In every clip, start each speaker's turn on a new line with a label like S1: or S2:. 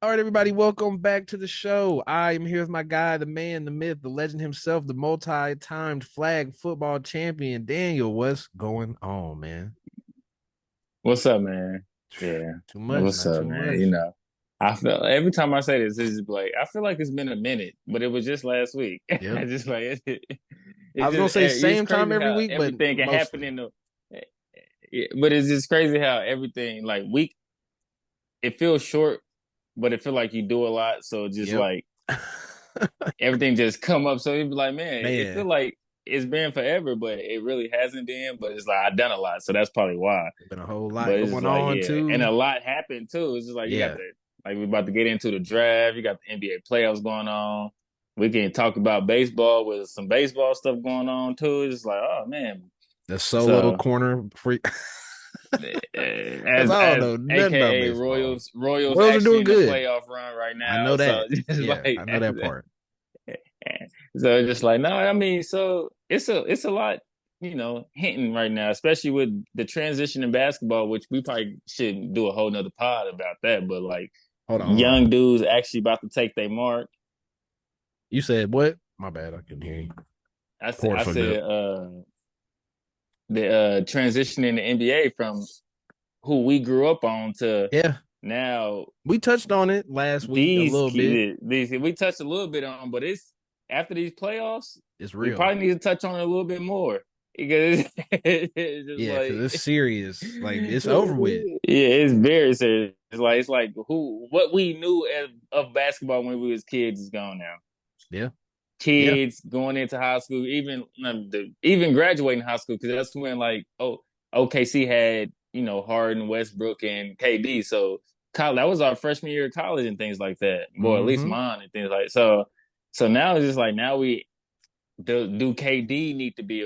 S1: All right, everybody, welcome back to the show. I am here with my guy, the man, the myth, the legend himself, the multi-timed flag football champion, Daniel. What's going on, man?
S2: What's up, man? Yeah,
S1: Too much,
S2: what's
S1: not
S2: up,
S1: too
S2: man?
S1: much.
S2: I feel every time I say this, it's like I feel like it's been a minute, but it was just last week.
S1: Yep.
S2: I just like
S1: I
S2: it's
S1: was gonna
S2: just
S1: say
S2: it's
S1: same time
S2: crazy
S1: every
S2: how
S1: week, but
S2: everything can happen
S1: mostly.
S2: in the. But it's just crazy how everything like week. It feels short, but it feel like you do a lot. So just
S1: Yep.
S2: like everything just come up. So you'd be like, man, it feel
S1: Man,
S2: like it's been forever, but it really hasn't been. But it's like I've done a lot, so that's probably why.
S1: been a whole lot
S2: But it's just
S1: going
S2: like,
S1: on
S2: yeah, and a
S1: too.
S2: lot happened too. It's just like you got
S1: Yeah.
S2: the like we're about to get into the draft. You got the NBA playoffs going on. We can talk about baseball with some baseball stuff going on too. It's just like, oh man.
S1: The solo
S2: So
S1: corner free. Because
S2: as
S1: I don't
S2: as
S1: know nothing about
S2: AKA
S1: baseball.
S2: Royals
S1: Royals are
S2: actually
S1: doing
S2: in the
S1: good.
S2: playoff run right
S1: I
S2: now.
S1: know
S2: So
S1: that.
S2: it's
S1: Yeah,
S2: like
S1: I know that part.
S2: so it's just like no, I mean, so it's a lot, hinting right now, especially with the transition in basketball, which we probably should do a whole nother pod about that. But like
S1: Hold on.
S2: young dudes actually about to take their mark.
S1: You said what? My bad, I couldn't hear you.
S2: I
S1: Cord fucked up.
S2: said the transition in the NBA from who we grew up on to
S1: Yeah,
S2: now
S1: we touched on it last week a
S2: these
S1: little bit.
S2: these we touched a little bit on, but it's after these playoffs,
S1: It's
S2: we
S1: real.
S2: probably need to touch on it a little bit more because it's just
S1: Yeah, because
S2: like
S1: it's serious. Like it's over with.
S2: yeah, it's very serious. It's like who what we knew of basketball when we was kids is gone now.
S1: Yeah, yeah.
S2: Kids going into high school, even graduating high school, because that's when OKC had Harden, Westbrook, and KD. So college, that was our freshman year of college and things like that. Well, at least
S1: Mm-hmm.
S2: mine and things like so. So now it's just like now we do KD need to be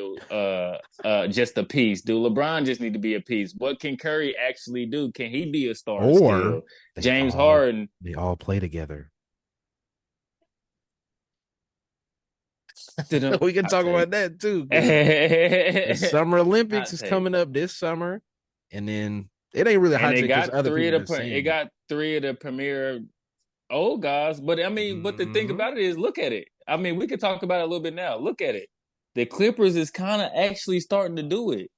S2: just a piece? Do LeBron just need to be a piece? What can Curry actually do? Can he be a star
S1: Or
S2: still?
S1: they
S2: James
S1: all
S2: Harden.
S1: they all play together. We can
S2: Hot
S1: talk
S2: take.
S1: about that too, because the
S2: Hot
S1: Summer Olympics is
S2: take.
S1: coming up this summer, and then it ain't really a
S2: And
S1: hot
S2: they
S1: take because
S2: got
S1: other people been
S2: it
S1: saying it.
S2: got three of the premier old guys. But I mean, but the thing
S1: Mm-hmm.
S2: about it is, look at it. I mean, we could talk about it a little bit now. Look at it. The Clippers is kind of actually starting to do it.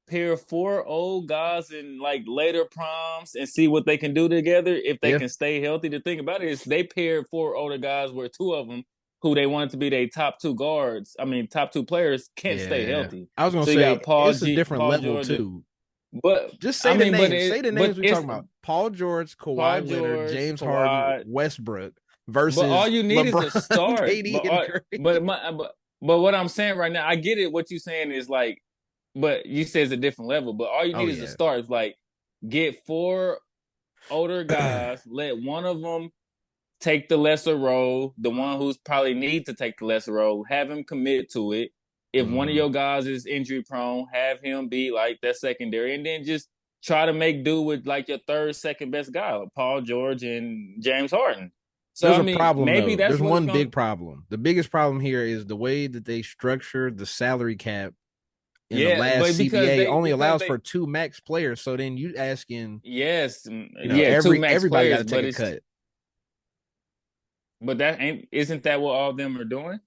S2: Pair four old guys in like later proms and see what they can do together if they
S1: Yeah,
S2: can stay healthy. The thing about it is they paired four older guys where two of them who they wanted to be their top two guards, I mean top two players can't stay
S1: yeah.
S2: healthy.
S1: I was gonna
S2: So you got
S1: say it's a different
S2: Paul
S1: level
S2: George,
S1: too.
S2: but
S1: Just
S2: I
S1: say the
S2: mean,
S1: names. Say the
S2: but
S1: names we
S2: it's
S1: talking about. Paul George,
S2: Paul
S1: Kawhi Leonard,
S2: George,
S1: James Harden,
S2: Kawhi,
S1: Westbrook
S2: but all
S1: versus
S2: you need is a
S1: LeBron,
S2: start.
S1: KD, and Curry.
S2: But what I'm saying right now, I get it. What you're saying is like, but you say it's a different level. But all you
S1: Oh
S2: need is a
S1: yeah.
S2: start. It's like get four older guys, let one of them take the lesser role, the one who's probably need to take the lesser role, have him commit to it. If one of
S1: Mm.
S2: your guys is injury prone, have him be like that secondary, and then just try to make do with like your third, second best guy, like Paul George and James Harden. So
S1: There's
S2: I
S1: a
S2: mean,
S1: problem
S2: maybe
S1: though.
S2: that's
S1: There's
S2: what it's
S1: one
S2: going.
S1: big problem. The biggest problem here is the way that they structured the salary cap in the
S2: Yeah,
S1: last
S2: but
S1: CBA only
S2: because
S1: allows
S2: they
S1: for two max players. So then you asking,
S2: yes, yeah, two
S1: every
S2: max
S1: everybody got
S2: players,
S1: to take
S2: but
S1: a
S2: it's
S1: cut.
S2: but that ain't isn't that what all of them are doing?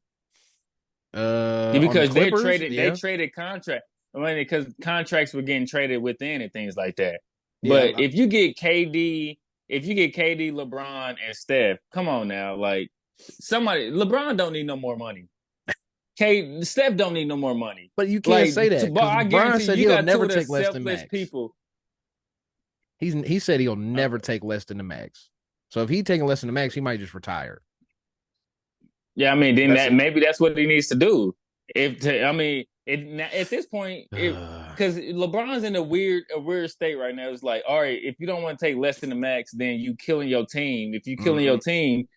S1: On the
S2: Because
S1: Clippers,
S2: they
S1: yeah,
S2: traded contract. I mean, because contracts were getting traded within and things like that.
S1: yeah.
S2: But if you get KD, LeBron, and Steph, come on now, like somebody, LeBron don't need no more money. Steph don't need no more money.
S1: But you can't say
S2: Like,
S1: that
S2: but
S1: because
S2: I
S1: LeBron
S2: guarantee you,
S1: said
S2: you
S1: he'll
S2: got two
S1: never
S2: of the
S1: take less than
S2: selfless
S1: max.
S2: people.
S1: He said he'll
S2: Uh,
S1: never take less than the max. So if he taking less than the max, he might just retire.
S2: Yeah, I mean, then
S1: That's
S2: that
S1: it.
S2: maybe that's what he needs to do. I mean, at this point,
S1: Uh,
S2: because LeBron's in a weird state right now. It's like, all right, if you don't want to take less than the max, then you killing your team. If you killing your
S1: mhm.
S2: team,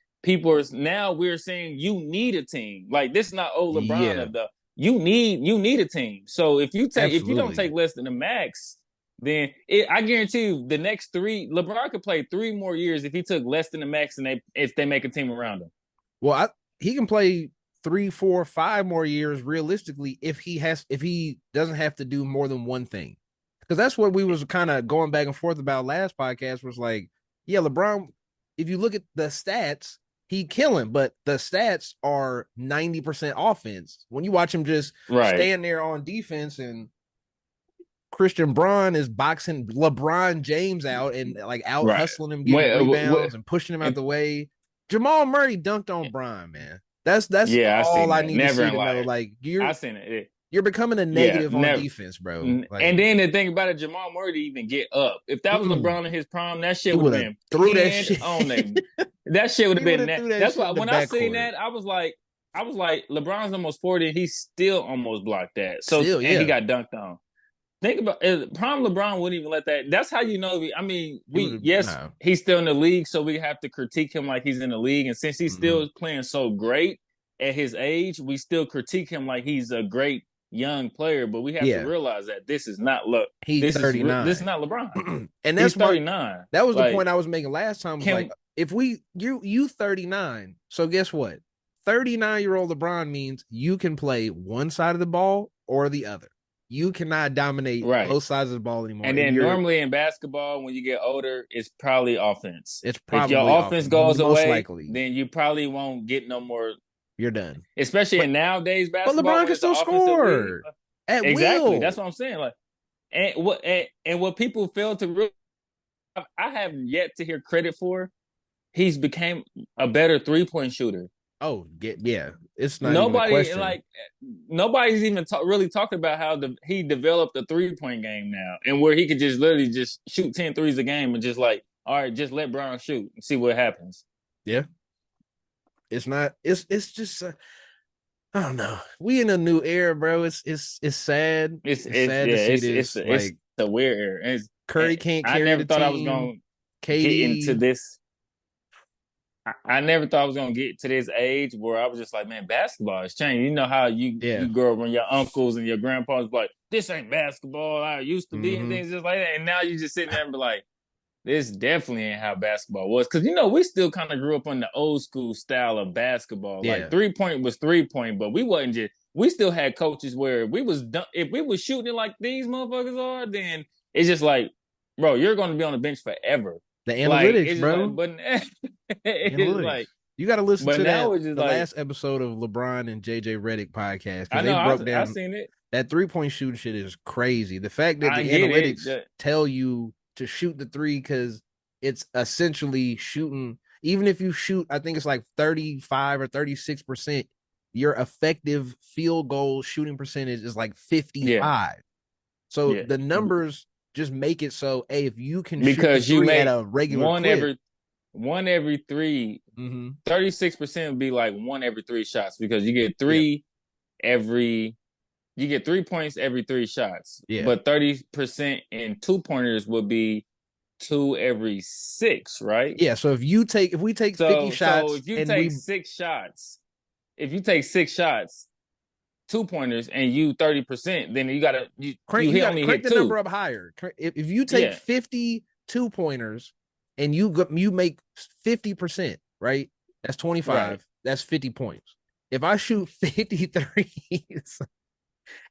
S2: now we're saying you need a team. Like this is not old LeBron
S1: Yeah,
S2: of the you need a team. So if you don't take
S1: absolutely.
S2: less than the max, then I guarantee you the next three LeBron could play 3 more years if he took less than the max and if they make a team around him.
S1: Well, he can play 3, 4, 5 more years realistically if he doesn't have to do more than one thing. Because that's what we was kind of going back and forth about last podcast. Was like, yeah, LeBron. if you look at the stats, he killing, but the stats are 90% offense. When you watch him just
S2: Right,
S1: stand there on defense and Christian Braun is boxing LeBron James out and like out
S2: right.
S1: hustling him, getting
S2: Well,
S1: rebounds and pushing him out
S2: and,
S1: the way. Jamal Murray dunked on Braun, man. That's
S2: yeah, I
S1: all
S2: seen
S1: I
S2: that.
S1: need to
S2: Never
S1: see
S2: in
S1: to know.
S2: life.
S1: Like
S2: I seen it.
S1: you're becoming a
S2: Yeah,
S1: negative on
S2: never.
S1: defense, bro.
S2: And
S1: Like
S2: then the thing about it, Jamal Murray to even get up. If that was
S1: mm,
S2: LeBron in his prime, that
S1: he
S2: shit would
S1: would
S2: have
S1: have
S2: been
S1: threw that
S2: pinned
S1: shit.
S2: on them. That shit would have
S1: He would
S2: been
S1: have
S2: that.
S1: threw that
S2: That's
S1: shit
S2: why
S1: in the
S2: when I seen
S1: backcourt.
S2: that, I was like, LeBron's almost 40 and he still almost blocked that. So
S1: Still,
S2: and he
S1: yeah,
S2: got dunked on. Think about it, prime LeBron wouldn't even let that. That's how you know. I mean,
S1: he would have.
S2: yes,
S1: Nah.
S2: he's still in the league, so we have to critique him like he's in the league. And since he's
S1: Mm-hmm.
S2: still playing so great at his age, we still critique him like he's a great young player. But we have to
S1: Yeah,
S2: realize that this is not look.
S1: he
S2: This is
S1: 39,
S2: not LeBron.
S1: and
S2: He's
S1: that's my
S2: 39.
S1: that was the
S2: Like
S1: point I was making last time. Was like
S2: can
S1: if we you 39, so guess what? 39-year-old LeBron means you can play one side of the ball or the other. You cannot dominate
S2: right.
S1: both sides of the ball anymore,
S2: And
S1: and
S2: then
S1: you're
S2: normally in basketball, when you get older, it's probably offense.
S1: it's
S2: If
S1: probably
S2: your offense
S1: offense.
S2: goes
S1: Most
S2: away,
S1: likely,
S2: then you probably won't get no more,
S1: you're done.
S2: especially
S1: But
S2: in nowadays
S1: but
S2: basketball
S1: LeBron
S2: when
S1: can
S2: it's an
S1: still
S2: offensive league.
S1: score at
S2: Exactly. That's
S1: will.
S2: what I'm saying. Like, and what people fail to realize, I have yet to hear credit for. He's became a better 3-point shooter.
S1: Oh, yeah, it's not even a
S2: Nobody
S1: question.
S2: like nobody's even really talking about how he developed a 3-point game now, and where he could just literally just shoot 10 threes a game and just like, all right, just let Brown shoot and see what happens.
S1: Yeah, it's not. It's just. I don't know. We in a new era, bro. It's sad. It's
S2: It's
S1: sad
S2: yeah,
S1: to see
S2: it's
S1: this.
S2: it's
S1: Like
S2: a weird era. And
S1: Curry can't
S2: I
S1: carry
S2: never
S1: the
S2: thought I was
S1: team.
S2: gonna get into
S1: KD,
S2: this. I never thought I was gonna get to this age where I was just like, man, basketball has changed. You know how
S1: yeah.
S2: you grow up when your uncles and your grandpas like, this ain't basketball. I used to be and
S1: Mm-hmm.
S2: things just like that. And now you just sitting there and be like, this definitely ain't how basketball was. Cause we still kind of grew up on the old school style of basketball. Like
S1: Yeah.
S2: 3-point was 3-point, but we still had coaches where if we was shooting it like these motherfuckers are, then it's just like, bro, you're gonna be on the bench forever.
S1: The
S2: Like
S1: analytics,
S2: it's just like,
S1: bro.
S2: but it's
S1: Analytics.
S2: like,
S1: You got to listen
S2: but
S1: to that
S2: now it's just
S1: the
S2: like,
S1: last episode of LeBron and JJ Redick podcast because
S2: I
S1: they
S2: know
S1: broke
S2: I
S1: down
S2: seen it.
S1: that 3-point shooting shit is crazy. The fact that
S2: I
S1: the
S2: get it.
S1: analytics tell you to shoot the three because it's essentially shooting, even if you shoot, I think it's like 35 or 36%, your effective field goal shooting percentage is like
S2: Yeah,
S1: 55. So
S2: yeah.
S1: the numbers just make it so, hey, if you can shoot the
S2: Because you
S1: three at
S2: make
S1: a regular
S2: one
S1: clip,
S2: every one every three
S1: mm-hmm.
S2: 36% would be like one every three shots because
S1: Yeah,
S2: every you get 3 points every three shots.
S1: yeah,
S2: But 30% in 2-pointers would be two every six, right?
S1: yeah. So if we take 50
S2: So
S1: shots
S2: if you
S1: and
S2: take
S1: we
S2: six shots, if you take 6 shots, 2-pointers, and you 30%, then
S1: crank, you got to
S2: only
S1: crank
S2: hit
S1: the number
S2: two.
S1: up higher. If you take
S2: Yeah,
S1: 52 pointers and you make 50%, right? That's 25.
S2: right.
S1: That's 50 points. If I shoot 53s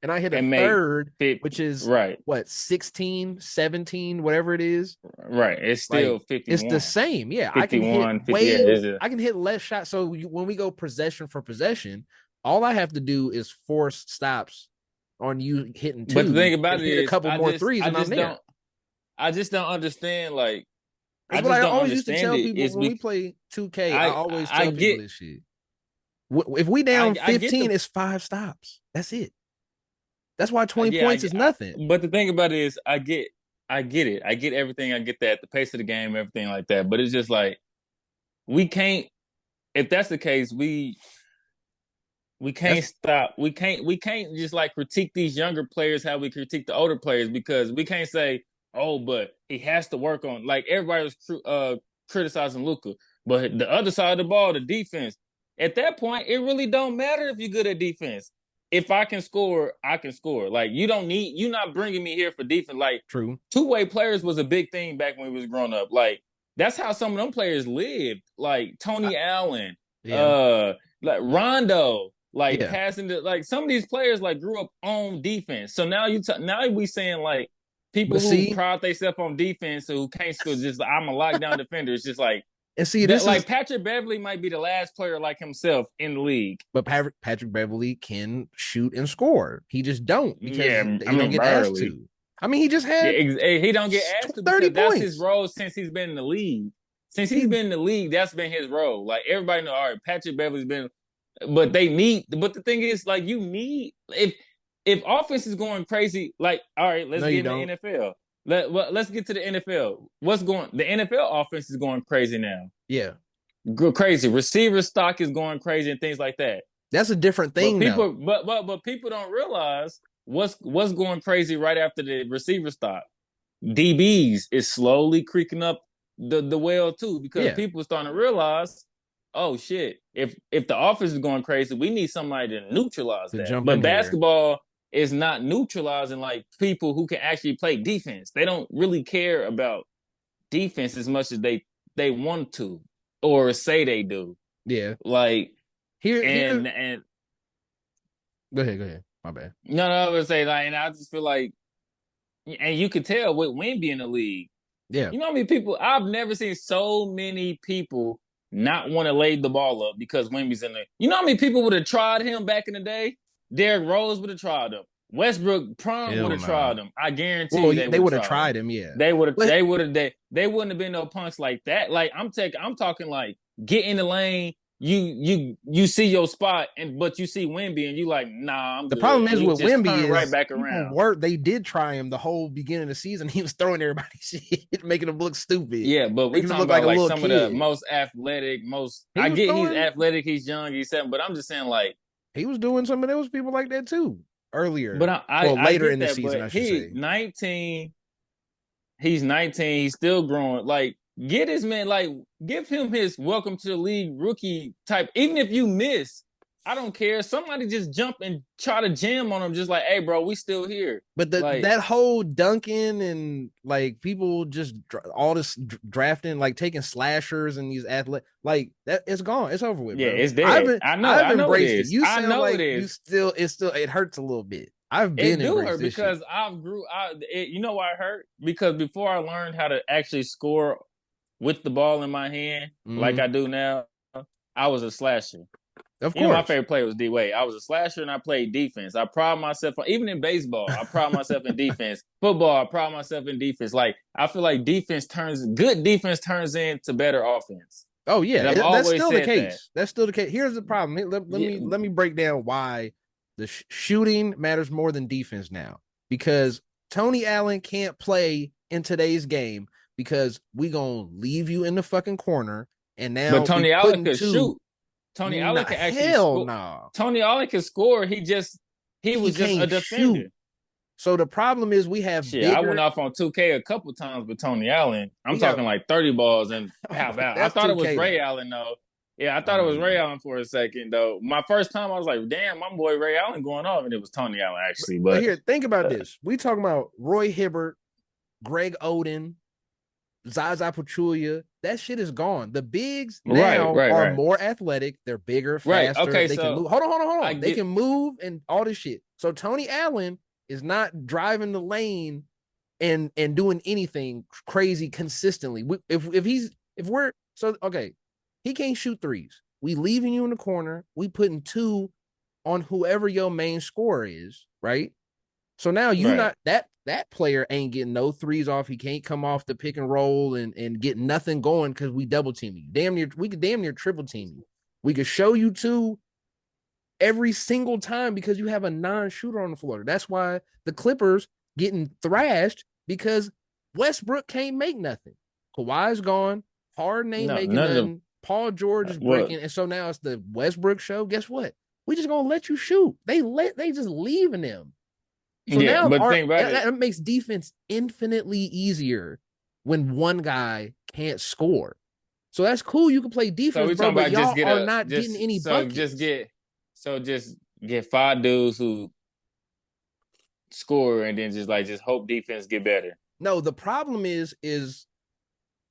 S1: and I hit a
S2: And make
S1: third,
S2: fit
S1: which is
S2: right,
S1: what, 16, 17, whatever it is,
S2: right. It's
S1: like
S2: still
S1: it's the
S2: 51.
S1: same. Yeah, I can hit
S2: 51, 50. Yeah,
S1: way,
S2: is it?
S1: I can hit less shots. So when we go possession for possession, all I have to do is force stops on you hitting
S2: But the
S1: two
S2: thing
S1: and
S2: about it
S1: hit a
S2: is,
S1: couple more threes, and I'm there.
S2: I just don't understand. Like,
S1: That's
S2: I
S1: what
S2: just
S1: I
S2: don't
S1: always used to
S2: understand
S1: tell
S2: it.
S1: people when we play 2K. I always
S2: I
S1: tell people
S2: get
S1: this shit. If we down
S2: I get
S1: 15, it's 5 stops. That's it. That's why 20
S2: yeah,
S1: points is nothing.
S2: but the thing about it is, I get it. I get everything. I get that the pace of the game, everything like that. But it's just like we can't. If that's the case, we can't
S1: That's
S2: stop. We can't just like critique these younger players how we critique the older players because we can't say, oh, but he has to work on like everybody was criticizing Luka, but the other side of the ball, the defense. At that point, it really don't matter if you're good at defense. If I can score, I can score. Like you're not bringing me here for defense. Like
S1: true.
S2: two-way players was a big thing back when we was growing up. Like that's how some of them players lived. Like Tony Allen,
S1: Yeah.
S2: uh, like Rondo, like
S1: Yeah.
S2: passing to like some of these players like grew up on defense. So now we saying like people
S1: But
S2: who
S1: see,
S2: pride themselves on defense who can't score just I'm a lockdown defender. It's just like
S1: And see,
S2: That
S1: this
S2: like
S1: is
S2: Patrick Beverly might be the last player like himself in the league.
S1: but Patrick Beverly can shoot and score. He just don't because
S2: Yeah, I
S1: he don't
S2: mean
S1: get asked
S2: barely.
S1: to. I mean, he just
S2: Yeah,
S1: had
S2: he don't get asked to
S1: 30
S2: because that's his
S1: points.
S2: role since he's been in the league. Since he's
S1: He
S2: been in the league, that's been his role. Like everybody know, all right, Patrick Beverly's been, but they need. But the thing is, like you need if offense is going crazy, like all right, let's
S1: no, you
S2: get in the
S1: don't.
S2: NFL. Let's get to the NFL. What's going? The NFL offense is going crazy now.
S1: Yeah,
S2: Go crazy. Receiver stock is going crazy and things like that.
S1: that's a different
S2: But
S1: thing,
S2: people,
S1: though.
S2: but people don't realize what's going crazy right after the receiver stock. DBs is slowly creaking up the well too because
S1: Yeah,
S2: people are starting to realize, oh shit, if the offense is going crazy, we need somebody to neutralize
S1: to
S2: that.
S1: jump
S2: But
S1: in there.
S2: basketball is not neutralizing like people who can actually play defense. They don't really care about defense as much as they want to or say they do.
S1: Yeah.
S2: Like
S1: Here.
S2: and
S1: Go ahead. Go ahead. My bad.
S2: no, I would say like, and I just feel like, and you could tell with Wemby in the league.
S1: Yeah.
S2: You know how many people? I've never seen so many people not want to lay the ball up because Wemby's in there. You know how many people would have tried him back in the day? Derrick Rose would have tried him. Westbrook Prime would
S1: Hell
S2: have
S1: nah.
S2: tried him. I guarantee
S1: Well,
S2: you they
S1: they
S2: would have
S1: would have
S2: tried him.
S1: tried him. Yeah.
S2: They would have.
S1: But
S2: They wouldn't have been no punch like that. Like I'm talking like get in the lane. You see your spot but you see Wemby and you like nah I'm
S1: the
S2: good
S1: problem
S2: and
S1: is
S2: you
S1: with
S2: just
S1: Wemby
S2: turn right
S1: is
S2: back
S1: people
S2: around.
S1: were they did try him the whole beginning of the season. He was throwing everybody shit, making him look stupid,
S2: Yeah, but we
S1: making him
S2: talking
S1: look like
S2: about
S1: a
S2: like
S1: little
S2: some of the
S1: kid.
S2: most athletic, most.
S1: He
S2: I
S1: was
S2: get he's
S1: throwing.
S2: athletic, he's young, he's 7, but I'm just saying like,
S1: He was doing some of those people like that too
S2: but
S1: earlier.
S2: I
S1: Well,
S2: I
S1: later
S2: get
S1: in the
S2: that,
S1: season,
S2: but
S1: I should say.
S2: 19, he's still growing. Like, get his man, like, give him his welcome to the league rookie type. Even if you miss, I don't care. Somebody just jump and try to jam on him, just like, hey, bro, we still here.
S1: But
S2: Like,
S1: that whole dunking and like people just all this drafting, like taking slashers and these athletes, like that, it's gone. It's over with,
S2: yeah,
S1: bro.
S2: it's dead.
S1: I've
S2: I know it
S1: embraced it.
S2: is.
S1: You
S2: I
S1: sound
S2: know it
S1: like you
S2: is.
S1: still, it hurts a little bit. I've been
S2: It do
S1: embraced
S2: hurt
S1: this shit.
S2: because you know why it hurt? Because before I learned how to actually score with the ball in my hand, like
S1: Mm-hmm.
S2: I do now, I was a slasher.
S1: Of
S2: You know, my
S1: course.
S2: favorite player was D Wade. I was a slasher and I played defense. I pride myself on, even in baseball, I pride myself in defense. Football, I pride myself in defense. Like, I feel like good defense turns into better offense.
S1: Oh
S2: And
S1: yeah,
S2: I've
S1: that's
S2: always
S1: still the
S2: said that.
S1: case. That's still the case. Here's the problem.
S2: Yeah,
S1: Let me break down why the shooting matters more than defense now. Because Tony Allen can't play in today's game because we gonna leave you in the fucking corner, and
S2: but
S1: now we
S2: Tony Allen
S1: putting
S2: could
S1: two.
S2: shoot. Tony
S1: Nah,
S2: Allen can actually
S1: hell
S2: score.
S1: nah.
S2: Tony Allen can score. He
S1: He
S2: was just a
S1: can't shoot.
S2: defender.
S1: So the problem is we have
S2: Shit, I went
S1: bigger.
S2: off on 2K a couple times with Tony Allen. I'm
S1: We got
S2: talking like 30 balls and half out. I
S1: that's
S2: thought it
S1: two
S2: was
S1: K
S2: Ray
S1: though.
S2: Allen though. Yeah, I
S1: I
S2: thought it was Ray
S1: mean,
S2: Allen for a second though. My first time I was like, damn, my boy Ray Allen going off, and it was Tony Allen actually.
S1: but
S2: But
S1: here, think about this. We talking about Roy Hibbert, Greg Oden, Zaza Pachulia, that shit is gone. The bigs now are
S2: right.
S1: more athletic. They're bigger,
S2: Right.
S1: faster.
S2: Okay,
S1: They can
S2: so
S1: move. Hold
S2: I
S1: on. They
S2: get
S1: can move and all this shit. So Tony Allen is not driving the lane and doing anything crazy consistently. If we're so okay, he can't shoot threes. We leaving you in the corner. We putting two on whoever your main scorer is, right? So now you
S2: right.
S1: not that player ain't getting no threes off. He can't come off the pick and roll and get nothing going because we double team you. We could damn near triple team you. We could show you two every single time because you have a non-shooter on the floor. That's why the Clippers getting thrashed because Westbrook can't make nothing. Kawhi's gone. Harden ain't
S2: No,
S1: making
S2: none of
S1: nothing. Paul George is
S2: what
S1: breaking, and so now it's the Westbrook show. Guess what? We just gonna let you shoot. They just leaving them. So
S2: yeah,
S1: now
S2: but think about it.
S1: that makes defense infinitely easier when one guy can't score. So that's cool. You can play
S2: So
S1: defense,
S2: we
S1: bro,
S2: talking
S1: but
S2: about
S1: y'all are not getting any buckets.
S2: just get 5 dudes who score and then just hope defense get better.
S1: No, the problem is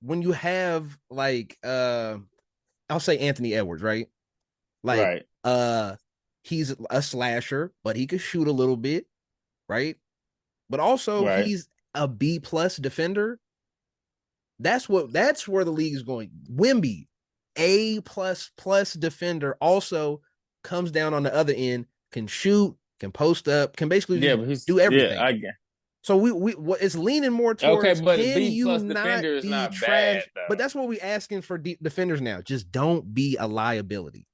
S1: when you have like I'll say Anthony Edwards, right? Like
S2: Right.
S1: he's a slasher, but he could shoot a little bit, right? But also
S2: Right.
S1: he's a B plus defender. That's where the league is going. Wemby, A plus defender, also comes down on the other end, can shoot, can post up, can basically
S2: Yeah,
S1: just
S2: but
S1: do
S2: yeah,
S1: everything.
S2: I get.
S1: So it's leaning more
S2: Okay,
S1: towards
S2: but
S1: can
S2: B
S1: you
S2: plus
S1: not
S2: defender is
S1: be
S2: not bad
S1: trash? But
S2: though.
S1: that's what we asking for defenders now. Just don't be a liability.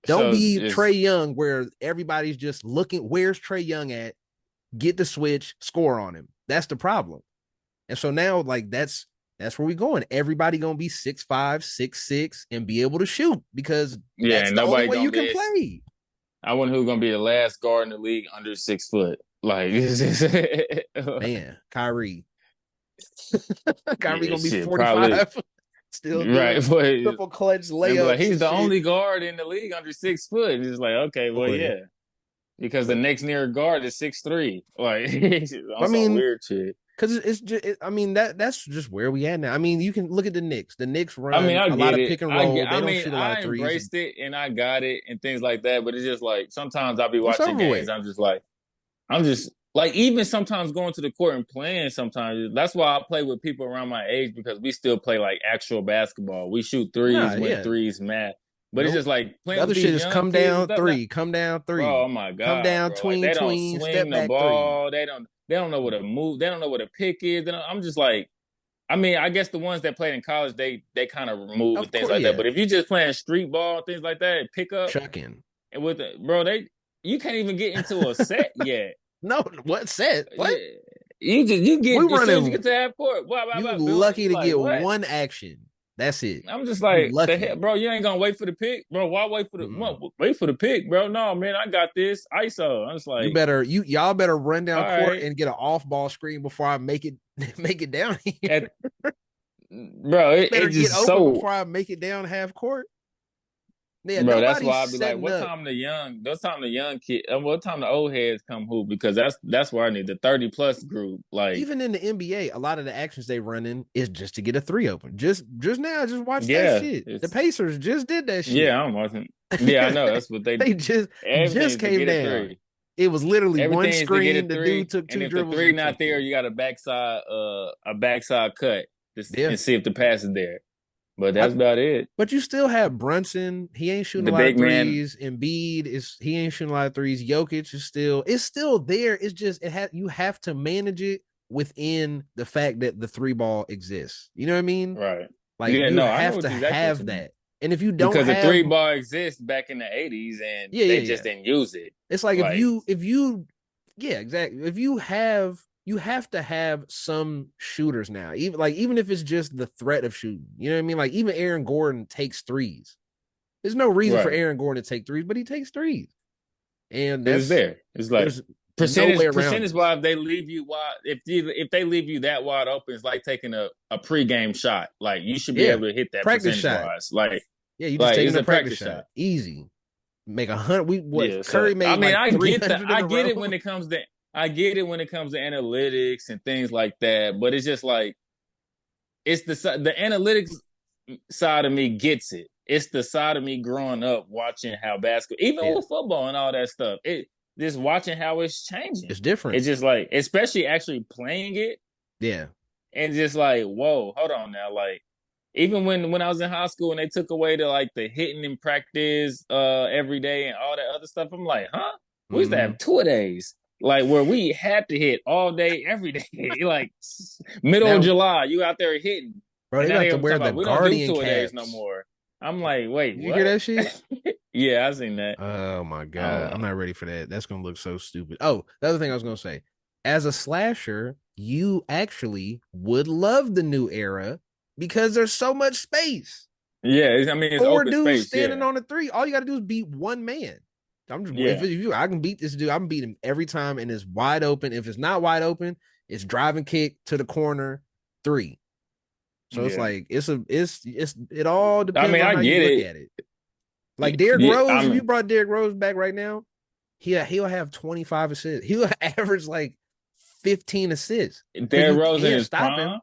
S1: Don't
S2: So
S1: be Trey
S2: just
S1: Young where everybody's just looking. Where's Trey Young at? Get the switch, score on him. That's the problem. And so now, like that's where we going. Everybody gonna be 6'5", 6'6", and be able to shoot because
S2: yeah,
S1: that's
S2: and
S1: the only
S2: nobody
S1: way
S2: gonna
S1: you can
S2: be.
S1: play.
S2: I wonder who's gonna be the last guard in the league under 6 foot. Like, it's just,
S1: Man, Kyrie. Kyrie
S2: yeah,
S1: gonna be
S2: shit, probably
S1: 45, still
S2: right.
S1: doing
S2: But
S1: triple clutch
S2: they'll be like,
S1: layups
S2: he's
S1: and
S2: the
S1: shit.
S2: only guard in the league under 6 foot. It's like, okay, well,
S1: Boy,
S2: yeah, because the
S1: but
S2: next nearest guard is 6'3". Like, on
S1: I
S2: some
S1: mean,
S2: weird shit.
S1: because it's just, I mean that's just where we at now. I mean, you can look at the Knicks. The Knicks
S2: I mean,
S1: run
S2: I
S1: a lot
S2: get
S1: of
S2: it.
S1: pick and roll. They
S2: I
S1: don't
S2: mean,
S1: shoot a lot of
S2: I
S1: threes.
S2: embraced it and I got it and things like that. But it's just like sometimes I'll be
S1: It's
S2: watching
S1: over
S2: games.
S1: with.
S2: I'm just like even sometimes going to the court and playing. Sometimes that's why I play with people around my age because we still play like actual basketball. We shoot
S1: Nah,
S2: threes when
S1: yeah,
S2: threes matter. But it's
S1: nope.
S2: just like
S1: The
S2: playing with
S1: other shit
S2: these
S1: is
S2: young kids and stuff. Like,
S1: come down 3,
S2: bro, oh my
S1: come
S2: god,
S1: down
S2: bro! Like
S1: tween
S2: they don't
S1: tween,
S2: swing
S1: step
S2: the
S1: back 3.
S2: ball. They don't know what a move. They don't know what a pick is. I'm just like. I mean, I guess the ones that played in college, they kind of move and
S1: Of
S2: things
S1: course,
S2: like that.
S1: yeah,
S2: But if you're just playing street ball, things like that, pick up
S1: chucking.
S2: and with the, bro, you can't even get into a set yet.
S1: No, what set? What?
S2: Yeah, you
S1: We
S2: get as soon as you
S1: running.
S2: get to half court, blah blah
S1: You
S2: blah, boom.
S1: lucky
S2: You
S1: to
S2: like
S1: get
S2: what?
S1: one action. That's it.
S2: I'm just
S1: You
S2: like the hell,
S1: lucky.
S2: bro. You ain't gonna wait for the pick, bro. Why wait for the
S1: Mm-mm.
S2: wait for the pick, bro? No, man, I got this ISO. I'm just
S1: You
S2: like,
S1: better y'all better run
S2: all
S1: down court
S2: right,
S1: and get an off ball screen before I make it make it down here.
S2: at bro,
S1: Better
S2: it
S1: get
S2: just
S1: open
S2: so
S1: before I make it down half court. Yeah,
S2: bro, that's
S1: nobody's
S2: why I'd be like,
S1: setting up.
S2: what time the young kid, what time the old heads come hoop? Because that's where I need the 30 plus group. Like,
S1: Even in the NBA, a lot of the actions they run in is just to get a 3 open. Just now, just watch that
S2: yeah,
S1: shit. The
S2: it's
S1: Pacers just did that shit.
S2: yeah, I'm watching. Yeah, I know that's what they
S1: They
S2: do.
S1: just
S2: Everything's to
S1: came
S2: get a
S1: down.
S2: three.
S1: It was literally one
S2: Everything is to get a
S1: screen. The dude
S2: three,
S1: took
S2: and
S1: 2
S2: if the
S1: dribbles
S2: three
S1: and
S2: not
S1: chucked
S2: there,
S1: it.
S2: you got a backside cut
S1: Yeah.
S2: and see if the pass is there. But
S1: I,
S2: that's about it.
S1: but you still have Brunson. He ain't shooting a
S2: The
S1: lot of
S2: big man,
S1: threes. Embiid he ain't shooting a lot of threes. Jokic is still there. It's just you have to manage it within the fact that the 3 ball exists. You know what I mean?
S2: right?
S1: Like
S2: Yeah,
S1: you
S2: no, I know
S1: have to
S2: exactly what
S1: have
S2: you mean.
S1: that. And if you don't
S2: Because the
S1: have,
S2: three bar exists back in the 80s, and
S1: yeah,
S2: they
S1: yeah,
S2: just
S1: yeah.
S2: didn't use it.
S1: It's like
S2: Like,
S1: yeah, exactly. If you have to have some shooters now. Even if it's just the threat of shooting. You know what I mean? Like even Aaron Gordon takes threes. There's no reason for
S2: right.
S1: Aaron Gordon to take threes, but he takes threes. And
S2: Because it's there. It's like
S1: there's no way around
S2: percentage
S1: this.
S2: wise, they leave you wide. If they leave you that wide open, it's like taking a pregame shot. Like you should be
S1: Yeah.
S2: able to hit that
S1: Practice
S2: percentage
S1: shot.
S2: wise.
S1: Yeah, you just
S2: Like
S1: taking
S2: it's
S1: a
S2: a
S1: practice
S2: practice
S1: shot.
S2: shot.
S1: Easy. Make 100.
S2: Yeah. So
S1: Curry
S2: I
S1: made
S2: mean,
S1: like
S2: I get that.
S1: 300 in
S2: I
S1: a
S2: get it
S1: row.
S2: when it comes to analytics and things like that. But it's just like it's the analytics side of me gets it. It's the side of me growing up watching how basketball, even
S1: Yeah.
S2: with football and all that stuff, it just watching how it's changing.
S1: It's different.
S2: It's just like, especially actually playing it,
S1: Yeah.
S2: and just like, whoa, hold on now. Like, even when I was in high school and they took away the hitting in practice every day and all that other stuff, I'm like, huh? We used to
S1: Mm-hmm.
S2: have 2 days. Like where we had to hit all day, every day. Like middle of
S1: Now,
S2: July, you out there hitting.
S1: bro,
S2: And
S1: they
S2: now
S1: about
S2: they
S1: to
S2: ever talk
S1: wear the
S2: about we don't do
S1: Guardian
S2: 2 days no
S1: caps.
S2: more. I'm like, wait,
S1: Did you hear
S2: what?
S1: that shit?
S2: Yeah, I seen that.
S1: Oh my
S2: I don't
S1: god, I'm
S2: know.
S1: not ready for that. That's gonna look so stupid. Oh, the other thing I was gonna say, as a slasher, you actually would love the new era because there's so much space.
S2: Yeah, I mean it's
S1: 4
S2: open
S1: dudes
S2: space.
S1: standing
S2: Yeah,
S1: on a 3. All you got to do is beat one man. I'm just if
S2: yeah,
S1: you I can beat this dude. I'm beating him every time, and it's wide open. If it's not wide open, it's driving kick to the corner 3. So it's
S2: yeah.
S1: like it all
S2: I
S1: depends
S2: mean,
S1: on
S2: I
S1: how you
S2: get
S1: look
S2: it.
S1: at it. Like Derrick
S2: Yeah, I
S1: Rose, if you
S2: mean,
S1: brought Derrick Rose back right now, he'll have 25 assists. He'll average like 15 assists because
S2: Derrick
S1: you
S2: Rose in
S1: can't
S2: his
S1: stop him.
S2: prime.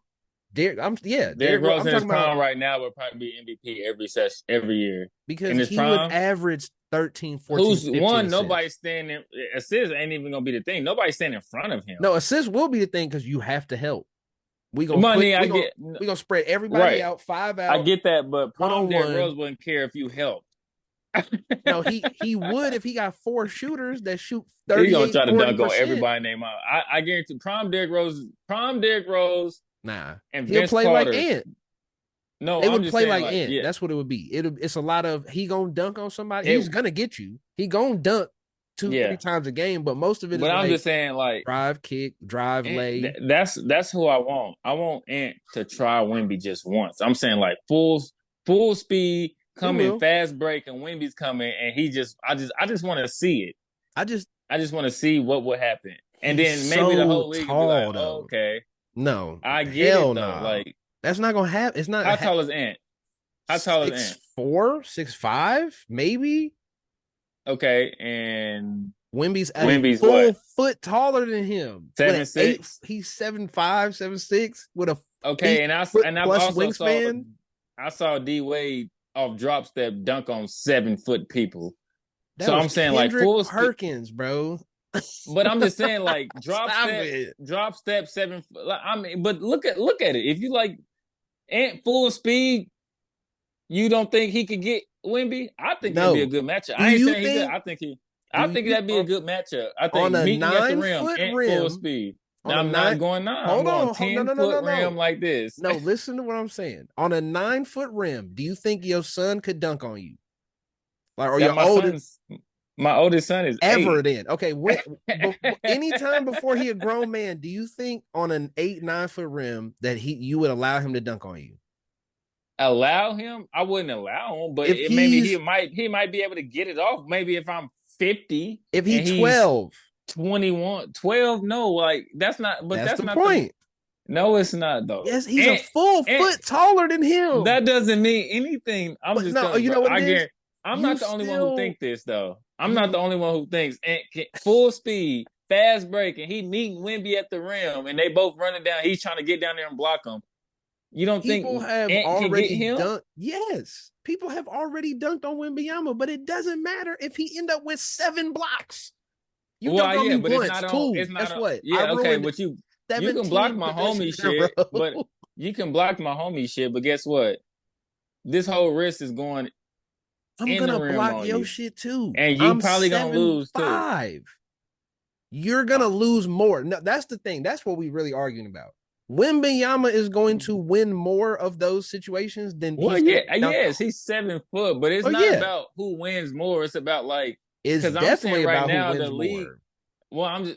S1: Derrick Rose.
S2: Rose
S1: I'm
S2: in his
S1: talking about
S2: prime right now would probably be MVP every session every year.
S1: because
S2: In his
S1: he would
S2: prime,
S1: average 13, 14,
S2: who's
S1: 15
S2: one?
S1: assists.
S2: Nobody standing assists ain't even gonna be the thing. Nobody standing in front of him.
S1: No, assists will be the thing because you have to help. We gonna put
S2: money. I get
S1: we gonna spread everybody
S2: right.
S1: out, five
S2: I
S1: out,
S2: get that, but
S1: one
S2: Prom
S1: on
S2: Derrick Rose
S1: one.
S2: wouldn't care if you helped.
S1: No, he would if he got four shooters that shoot
S2: He's gonna
S1: 38,
S2: try to
S1: forty
S2: dunk on
S1: percent
S2: everybody named out. I guarantee Prom Derrick Rose,
S1: Nah,
S2: and
S1: he'll
S2: Vince
S1: play like
S2: Carter.
S1: Ant.
S2: No,
S1: They
S2: I'm
S1: would
S2: just
S1: play
S2: saying,
S1: like
S2: like,
S1: Ant.
S2: yeah,
S1: That's what it would be. It's a lot of he gonna dunk on somebody. He's
S2: it,
S1: gonna get you. He gonna dunk two,
S2: yeah.
S1: three times a game, but most of it is
S2: But I'm
S1: like
S2: just saying, like,
S1: drive, kick, drive, lay.
S2: that's who I want. I want Ant to try Wemby just once. I'm saying like full speed,
S1: He
S2: coming
S1: will.
S2: fast break, and Wemby's coming, and I just want to see it.
S1: I just
S2: I just want to see what would happen, and
S1: he's
S2: then maybe the
S1: so
S2: whole league will be like,
S1: tall
S2: oh,
S1: though.
S2: okay,
S1: No,
S2: I get it
S1: hell
S2: though.
S1: no.
S2: Like,
S1: That's not gonna happen. It's not
S2: how tall is Ant? How tall is Ant?
S1: 6'4", 6'5", maybe.
S2: Okay, and
S1: Wimby's a
S2: Wemby's
S1: full
S2: what?
S1: foot taller than him. With an
S2: 7'6".
S1: he's 7'5", 7'6", with a
S2: Okay,
S1: 8 foot
S2: and I've
S1: plus
S2: also
S1: wingspan.
S2: I saw D Wade off drop step dunk on 7 foot people.
S1: That
S2: So
S1: was
S2: I'm saying like
S1: Kendrick
S2: full speed,
S1: Perkins, bro.
S2: but I'm just saying like
S1: Stop it.
S2: drop step 7. I mean, but look at it. If you like Ant full speed, you don't think he could get Wimby? I think that'd be a
S1: No.
S2: good matchup.
S1: Do
S2: I ain't
S1: you
S2: saying he could.
S1: think?
S2: I
S1: Do
S2: think
S1: you
S2: that'd be a good matchup. I
S1: on
S2: think
S1: a
S2: meeting at the
S1: nine
S2: rim,
S1: foot
S2: Ant full
S1: rim?
S2: speed.
S1: On
S2: Now
S1: a
S2: I'm not
S1: nine.
S2: going 9. I'm
S1: Hold
S2: going
S1: on. No,
S2: 10
S1: no, no, no,
S2: foot rim
S1: no.
S2: like this.
S1: No, listen to what I'm saying. On a 9 foot rim, do you think your son could dunk on you? Like, or
S2: That
S1: your oldest
S2: my oldest son is
S1: ever?
S2: 8.
S1: Then okay. Anytime before he a grown man, do you think on an 8, 9 foot rim that you would allow him to dunk on you?
S2: Allow him? I wouldn't allow him, but
S1: If
S2: maybe
S1: he's
S2: he might be able to get it off. Maybe if I'm 50
S1: if he
S2: and he's
S1: 12,
S2: 21, 12, no, like that's not. But
S1: that's
S2: that's
S1: the
S2: not the.
S1: point.
S2: No, it's not though.
S1: Yes, he's a full
S2: And
S1: foot taller than him.
S2: that doesn't mean anything. I'm
S1: But
S2: just
S1: no,
S2: telling,
S1: you
S2: bro.
S1: know what
S2: I
S1: it is?
S2: guarantee. I'm
S1: You
S2: not the only one who
S1: still
S2: think this though. I'm not
S1: you
S2: the only one who thinks full speed, fast break, and he meeting Wimby at the rim, and they both running down. He's trying to get down there and block him. You don't
S1: people
S2: think
S1: have
S2: Ant can get
S1: already
S2: him?
S1: dunked. Yes, people have already dunked on Wembyama, but it doesn't matter if he end up with 7 blocks. You dunked
S2: Well,
S1: on
S2: yeah,
S1: me
S2: but it's
S1: once.
S2: not on.
S1: Cool.
S2: It's not
S1: Guess
S2: on.
S1: what? I
S2: Yeah, okay,
S1: ruined
S2: but you can block
S1: 17
S2: my homie
S1: possessions in a
S2: shit, but
S1: row.
S2: you can block my homie shit. But guess what? This whole risk is going
S1: I'm
S2: in the
S1: gonna
S2: rim
S1: block
S2: on
S1: your
S2: you,
S1: shit too.
S2: and you
S1: I'm
S2: probably gonna
S1: seven
S2: lose too.
S1: five. You're
S2: Uh,
S1: gonna lose more. No, that's the thing. That's what we really arguing about. Wembyama is going to win more of those situations than
S2: Well,
S1: he's gonna
S2: yeah,
S1: get dunked
S2: yes,
S1: on.
S2: he's 7 foot, but it's
S1: Oh
S2: not
S1: yeah,
S2: about who wins more. It's about like,
S1: it's
S2: because I'm
S1: definitely
S2: saying right
S1: about who
S2: now the
S1: wins
S2: league.
S1: more.
S2: Well,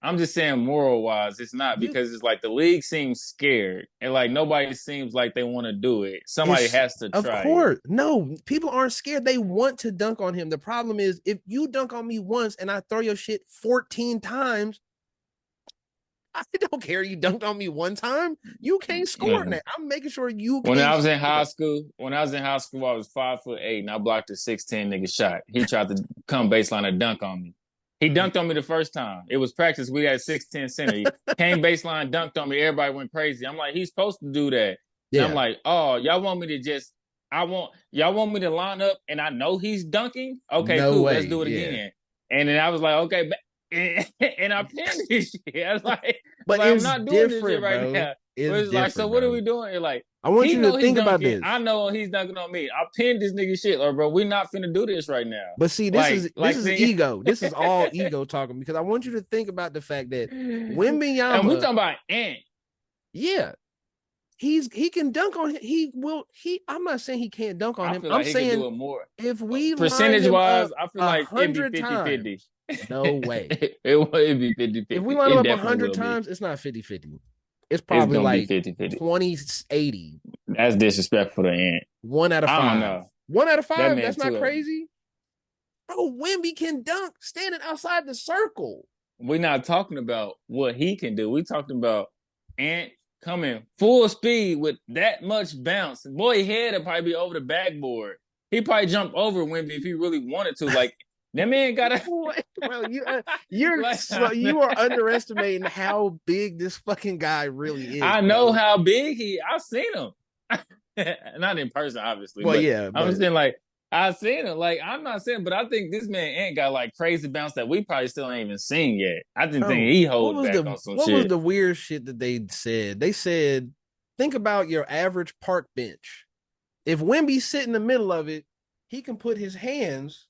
S2: I'm just saying moral wise, it's not
S1: You
S2: because it's like the league seems scared and like nobody seems like they want to do it. Somebody
S1: it's
S2: has to
S1: of
S2: try it.
S1: course no people aren't scared. They want to dunk on him. The problem is if you dunk on me once and I throw your shit 14 times, I don't care. You dunked on me one time. You can't score in
S2: Mm-hmm.
S1: that. I'm making sure you
S2: When
S1: can't
S2: I was in high
S1: score.
S2: school, I was 5'8" and I blocked a 6'10" nigga shot. He tried to come baseline and dunk on me. He dunked on me the first time. It was practice. We had 6'10" center. He came baseline, dunked on me. Everybody went crazy. I'm like, he's supposed to do that. And I'm
S1: Yeah,
S2: like, oh, y'all want me to line up and I know he's dunking? Okay,
S1: no
S2: cool. Let's
S1: way.
S2: do it
S1: Yeah,
S2: again. And then I was like, okay, and I pinned this shit. I was
S1: but
S2: like, I'm
S1: it's
S2: not doing this shit
S1: different,
S2: right
S1: bro.
S2: now. But
S1: It's
S2: it's like, so
S1: different,
S2: what are
S1: bro.
S2: we doing? You're like,
S1: I want
S2: he
S1: you to
S2: know he's
S1: think about
S2: dunking.
S1: this.
S2: I know he's dunking on me. I pinned this nigga shit, or bro, we're not finna do this right now.
S1: But see, this is
S2: See,
S1: ego. This is all ego talking because I want you to think about the fact that
S2: and we
S1: Wembyama,
S2: talking about Ant.
S1: yeah, he can dunk on him. He will. I'm not saying he can't dunk on
S2: I
S1: him.
S2: feel
S1: I'm
S2: like he could do
S1: saying
S2: it more.
S1: if we line
S2: Percentage
S1: him
S2: wise,
S1: up
S2: I feel
S1: a
S2: like it'd be
S1: hundred
S2: 50-50.
S1: times, no way.
S2: It'd be
S1: If we
S2: 50-50.
S1: line him
S2: It
S1: up a
S2: definitely
S1: hundred
S2: will be.
S1: times, it's not 50-50. It's
S2: It's
S1: probably
S2: gonna be
S1: like
S2: 50-50.
S1: 20-80.
S2: That's disrespectful to Ant.
S1: One out of
S2: I don't
S1: five.
S2: know.
S1: One out of
S2: That
S1: five.
S2: man
S1: That's not
S2: too.
S1: crazy. Bro, Wemby can dunk standing outside the circle.
S2: We're not talking about what he can do. We're talking about Ant coming full speed with that much bounce. Boy, head will probably be over the backboard. He probably jump over Wemby if he really wanted to. Like that man got to.
S1: Bro,
S2: Like,
S1: you are underestimating how big this fucking guy really is,
S2: I know
S1: bro.
S2: how big he. I've seen him, not in person, obviously,
S1: Well,
S2: but
S1: yeah,
S2: I'm
S1: but
S2: just saying like I seen it. Like, I'm not saying, but I think this man ain't got like crazy bounce that we probably still ain't even seen yet. I just think
S1: Bro,
S2: he
S1: what
S2: hold
S1: was
S2: back
S1: the
S2: on some
S1: what was
S2: shit.
S1: the weird shit that they said? They said, think about your average park bench. If Wemby sit in the middle of it, he can put his hands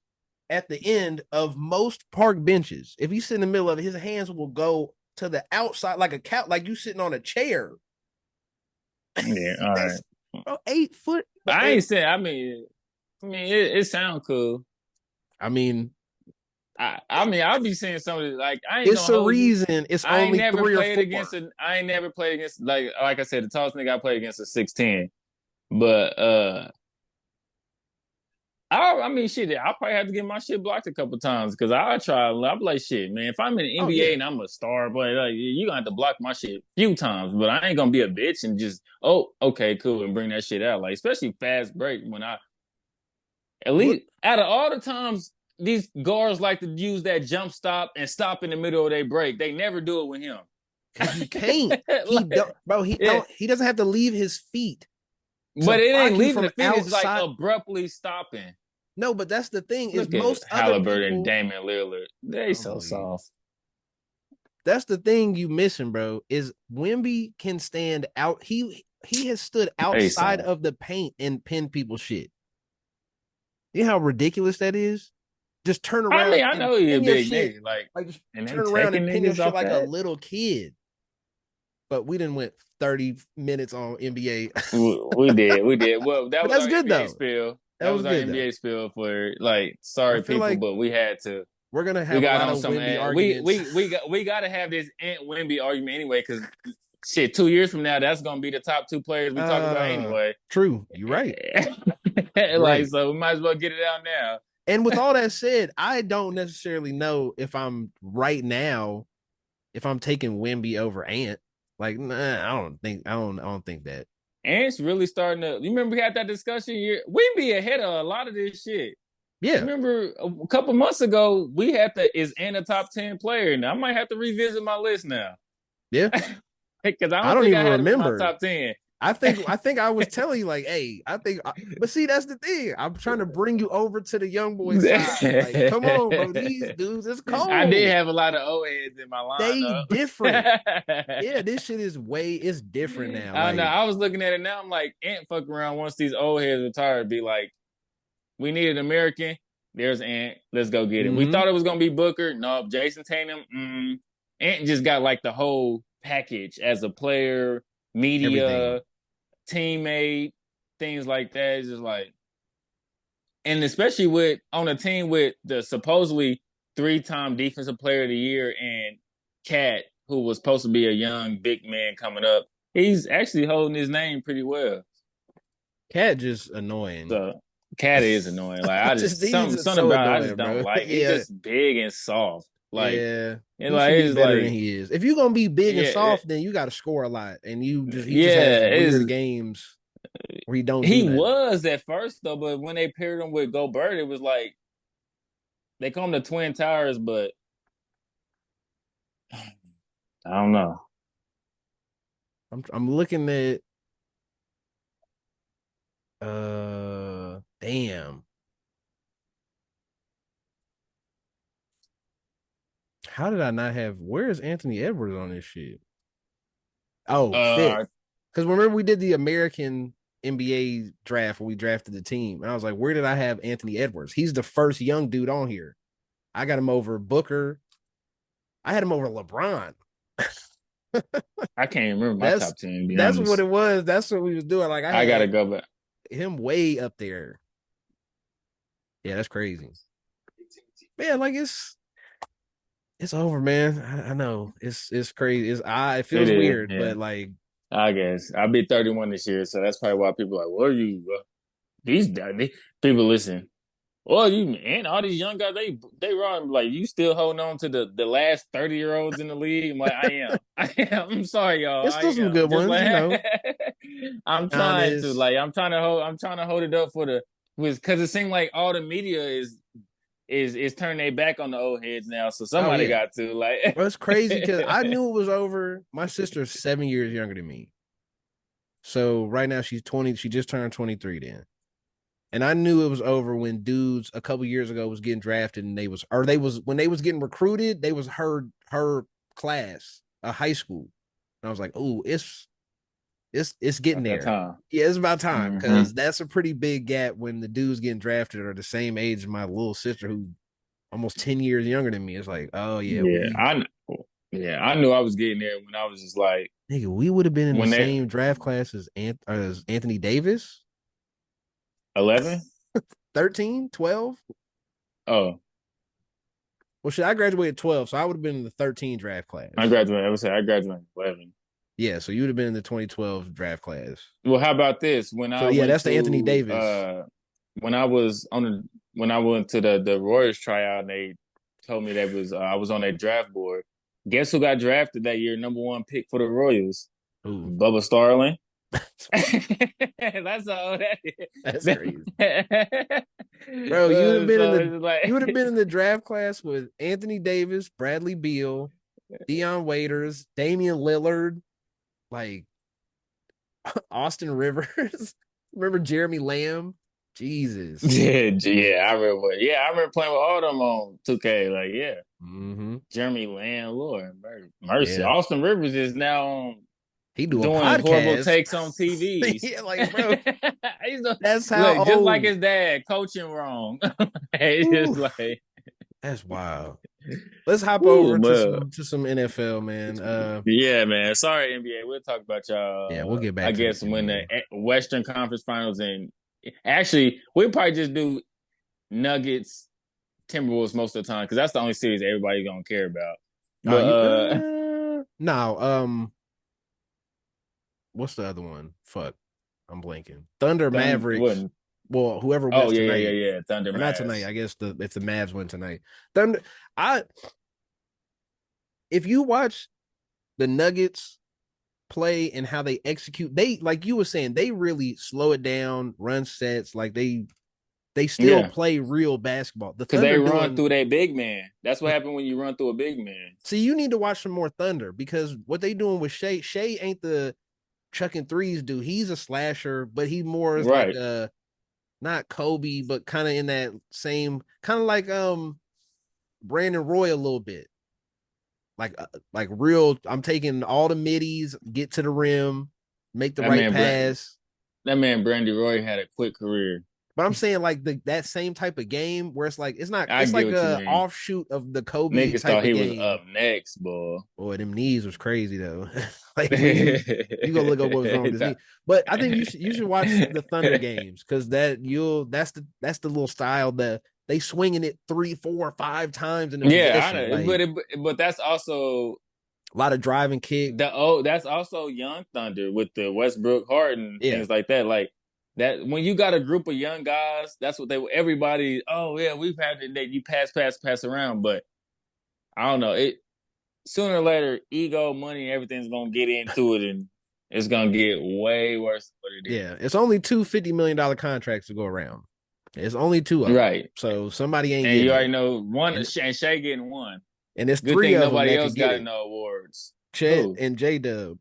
S1: at the end of most park benches. If he sit in the middle of it, his hands will go to the outside like a couch, like you sitting on a chair.
S2: Yeah, all right.
S1: That's bro, 8 foot.
S2: I
S1: And
S2: ain't saying. I mean, it sound cool.
S1: I mean,
S2: I mean, I'll be saying something like I ain't
S1: it's
S2: gonna
S1: a
S2: hold you.
S1: reason it's only 3 or 4.
S2: I ain't never played against like I said, the tallest nigga I played against is 6'10". But I mean, shit, I'll probably have to get my shit blocked a couple times because I'll try. I'll be like, shit, man. If I'm in the
S1: Oh
S2: NBA
S1: yeah.
S2: and I'm a star player, like you gonna have to block my shit a few times. But I ain't gonna be a bitch and just, oh, okay, cool, and bring that shit out. Like, especially fast break when I at
S1: What
S2: least out of all the times these guards like to use that jump stop and stop in the middle of their break, they never do it with him.
S1: because he can't. He
S2: Like,
S1: don't bro, he
S2: yeah,
S1: don't he doesn't have to leave his feet
S2: but
S1: to
S2: it ain't
S1: block you
S2: leaving
S1: from
S2: the feet. It's like
S1: outside.
S2: abruptly stopping.
S1: No, but that's the thing is
S2: Look at
S1: most other
S2: Halliburton,
S1: people.
S2: Damian Lillard. They
S1: Oh
S2: so
S1: please.
S2: soft.
S1: That's the thing you missing, bro. Is Wimby can stand out. He has stood
S2: They
S1: outside
S2: soft.
S1: of the paint and pin people shit. You know how ridiculous that is? Just turn
S2: I
S1: around
S2: mean, I
S1: and
S2: know he a
S1: pin your
S2: big
S1: shit.
S2: nigga, like,
S1: Like just
S2: and they
S1: turn around
S2: taking
S1: and pin your
S2: niggas
S1: shit
S2: off
S1: like a
S2: that.
S1: little kid. But we didn't went 30 minutes on NBA.
S2: We did. Well, that
S1: But
S2: was
S1: that's
S2: our
S1: good
S2: NBA
S1: though.
S2: spill.
S1: That
S2: That
S1: was
S2: was our
S1: good though.
S2: NBA spill for like
S1: I
S2: sorry
S1: feel
S2: people,
S1: like
S2: but we had to.
S1: we're gonna
S2: We
S1: have a
S2: got
S1: lot
S2: on
S1: of
S2: some.
S1: Wimby arguments.
S2: We got to have this Ant Wemby argument anyway, because shit, 2 years from now, that's gonna be the top two players we talk about anyway.
S1: True. You're right. You're
S2: Like,
S1: right.
S2: so we might as well get it out now.
S1: And with all that said, I don't necessarily know if I'm right now if I'm taking Wimby over Ant. Like, nah, I don't think that.
S2: Ant's really starting to. You remember we had that discussion? We be ahead of a lot of this shit. You
S1: Yeah,
S2: remember a couple months ago we had the is Ant a top 10 player? Now I might have to revisit my list now
S1: yeah.
S2: because I
S1: I
S2: don't
S1: don't
S2: think
S1: even
S2: I had him in my
S1: remember.
S2: top 10.
S1: I think I was telling you like, hey, but see, that's the thing. I'm trying to bring you over to the young boy side. Like, come on, bro. These dudes, it's
S2: I did
S1: cold.
S2: have a lot of O heads in my
S1: They different.
S2: lineup.
S1: Yeah, this shit it's different now.
S2: I know.
S1: Like,
S2: I was looking at it now. I'm like, Ant fuck around once these old heads retire. Be like, we need an American. There's Ant. Let's go get it. We
S1: mm-hmm,
S2: thought it was gonna be Booker. No, Jason Tatum. Ant just got like the whole package as a player,
S1: everything.
S2: media, teammate, things like that. It's just like, and especially with on a team with the supposedly 3-time defensive player of the year and Cat, who was supposed to be a young big man coming up. He's actually holding his name pretty well.
S1: Cat just annoying.
S2: So Cat is annoying. Like I just
S1: He's just
S2: something
S1: so
S2: about it I just
S1: annoying,
S2: don't
S1: bro.
S2: like. He's
S1: Yeah,
S2: just big and soft. Like
S1: yeah.
S2: and
S1: He
S2: like
S1: should be
S2: it's
S1: better than
S2: like
S1: he is. If you're gonna be big and
S2: yeah,
S1: soft, then you got to score a lot, and he just has
S2: yeah.
S1: weird games where he don't do
S2: He
S1: nothing.
S2: was at first though, but when they paired him with Gobert, it was like they call him the Twin Towers, but I don't know.
S1: I'm looking at damn. How did I not have? Where is Anthony Edwards on this shit? Oh, fifth.
S2: Uh,
S1: Because remember we did the American NBA draft when we drafted the team, and I was like, where did I have Anthony Edwards? He's the first young dude on here. I got him over Booker. I had him over LeBron.
S2: I can't remember my
S1: That's
S2: top 10 to be
S1: that's what
S2: honest.
S1: it was. That's what we was doing. Like I
S2: I gotta
S1: had
S2: go back.
S1: him way up there. Yeah, that's crazy. Man, like it's over, man. I know it's crazy. It
S2: It
S1: feels
S2: is,
S1: weird,
S2: yeah.
S1: but like
S2: I guess I'll be 31 this year, so that's probably why people are like, "What are you?" These people listen. Well, you and all these young guys, they run like you still holding on to the last 30-year-olds in the league. I'm like, I am, I am. I'm sorry, y'all,
S1: it's
S2: I
S1: still some
S2: am.
S1: good
S2: Just
S1: ones,
S2: like I'm trying to,
S1: Giannis.
S2: like, I'm trying to hold it up for the because it seemed like all the media is turning their back on the old heads now. So
S1: Oh
S2: somebody
S1: yeah,
S2: got to like.
S1: well, it's crazy because I knew it was over. My sister's 7 years younger than me, so right now she's 20. She just turned 23. Then And I knew it was over when dudes a couple years ago was getting drafted and they was when they was getting recruited, they was her class, a high school. And I was like, oh, it's getting
S2: At that
S1: there.
S2: time.
S1: Yeah, it's about time
S2: Mm-hmm.
S1: because that's a pretty big gap when the dudes getting drafted are the same age as my little sister who almost 10 years younger than me. It's like, oh yeah,
S2: Yeah, I knew I was getting there when I was just like
S1: nigga, we would have been in the
S2: when they
S1: same draft class as Anthony Davis,
S2: 11.
S1: 13, 12.
S2: Oh,
S1: Well, shit, I graduated 12, so I would have been in the 13 draft
S2: I
S1: class.
S2: graduated. I would say I graduated 11.
S1: Yeah, so you would have been in the 2012 draft class.
S2: Well, how about this? When
S1: So
S2: I
S1: yeah,
S2: went
S1: that's the Anthony
S2: to
S1: Davis.
S2: when I was on the when I went to the Royals tryout, and they told me that was I was on their draft board. Guess who got drafted that year? Number one pick for the Royals,
S1: Ooh,
S2: Bubba Starling.
S1: that's wild.
S2: That's all that
S1: That's
S2: is.
S1: crazy. Bro,
S2: So it's
S1: you would have been
S2: like
S1: in the draft class with Anthony Davis, Bradley Beal, Deion Waiters, Damian Lillard, like Austin Rivers. Remember Jeremy Lamb? Jesus.
S2: yeah, I remember. Yeah, I remember playing with all them on 2K. Like, yeah,
S1: Mm-hmm.
S2: Jeremy Lamb, Lord mercy.
S1: Yeah.
S2: Austin Rivers is now
S1: He do a
S2: doing horrible
S1: podcast.
S2: takes on TVs.
S1: Yeah, like, bro,
S2: He's doing,
S1: that's how
S2: look just like
S1: old.
S2: his dad, coaching wrong. It's
S1: Ooh,
S2: just like,
S1: that's wild. Let's hop
S2: ooh,
S1: over to
S2: man.
S1: some NFL, man.
S2: Yeah, man. Sorry, NBA. We'll talk about
S1: Yeah,
S2: y'all.
S1: we'll get
S2: I
S1: back to the
S2: guess when the
S1: NBA.
S2: Western Conference Finals and actually we'll probably just do Nuggets, Timberwolves most of the time because that's the only series everybody's gonna care about.
S1: Oh,
S2: But
S1: you no, what's the other one? Fuck. I'm blanking. Thunder Mavericks.
S2: wasn't.
S1: Well, whoever
S2: Oh
S1: wins
S2: yeah, yeah,
S1: tonight.
S2: yeah, yeah. Thunder
S1: Or not tonight.
S2: Mavs.
S1: I guess the if the Mavs win tonight. Thunder I if you watch the Nuggets play and how they execute, they like you were saying, they really slow it down, run sets, like they still
S2: Yeah,
S1: play real basketball. The
S2: because they
S1: Thunder
S2: run
S1: doing
S2: through that big man. That's what happened when you run through a big man.
S1: see, you need to watch some more Thunder because what they doing with Shea ain't the chucking threes dude. He's a slasher, but he more is like
S2: Right.
S1: a not Kobe, but kind of in that same kind of like Brandon Roy a little bit. Like real, I'm taking all the middies, get to the rim, make the
S2: That
S1: right
S2: man,
S1: pass.
S2: that man, Brandy Roy had a quick career.
S1: But I'm saying like that same type of game where it's like
S2: I
S1: it's
S2: get
S1: like
S2: what you
S1: a
S2: mean.
S1: offshoot of the Kobe
S2: Niggas
S1: type
S2: thought
S1: of
S2: he was
S1: game.
S2: up next, boy.
S1: Boy, them knees was crazy though. Like when you go look up what was wrong with his knee. But I think you should watch the Thunder games because that's the little style that they swinging it 3, 4, 5 times in a
S2: Yeah, I
S1: possession.
S2: know,
S1: Like
S2: but that's also
S1: a lot of drive and kick.
S2: that's also Young Thunder with the Westbrook Harden
S1: Yeah.
S2: things like that. Like that when you got a group of young guys, that's what they everybody. Oh yeah, we've had it that you pass around, but I don't know it. Sooner or later, ego, money, everything's gonna get into it, and it's gonna get way worse than what it
S1: Yeah. It's only two $50 million contracts to go around. It's only two
S2: is.
S1: of them.
S2: Right,
S1: So somebody ain't
S2: and you
S1: getting
S2: already
S1: it.
S2: know one,
S1: And
S2: and Shay getting one.
S1: and it's
S2: Good
S1: three
S2: thing
S1: of them
S2: nobody
S1: that could
S2: else
S1: get
S2: got
S1: it.
S2: no awards.
S1: Chet
S2: Who?
S1: and J Dub.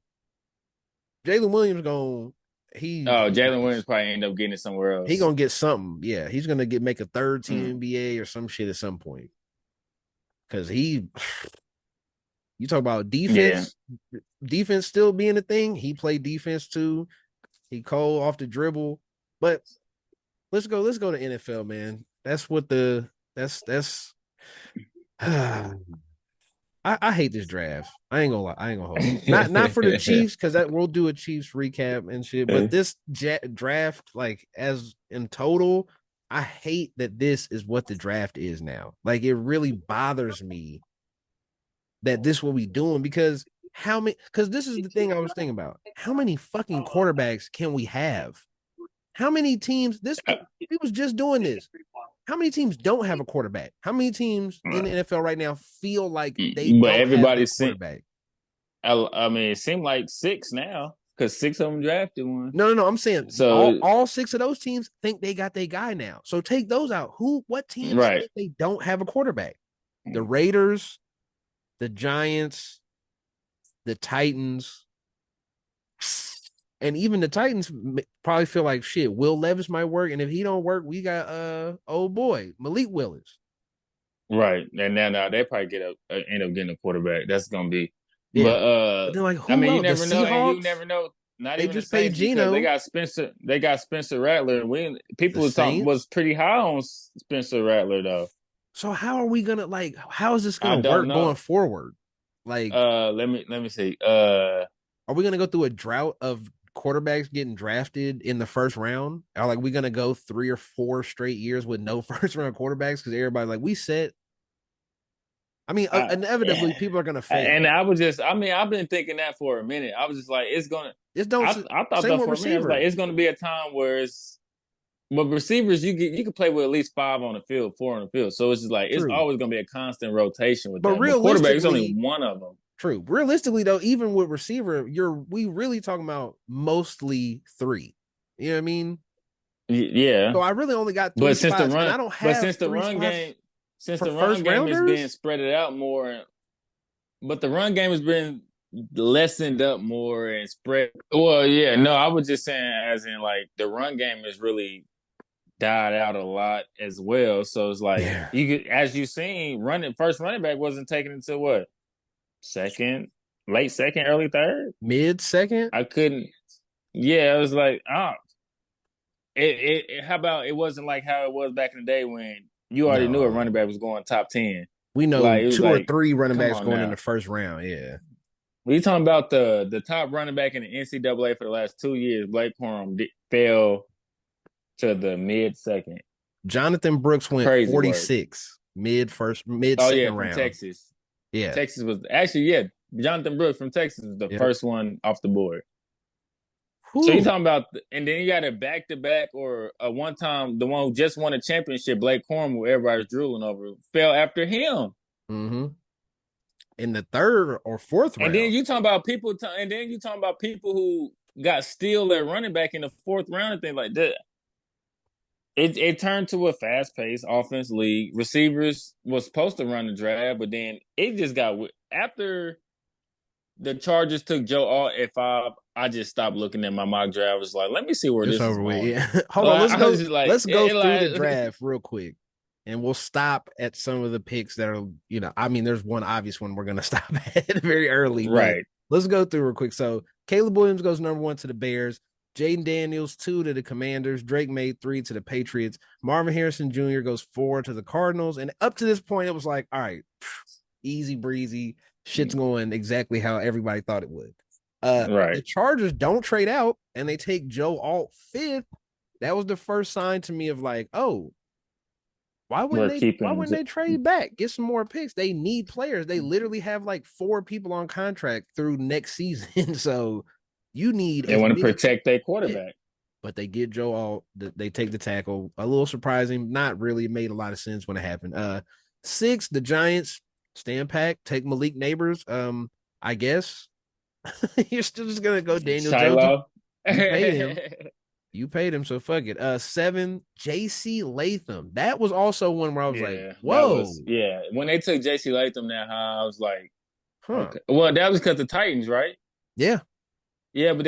S1: Jalen Williams going
S2: Oh, Jalen Williams probably end up getting it somewhere
S1: he
S2: else.
S1: gonna get something. Yeah, he's gonna make a third team
S2: Mm.
S1: NBA or some shit at some point. Cause you talk about
S2: Yeah,
S1: defense still being a thing. He played defense too. He cold off the dribble. But let's go to NFL, man. That's what the that's I hate this draft. I ain't gonna lie. I ain't gonna hold you. Not for the Chiefs because that we'll do a Chiefs recap and shit. But this draft, like as in total, I hate that this is what the draft is now. Like it really bothers me that this what we doing because how many? Because this is the thing I was thinking about. How many fucking quarterbacks can we have? How many teams? We was just doing this. How many teams don't have a quarterback? How many teams in the NFL right now feel like they
S2: but
S1: don't have a
S2: everybody sent.
S1: quarterback?
S2: I mean, it seemed like six now because six of them drafted one.
S1: No. I'm saying
S2: So
S1: all six of those teams think they got their guy now. So take those out. What teams
S2: right,
S1: think they don't have a quarterback? The Raiders, the Giants, the Titans. And even the Titans probably feel like shit. Will Levis might work, and if he don't work, we got old boy Malik Willis.
S2: Right. And now they probably end up getting a quarterback. That's gonna be,
S1: Yeah,
S2: but
S1: but then like
S2: I
S1: who
S2: mean, you
S1: else? The
S2: never know, and you
S1: Seahawks.
S2: never know. Not
S1: They
S2: even the
S1: just paid
S2: Saints because
S1: Geno.
S2: They got Spencer Rattler. We
S1: The
S2: people talk was
S1: Saints.
S2: pretty high on Spencer Rattler though.
S1: So how are we gonna like? How is this
S2: I
S1: gonna
S2: don't
S1: work going
S2: know.
S1: forward? Like,
S2: Let me see.
S1: are we gonna go through a drought of quarterbacks getting drafted in the first round? Are like we gonna go 3 or 4 straight years with no first round quarterbacks because everybody like we said. I mean,
S2: I,
S1: inevitably people are gonna
S2: and
S1: fail.
S2: I was just, I mean, I've been thinking that for a minute. I was just like, it's gonna.
S1: Just don't.
S2: I thought
S1: Same
S2: that
S1: with
S2: for a minute. I was like,
S1: receiver.
S2: it's gonna be a time where it's. But receivers, you can play with at least five on the field, four on the field. So it's just like it's
S1: True,
S2: always gonna be a constant rotation with
S1: but
S2: them. But quarterback, it's only
S1: realistically,
S2: one of them.
S1: true. Realistically, though, even with receiver, we really talking about mostly three. You know what I mean?
S2: Yeah,
S1: So I really only got three
S2: but
S1: spots, and I don't
S2: but
S1: have three spots
S2: since
S1: for
S2: the
S1: first
S2: run game is being
S1: rounders.
S2: spread it out more, but the run game has been lessened up more and spread. Well, yeah, no, I was just saying, as in like the run game has really died out a lot as well. So it's like
S1: Yeah,
S2: you could, as you seen, running back wasn't taken until what second, late second, early third.
S1: mid second.
S2: I couldn't. Yeah, it was like, oh, how about it wasn't like how it was back in the day when you already knew a running
S1: No,
S2: back was going top 10.
S1: we know
S2: Like it was
S1: 2 or 3
S2: like,
S1: running
S2: come
S1: backs
S2: on
S1: going in
S2: now.
S1: the first round. Yeah,
S2: We talking about the top running back in the NCAA for the last 2 years. Blake Corum fell to the mid second.
S1: Jonathan Brooks went
S2: Crazy work.
S1: 46 mid
S2: Oh yeah,
S1: second
S2: from
S1: round.
S2: Texas.
S1: Yeah.
S2: Texas was actually, yeah. Jonathan Brooks from Texas was the
S1: Yep.
S2: first one off the board. So you
S1: Whew.
S2: talking about, and then you got a back to back or a one time, the one who just won a championship, Blake Corum, who everybody's drooling over, fell after him.
S1: Mm-hmm. In the third or fourth
S2: And
S1: round.
S2: then you talking about people, and then you talking about people who got still at running back in the fourth round and things like that. It turned to a fast paced offense league. Receivers was supposed to run the draft, but then it just got after the Chargers took Joe Alt at 5. I just stopped looking at my mock draft. I was like, let me see where
S1: It's
S2: this is
S1: over with.
S2: going.
S1: Yeah. Hold on.
S2: Like, I was just like,
S1: Let's go through the
S2: like
S1: draft real quick. And we'll stop at some of the picks that are, I mean, there's one obvious one we're gonna stop at very early, but
S2: right.
S1: let's go through real quick. So Caleb Williams goes number 1 to the Bears, Jaden Daniels 2 to the Commanders, Drake May 3 to the Patriots, Marvin Harrison Jr. goes 4 to the Cardinals. And up to this point, it was like, all right, easy breezy. Shit's going exactly how everybody thought it would. The
S2: Right.
S1: Chargers don't trade out and they take Joe Alt 5th. That was the first sign to me of like, oh,
S2: We're
S1: why
S2: keeping
S1: wouldn't they trade back? Get some more picks. They need players. They literally have like 4 people on contract through next season. So you need
S2: they
S1: as
S2: want to
S1: many.
S2: protect their
S1: Yeah.
S2: quarterback.
S1: But they get Joe Alt. They take the tackle. A little surprising. Not really. It made a lot of sense when it happened. 6, the Giants stand pack, take Malik Neighbors. I guess you're still just gonna go Daniel Jones.
S2: Shiloh.
S1: You paid
S2: Yeah,
S1: him. You paid him, so fuck it. 7, JC Latham. That was also one where I was like,
S2: that
S1: whoa,
S2: was when they took JC Latham that high, I was like,
S1: huh?
S2: okay. Well, that was because the Titans, right?
S1: Yeah,
S2: Yeah, but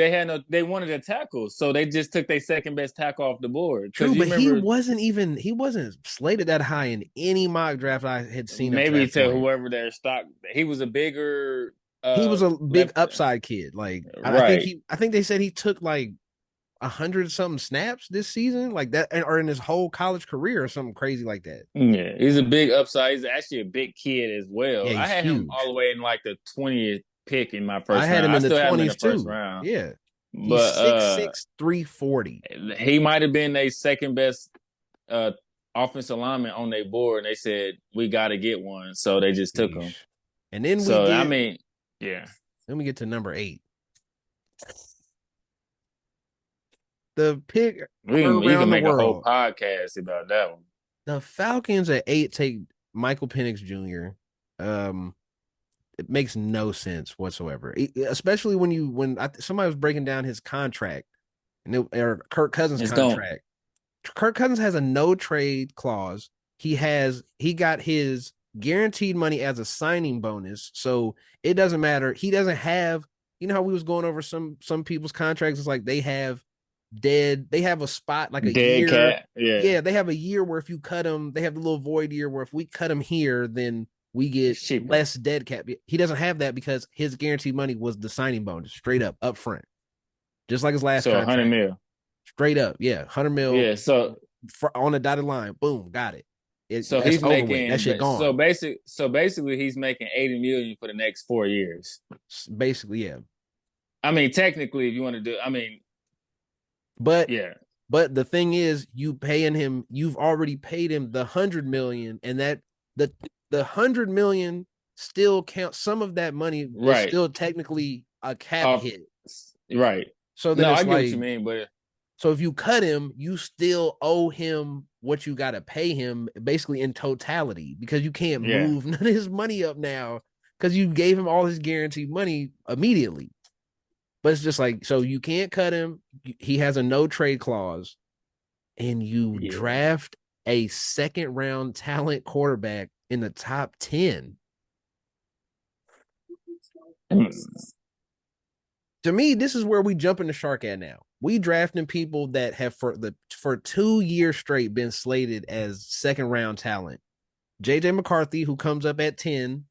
S2: they wanted a tackle, so they just took their second best tackle off the board. Because
S1: true,
S2: you
S1: but
S2: remember
S1: he wasn't slated that high in any mock draft I had seen up to
S2: maybe
S1: that
S2: to
S1: point.
S2: whoever their stock, he was a bigger
S1: He was a big
S2: left,
S1: upside kid. Like
S2: right?
S1: I think they said he took like 100 something snaps this season, like that, or in his whole college career, or something crazy like that.
S2: Yeah, he's a big upside. He's actually a big kid as well.
S1: Yeah,
S2: I
S1: he's
S2: had him all
S1: huge.
S2: the way in like the 20th pick in my
S1: I
S2: first
S1: had
S2: round.
S1: him
S2: I
S1: in the
S2: still have him in the
S1: 20s
S2: first
S1: too.
S2: round,
S1: Yeah, he's
S2: but
S1: 6'6", 340.
S2: he might have been a second best uh offensive lineman on their board, and they said we got to get one, so they just took him.
S1: Sheesh. And then
S2: So I mean, yeah,
S1: we get to number 8. The pick heard
S2: you can
S1: around the
S2: make a whole
S1: world.
S2: podcast about that one.
S1: The Falcons at 8 take Michael Penix Jr. It makes no sense whatsoever, especially when somebody was breaking down his contract or Kirk Cousins'
S2: Just don't.
S1: contract. Kirk Cousins has a no trade clause. He got his guaranteed money as a signing bonus, so it doesn't matter. He doesn't have You know how we was going over some people's contracts? It's like they have a spot like a
S2: Dead
S1: year.
S2: cat. Yeah.
S1: Yeah, they have a year where if you cut them, they have the little void year where if we cut them here, then we get
S2: It's cheaper.
S1: less dead cap. He doesn't have that because his guaranteed money was the signing bonus, straight up front, just like his last
S2: So 100
S1: contract,
S2: mil.
S1: straight up. Yeah, 100 mil
S2: Yeah. So
S1: on the dotted line. Boom, got it.
S2: so
S1: That's
S2: he's
S1: over with. That
S2: making
S1: shit gone.
S2: so basically he's making 80 million for the next 4 years.
S1: Basically, yeah.
S2: I mean, technically, if you want to do, I mean,
S1: But
S2: yeah,
S1: the thing is, you paying him. You've already paid him the 100 million, and that the 100 million still counts. Some of that money is
S2: right.
S1: still technically a cap
S2: Off,
S1: hit.
S2: right.
S1: So then
S2: No, I
S1: it's
S2: get what you
S1: like,
S2: mean, but
S1: so if you cut him, you still owe him what you got to pay him, basically in totality, because you can't
S2: yeah,
S1: move none of his money up now because you gave him all his guaranteed money immediately. But it's just like, so you can't cut him. He has a no trade clause, and you
S2: yeah.
S1: draft a second round talent quarterback in the top 10. To me, this is where we jump in the shark at now. We drafting people that have for 2 years straight been slated as second round talent. JJ McCarthy, who comes up at 10,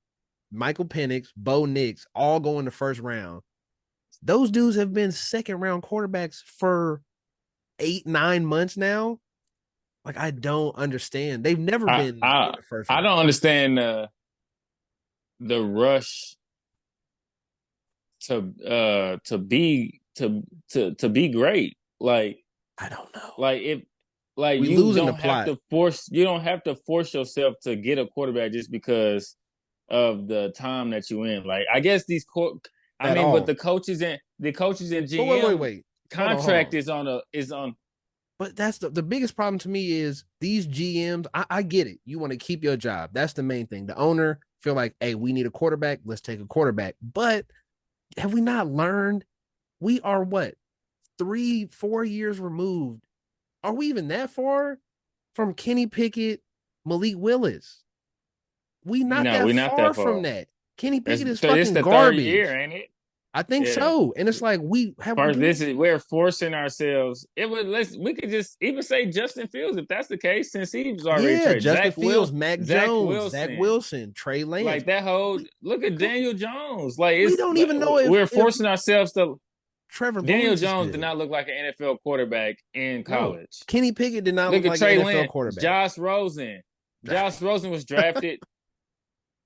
S1: Michael Penix, Bo Nix, all go in the first round. Those dudes have been second round quarterbacks for 8, 9 months now. Like, I don't understand. They've never
S2: I
S1: been in
S2: I
S1: the first
S2: I
S1: round.
S2: don't understand the rush to be great.
S1: I don't know.
S2: If like
S1: We losing the plot.
S2: you don't have to force yourself to get a quarterback just because of the time that you in. Like I guess I
S1: At
S2: mean, but
S1: all.
S2: the coaches and
S1: But wait, wait,
S2: GM
S1: wait. Hold
S2: contract
S1: on.
S2: is on.
S1: But that's the biggest problem to me is these GMs. I get it. You want to keep your job. That's the main thing. The owner feel like, hey, we need a quarterback. Let's take a quarterback. But have we not learned? We are what, 3, 4 years removed? Are we even that far from Kenny Pickett, Malik Willis? We not
S2: No,
S1: that
S2: we're not
S1: far
S2: that
S1: from
S2: far.
S1: that. Kenny Pickett is
S2: It's
S1: fucking
S2: the third year,
S1: garbage.
S2: ain't it?
S1: I think
S2: Yeah.
S1: so. And it's like, we have,
S2: First,
S1: do
S2: this
S1: we,
S2: is we're forcing ourselves. It would let's we could just even say Justin Fields if that's the case since he was already
S1: yeah,
S2: traded.
S1: Justin Fields, Mac
S2: Zach
S1: Jones, Zach
S2: Wilson,
S1: Wilson, Trey Lance.
S2: like that whole
S1: We,
S2: look at Daniel Jones. Like
S1: we
S2: it's
S1: don't even know
S2: we're
S1: if
S2: forcing ourselves to.
S1: Trevor
S2: Daniel
S1: Lawrence is
S2: Jones did
S1: good.
S2: not look like an NFL quarterback in
S1: No,
S2: college.
S1: Kenny Pickett did not look
S2: Look at
S1: like an
S2: Trey
S1: NFL
S2: Lance,
S1: quarterback.
S2: Josh Rosen. Josh Rosen was drafted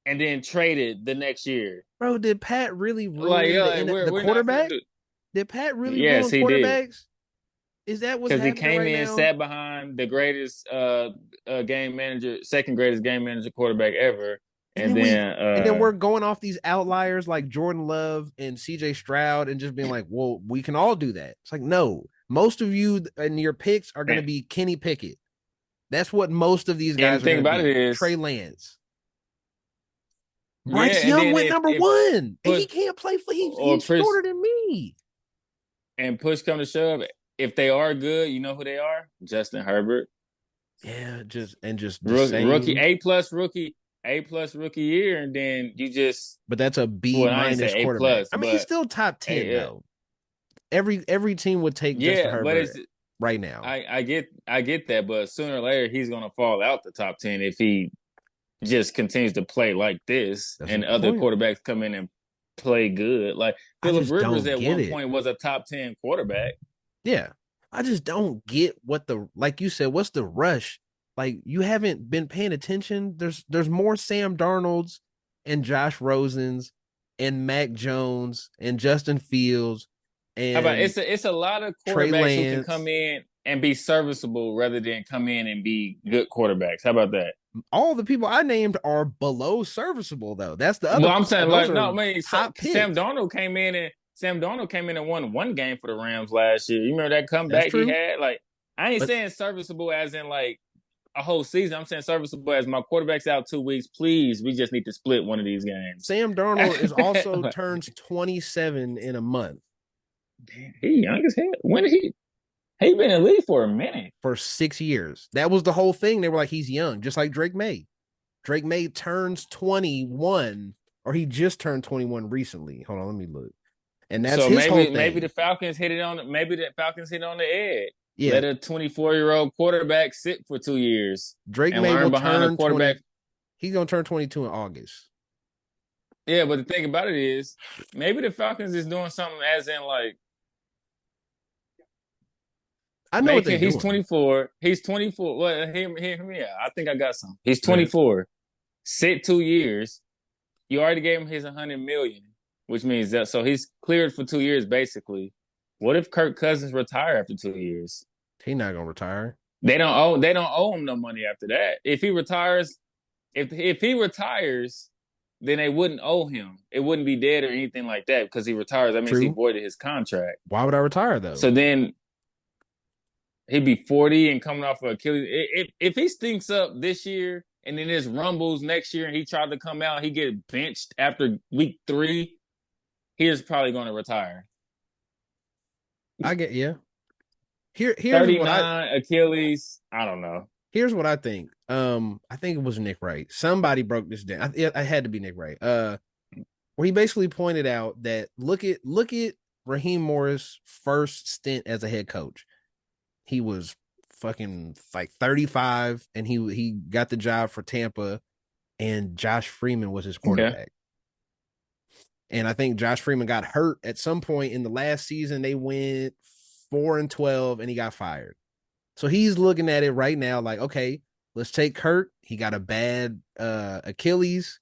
S2: and then traded the next year.
S1: Bro, did Pat really
S2: Like,
S1: ruin the
S2: we're not gonna
S1: quarterback?
S2: do.
S1: Did Pat really
S2: Yes,
S1: ruin
S2: he did.
S1: quarterbacks? Is that what's
S2: Because he
S1: happening
S2: came
S1: right
S2: in,
S1: now?
S2: sat behind the greatest game manager, second greatest game manager quarterback ever,
S1: And
S2: and
S1: then
S2: then
S1: we're going off these outliers like Jordan Love and CJ Stroud and just being like, well, we can all do that. It's like, no, most of you and your picks are going to
S2: and,
S1: be Kenny Pickett. That's what most of these
S2: and the
S1: guys are
S2: thing
S1: going to
S2: about it
S1: be.
S2: is,
S1: Trey Lance.
S2: yeah,
S1: Bryce
S2: and
S1: Young
S2: then
S1: went number
S2: if
S1: one, and he
S2: push
S1: can't play for.
S2: or
S1: He's
S2: push
S1: shorter than me.
S2: and push come to shove, if they are good, you know who they are? Justin Herbert,
S1: Yeah, just the
S2: rookie
S1: same.
S2: A plus rookie year, and then you just
S1: But that's a B
S2: well, I ain't
S1: minus
S2: say A
S1: quarterback.
S2: plus,
S1: I mean, he's
S2: but
S1: still top 10
S2: a
S1: though. Every team would take Justin
S2: yeah, but
S1: Herbert
S2: it's
S1: right now.
S2: I get that, but sooner or later he's gonna fall out the top 10 if he just continues to play like this,
S1: That's a
S2: and
S1: good
S2: other
S1: point.
S2: quarterbacks come in and play good. Like
S1: I
S2: Philip
S1: just
S2: Rivers
S1: don't
S2: at
S1: get
S2: one
S1: it.
S2: point was a top 10 quarterback.
S1: Yeah. I just don't get what like you said, what's the rush? Like, you haven't been paying attention. There's more Sam Darnolds and Josh Rosens and Mac Jones and Justin Fields
S2: How about
S1: and
S2: it's a lot of
S1: Trey
S2: quarterbacks who can come
S1: Lance.
S2: in and be serviceable rather than come in and be good quarterbacks. How about that?
S1: All the people I named are below serviceable though. That's the other
S2: Well, I'm
S1: part.
S2: saying
S1: Those
S2: like
S1: are
S2: no, I mean
S1: top picks.
S2: Sam Darnold came in and won one game for the Rams last year. You remember that
S1: That's
S2: comeback he
S1: true.
S2: had? Like I ain't
S1: But
S2: saying serviceable as in like a whole season. I'm saying serviceable as my quarterback's out 2 weeks. Please, we just need to split one of these games.
S1: Sam Darnold is also turns 27 in a month
S2: Damn, he young as hell. When did he been in the league for a minute?
S1: for 6 years. That was the whole thing. They were like, he's young, just like Drake May. Drake May turns 21, or he just turned 21 recently. Hold on, let me look. And that's
S2: So
S1: his whole
S2: maybe
S1: thing.
S2: the Falcons hit it on the edge.
S1: Yeah,
S2: Let a 24-year-old quarterback sit for 2 years
S1: Drake
S2: and
S1: May will
S2: learn behind a
S1: turn
S2: quarterback.
S1: 20. He's gonna turn 22 in August.
S2: Yeah, but the thing about it is, maybe the Falcons is doing something as in like
S1: I know what they're
S2: making. He's
S1: doing.
S2: 24. He's 24. Well, hear me out. I think I got some. He's
S1: Go ahead.
S2: 24. Sit 2 years. You already gave him his 100 million, which means that so he's cleared for 2 years basically. What if Kirk Cousins retire after 2 years?
S1: He's not gonna retire.
S2: They don't owe him no money after that. If he retires, if he retires, then they wouldn't owe him. It wouldn't be dead or anything like that because he retires. That means he
S1: True.
S2: voided his contract.
S1: Why would I retire though?
S2: So then he'd be 40 and coming off of Achilles. If he stinks up this year and then there's rumbles next year and he tried to come out, he get benched after week 3. He's probably going to retire.
S1: I get yeah. Here's what I
S2: 39 Achilles. I don't know.
S1: here's what I think. I think it was Nick Wright. Somebody broke this down. I had to be Nick Wright. Where he basically pointed out that look at Raheem Morris' first stint as a head coach. He was fucking like 35, and he got the job for Tampa, and Josh Freeman was his
S2: Okay.
S1: quarterback. And I think Josh Freeman got hurt at some point in the last season. They went 4-12, and he got fired. So he's looking at it right now like, okay, let's take Kurt. He got a bad Achilles.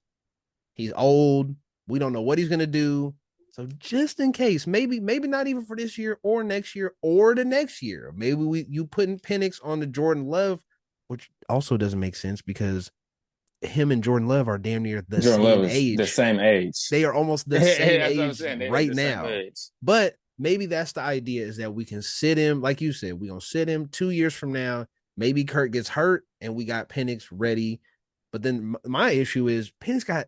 S1: He's old. We don't know what he's gonna do. So just in case, maybe not even for this year or next year or the next year, maybe you putting Penix on the Jordan Love, which also doesn't make sense because him and Jordan Love are damn near the
S2: Jordan Love
S1: same
S2: is the
S1: age.
S2: same age.
S1: They are almost the same
S2: That's what I'm
S1: age
S2: saying. They
S1: right
S2: the same
S1: now.
S2: age.
S1: But maybe that's the idea is that we can sit him, like you said, we're gonna sit him 2 years from now. Maybe Kurt gets hurt and we got Penix ready. But then my issue is Penix got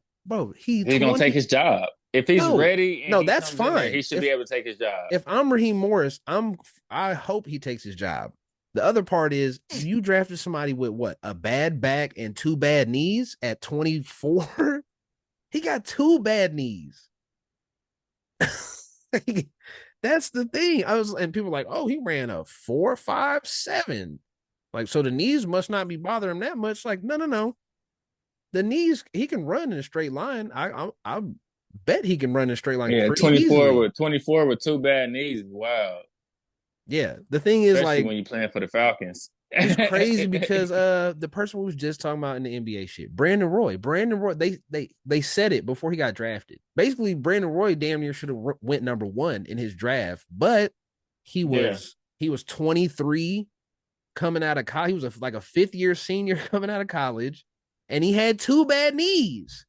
S1: he
S2: He's gonna take
S1: 20.
S2: his job. If he's
S1: No,
S2: ready and
S1: no,
S2: he
S1: that's
S2: comes in there, he
S1: fine.
S2: should be able to take his job.
S1: If I'm Raheem Morris, I hope he takes his job. The other part is you drafted somebody with what, a bad back and 2 bad knees at 24. He got 2 bad knees. That's the thing. And people were like, oh, he ran a 4.57. Like, so the knees must not be bothering him that much. Like, no. The knees, he can run in a straight line. I bet he can run in a straight line
S2: Yeah,
S1: pretty
S2: 24
S1: easily.
S2: with 24 with 2 bad knees. Wow.
S1: Yeah. The thing is,
S2: Especially
S1: like,
S2: when you're playing for the Falcons.
S1: it's crazy because the person we was just talking about in the NBA shit, Brandon Roy, they said it before he got drafted. Basically, Brandon Roy damn near should have went number 1 in his draft, but he
S2: Yeah.
S1: was 23 coming out of college. He was like a 5th-year senior coming out of college, and he had 2 bad knees.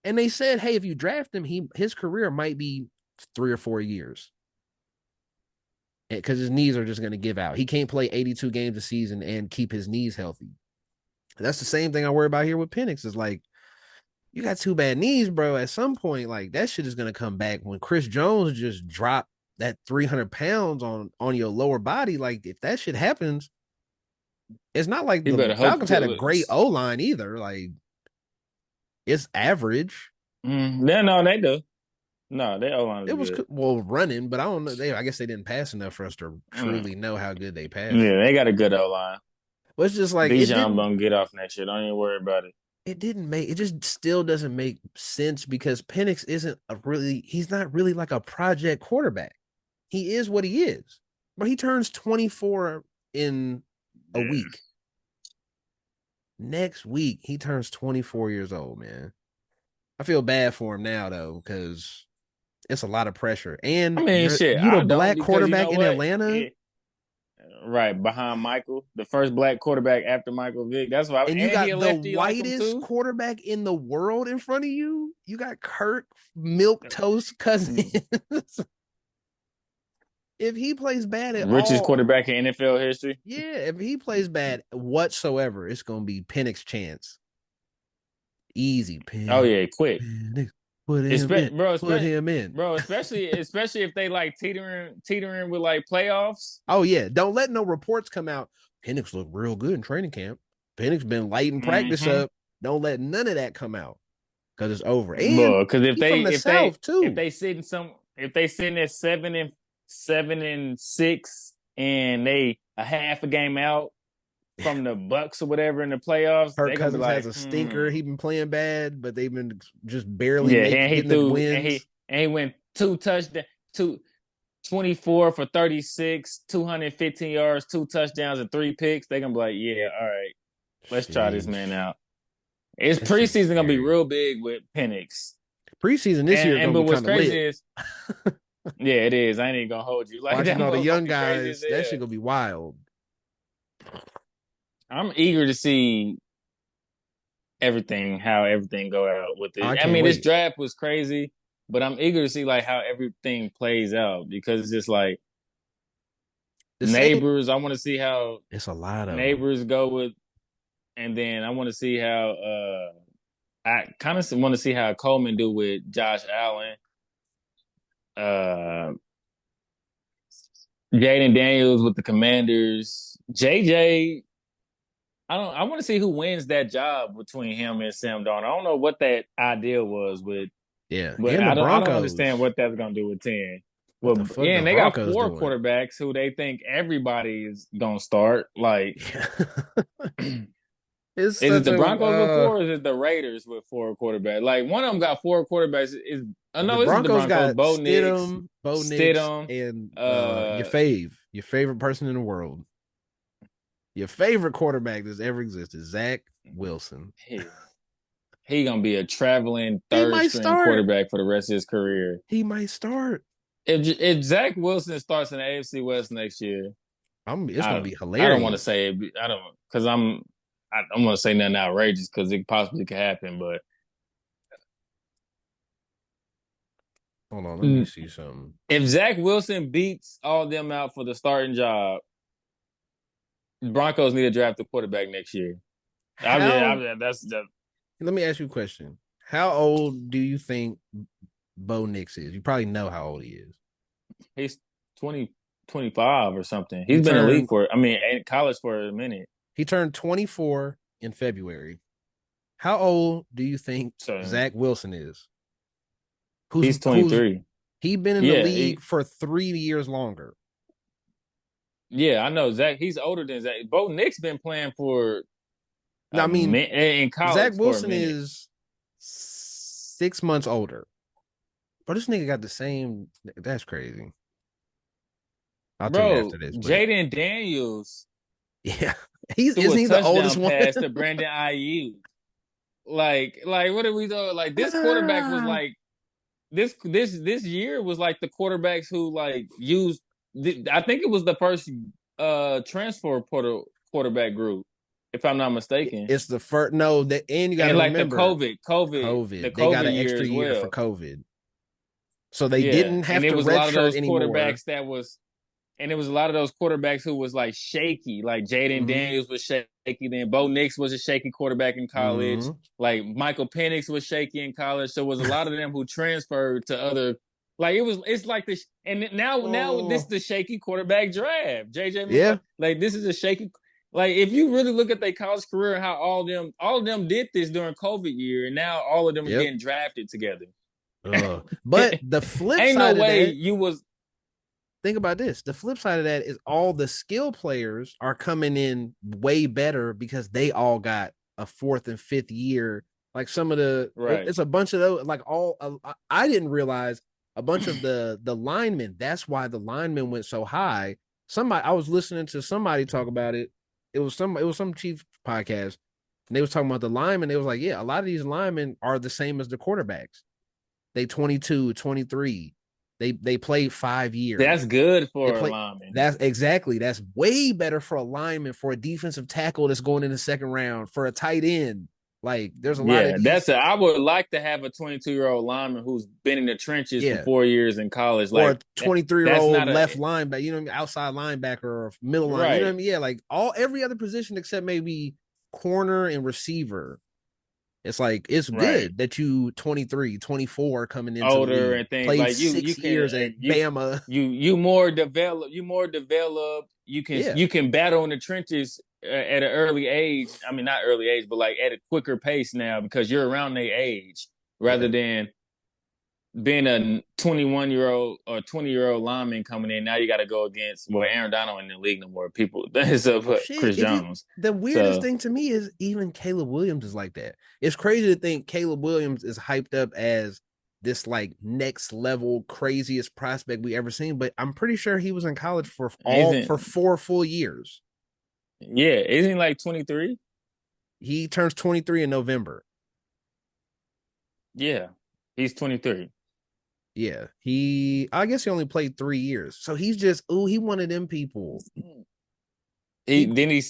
S1: And they said, hey, if you draft him, his career might be 3 or 4 years because his knees are just going to give out. He can't play 82 games a season and keep his knees healthy. That's the same thing I worry about here with Penix. Is like, you got 2 bad knees, bro. At some point, like that shit is going to come back when Chris Jones just dropped that 300 pounds on your lower body. Like, if that shit happens, it's not like
S2: You
S1: the
S2: better hope
S1: Falcons had a
S2: to.
S1: great O line either. Like, it's average.
S2: No, they do. No, they O-line is
S1: It was
S2: good.
S1: running, but I don't know. I guess they didn't pass enough for us to truly know how good they passed.
S2: Yeah, they got a good O-line.
S1: But it's just like
S2: Bijan gonna get off next year. Don't even worry about it.
S1: it didn't make it just still doesn't make sense because Penix isn't he's not really like a project quarterback. He is what he is. But he turns 24 in a week. Next week, he turns 24 years old, man. I feel bad for him now though, because it's a lot of pressure. And
S2: I mean, shit,
S1: you the
S2: I don't
S1: black
S2: because you
S1: quarterback
S2: know
S1: in
S2: what?
S1: Atlanta,
S2: Right behind Michael, the first black quarterback after Michael Vick. That's why,
S1: and you
S2: and he a
S1: got the
S2: lefty like him
S1: whitest
S2: too.
S1: quarterback in the world in front of you. You got Kirk Milk Toast Cousins. If he plays bad at
S2: Richest
S1: all,
S2: quarterback in NFL history.
S1: yeah, if he plays bad whatsoever, it's gonna be Penix chance. Easy,
S2: Oh
S1: Penix.
S2: yeah, quick.
S1: Penix. Put him in. Put him in.
S2: Especially if they like teetering with like playoffs.
S1: Oh yeah, don't let no reports come out. Penix looked real good in training camp. Penix been lighting practice up. Don't let none of that come out because it's over. And
S2: Because if
S1: he's from the
S2: they
S1: South too.
S2: if they sit in some if they sitting at 7-6 and they a half a game out from the Bucks or whatever in the playoffs,
S1: Kirk
S2: they're gonna be
S1: Cousins has
S2: like,
S1: a stinker. He been playing bad, but they've been just barely
S2: yeah. And he
S1: getting the
S2: threw and he
S1: wins.
S2: and he went 2 touchdowns, 24 for 36, 215 yards, 2 touchdowns, and 3 picks. They're gonna be like, yeah, all right, let's try this man
S1: Sheesh.
S2: out. It's
S1: That shit's
S2: preseason gonna be
S1: scary.
S2: real big with Penix.
S1: Preseason this year is
S2: And
S1: gonna
S2: but
S1: be
S2: what's
S1: kind of
S2: crazy
S1: lit.
S2: is, yeah, it is. I ain't even gonna hold you. Like that
S1: Watching all the
S2: motherfucker gonna
S1: young
S2: be crazy as
S1: guys, that
S2: hell.
S1: shit gonna be wild.
S2: I'm eager to see everything, how everything go out with
S1: I
S2: it. I
S1: can't
S2: mean, this
S1: wait.
S2: draft was crazy, but I'm eager to see like how everything plays out because it's just like
S1: The same.
S2: neighbors. I want to see how
S1: It's a lot of them.
S2: neighbors go with, and then I want to see how I kind of want to see how Coleman do with Josh Allen. Uh, Jaden Daniels with the Commanders. JJ, I want to see who wins that job between him and Sam Darnold. I don't know what that idea was with,
S1: Yeah,
S2: but
S1: and the
S2: I don't understand
S1: Broncos.
S2: what that's gonna do with 10.
S1: What
S2: Well,
S1: the fuck
S2: yeah,
S1: the
S2: and they got
S1: Broncos
S2: four
S1: doing?
S2: quarterbacks who they think everybody is gonna start. Like,
S1: Yeah.
S2: is
S1: It's
S2: it
S1: such
S2: the
S1: a
S2: Broncos with four, or is it the Raiders with four quarterbacks? Like one of them got four quarterbacks. Is
S1: the
S2: no, this is the
S1: Broncos
S2: Broncos.
S1: got
S2: Bo Nix,
S1: Stidham, Bo Nix,
S2: Stidham,
S1: and
S2: uh,
S1: your favorite person in the world, your favorite quarterback that's ever existed, Zach Wilson.
S2: he, he gonna be a traveling
S1: He
S2: third
S1: might
S2: string
S1: start.
S2: quarterback for the rest of his career.
S1: He might start.
S2: If Zach Wilson starts in the AFC West next year,
S1: It's
S2: I
S1: gonna
S2: don't
S1: be
S2: I don't want to
S1: hilarious.
S2: say it. I don't because I don't want to say nothing outrageous because it possibly could happen. But
S1: Hold on, let me see something.
S2: if Zach Wilson beats all them out for the starting job, Broncos need to draft a quarterback next year.
S1: How?
S2: That's
S1: Let me ask you a question. How old do you think Bo Nix is? You probably know how old he is.
S2: he's 20 25 or something.
S1: He
S2: He's been in the league
S1: turned
S2: for in college for a minute.
S1: he turned 24 in February. How old do you think
S2: So
S1: Zach Wilson is?
S2: he's
S1: Who's
S2: 23.
S1: he been in the
S2: Yeah,
S1: league for 3 years longer?
S2: yeah, I know Zach. He's older than Zach. Bo Nick's been playing for
S1: Now,
S2: a
S1: I mean,
S2: minute in
S1: Zach
S2: college for a
S1: Wilson
S2: minute.
S1: is 6 months older. But this nigga got the same. That's crazy. I'll tell you after
S2: Bro,
S1: this, but
S2: Jaden Daniels
S1: yeah, he's
S2: threw
S1: isn't
S2: a
S1: he the oldest
S2: touchdown
S1: one?
S2: pass to Brandon IU. Like what are we doing? Like this quarterback was
S1: Ah.
S2: like this year was like the quarterbacks who like used. I think it was the first transfer portal quarterback group, if I'm not mistaken,
S1: It's the first. No, and you got to
S2: and like the
S1: remember the
S2: the
S1: They got
S2: COVID
S1: an
S2: year
S1: extra
S2: as
S1: year for
S2: well.
S1: COVID, so they
S2: Yeah,
S1: didn't
S2: and
S1: have
S2: it
S1: to
S2: was a lot of
S1: redshirt
S2: those
S1: anymore.
S2: quarterbacks that was and it was a lot of those quarterbacks who was like shaky. Like Jaden
S1: Mm-hmm.
S2: Daniels was shaky. Then Bo Nix was a shaky quarterback in college.
S1: Mm-hmm.
S2: Like Michael Penix was shaky in college. So it was a lot of them who transferred to other. Like it's like this, and now this is
S1: Oh,
S2: the shaky quarterback draft. JJ
S1: yeah,
S2: McCarthy, like this is a shaky. Like if you really look at their college career, how all of them did this during COVID year, and now all of them are
S1: yep.
S2: getting drafted together.
S1: But the flip
S2: Ain't no
S1: side of
S2: way
S1: that,
S2: you was
S1: think about this. The flip side of that is all the skill players are coming in way better because they all got a fourth and fifth year. Like some of
S2: right.
S1: it's a bunch of those. Like I didn't realize a bunch of the linemen. That's why the linemen went so high. Somebody I was listening to somebody talk about it. It was some chief podcast, and they was talking about the linemen. They was like, yeah, a lot of these linemen are the same as the quarterbacks. They 22, 23. They played 5 years.
S2: That's good
S1: They
S2: for a
S1: play
S2: lineman.
S1: that's exactly that's way better for a lineman, for a defensive tackle that's going in the second round, for a tight end. Like there's a lot of
S2: Yeah,
S1: these,
S2: I would like to have a 22-year-old lineman who's been in the trenches for
S1: yeah,
S2: 4 years in college.
S1: or
S2: Like
S1: a 23-year
S2: that's
S1: old
S2: not a
S1: left linebacker, you know what I mean, outside linebacker or middle line, you know what I
S2: right,
S1: mean? Yeah, like all every other position except maybe corner and receiver. It's like it's
S2: right.
S1: good that you 23, 24 coming into the
S2: Older
S1: league.
S2: and things
S1: Played
S2: like
S1: six years at Bama.
S2: you more develop. You more developed.
S1: Yeah,
S2: You can battle in the trenches at an early age. I mean, not early age, but like at a quicker pace now because you're around their age rather
S1: yeah.
S2: than being a 21-year-old or 20-year-old lineman coming in, now you got to go against well, Aaron Donald in the league no more. People, that's
S1: Shit,
S2: Chris
S1: if you
S2: Jones.
S1: the weirdest
S2: So
S1: thing to me is even Caleb Williams is like that. It's crazy to think Caleb Williams is hyped up as this like next level craziest prospect we ever seen, but I'm pretty sure he was in college for
S2: isn't
S1: 4 full years.
S2: yeah, isn't he like 23?
S1: He turns 23 in November.
S2: Yeah, he's 23.
S1: Yeah, I guess he only played 3 years, so he's just he one of them people.
S2: He
S1: He
S2: then he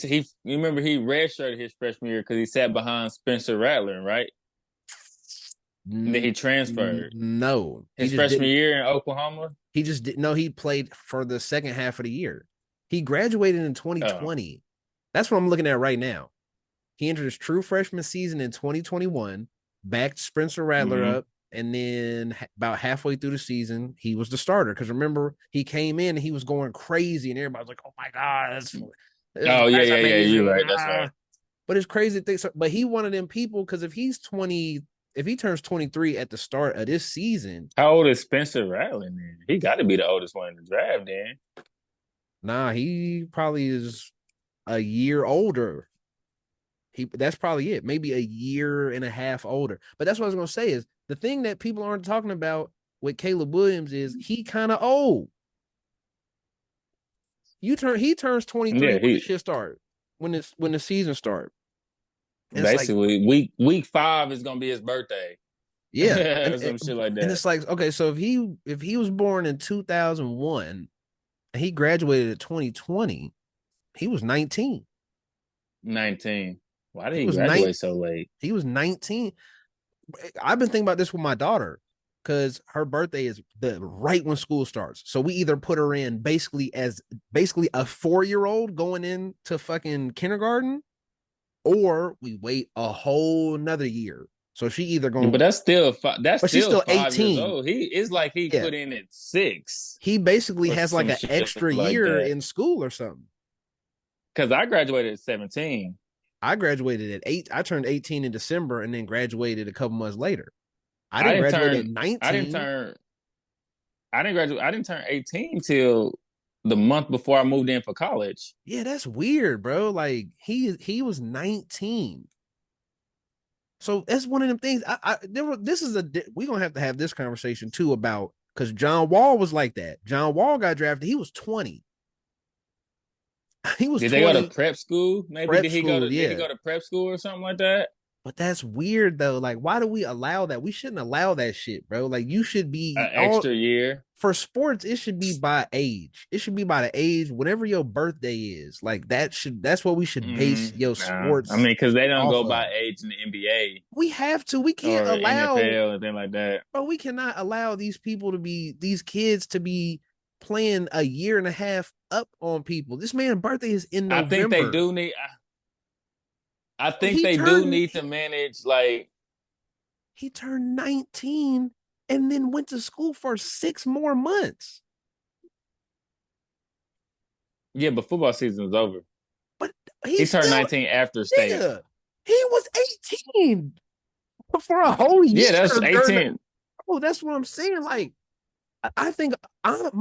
S2: you remember he redshirted his freshman year because he sat behind Spencer Rattler, right? And then he transferred
S1: no, he
S2: his
S1: just
S2: freshman
S1: didn't.
S2: year in Oklahoma.
S1: He just didn't. No, he played for the second half of the year. He graduated in
S2: Oh,
S1: 2020. That's what I'm looking at right now. He entered his true freshman season in 2021, backed Spencer Rattler
S2: mm-hmm.
S1: up, and then about halfway through the season, he was the starter. Because remember, he came in and he was going crazy, and everybody was like, "Oh my god,
S2: Oh yeah,
S1: that's
S2: yeah, yeah. You're
S1: amazing!"
S2: right. That's right.
S1: But it's crazy to think. But he one of them people because if he turns 23 at the start of this season,
S2: How old is Spencer Rattler? Then he got to be the oldest one in the draft. Then
S1: nah, he probably is a year older. That's probably it. Maybe a year and a half older. But that's what I was gonna say is the thing that people aren't talking about with Caleb Williams is he kind of old. He turns 23
S2: yeah,
S1: when the
S2: he
S1: shit start. When the season start. And it's like,
S2: basically week 5 is gonna be his birthday,
S1: yeah. And,
S2: or
S1: and
S2: some shit like
S1: and
S2: that.
S1: it's like, okay, so if he was born in 2001 and he graduated at 2020, he was 19.
S2: 19. Why did
S1: He
S2: he
S1: was nine
S2: graduate so late?
S1: he was 19. I've been thinking about this with my daughter because her birthday is the right when school starts. So we either put her in basically a 4-year-old going into fucking kindergarten, or we wait a whole another year. So she either
S2: Yeah,
S1: going,
S2: but that's
S1: but she's
S2: still
S1: still
S2: 5 years
S1: 18.
S2: old. He it's like he
S1: Yeah,
S2: put in at 6
S1: he basically
S2: or
S1: has like
S2: some
S1: an
S2: shit
S1: extra
S2: like
S1: year
S2: that.
S1: in school or something.
S2: Because I graduated at 17.
S1: I graduated at 8. I turned 18 in December and then graduated a couple months later. I
S2: I
S1: didn't
S2: didn't
S1: graduate at
S2: turn. I didn't
S1: 19.
S2: turn. I didn't graduate. I didn't turn 18 till the month before I moved in for college.
S1: Yeah, that's weird, bro. Like he was 19. So that's one of them things. This is we're gonna have to have this conversation too about because John Wall was like that. John Wall got drafted. He was 20. He was
S2: Did they go to
S1: 20
S2: prep school? Maybe
S1: prep school,
S2: did he
S1: yeah.
S2: go to prep school or something like that?
S1: But that's weird though. Like, why do we allow that? We shouldn't allow that shit, bro. Like, you should
S2: An
S1: be all
S2: extra year.
S1: for sports. It should be by age. It should be by the age, whatever your birthday is. Like that's what we should base your
S2: Nah, I mean,
S1: sports
S2: because they don't
S1: off
S2: go
S1: of.
S2: by age in the NBA
S1: We have to. We can't
S2: or
S1: allow,
S2: NFL and things like that.
S1: bro. We cannot allow these kids to be playing a year and a half up on people. This man's birthday is in
S2: I think they
S1: November.
S2: do need. I
S1: So
S2: think they do need to manage like
S1: he turned 19 and then went to school for 6 more months.
S2: yeah, but football season is over.
S1: But
S2: He
S1: he's
S2: turned
S1: still,
S2: 19 after state.
S1: nigga, he was 18 for a whole
S2: Yeah, that's
S1: year during the,
S2: 18.
S1: oh, that's what I'm saying. Like, I think I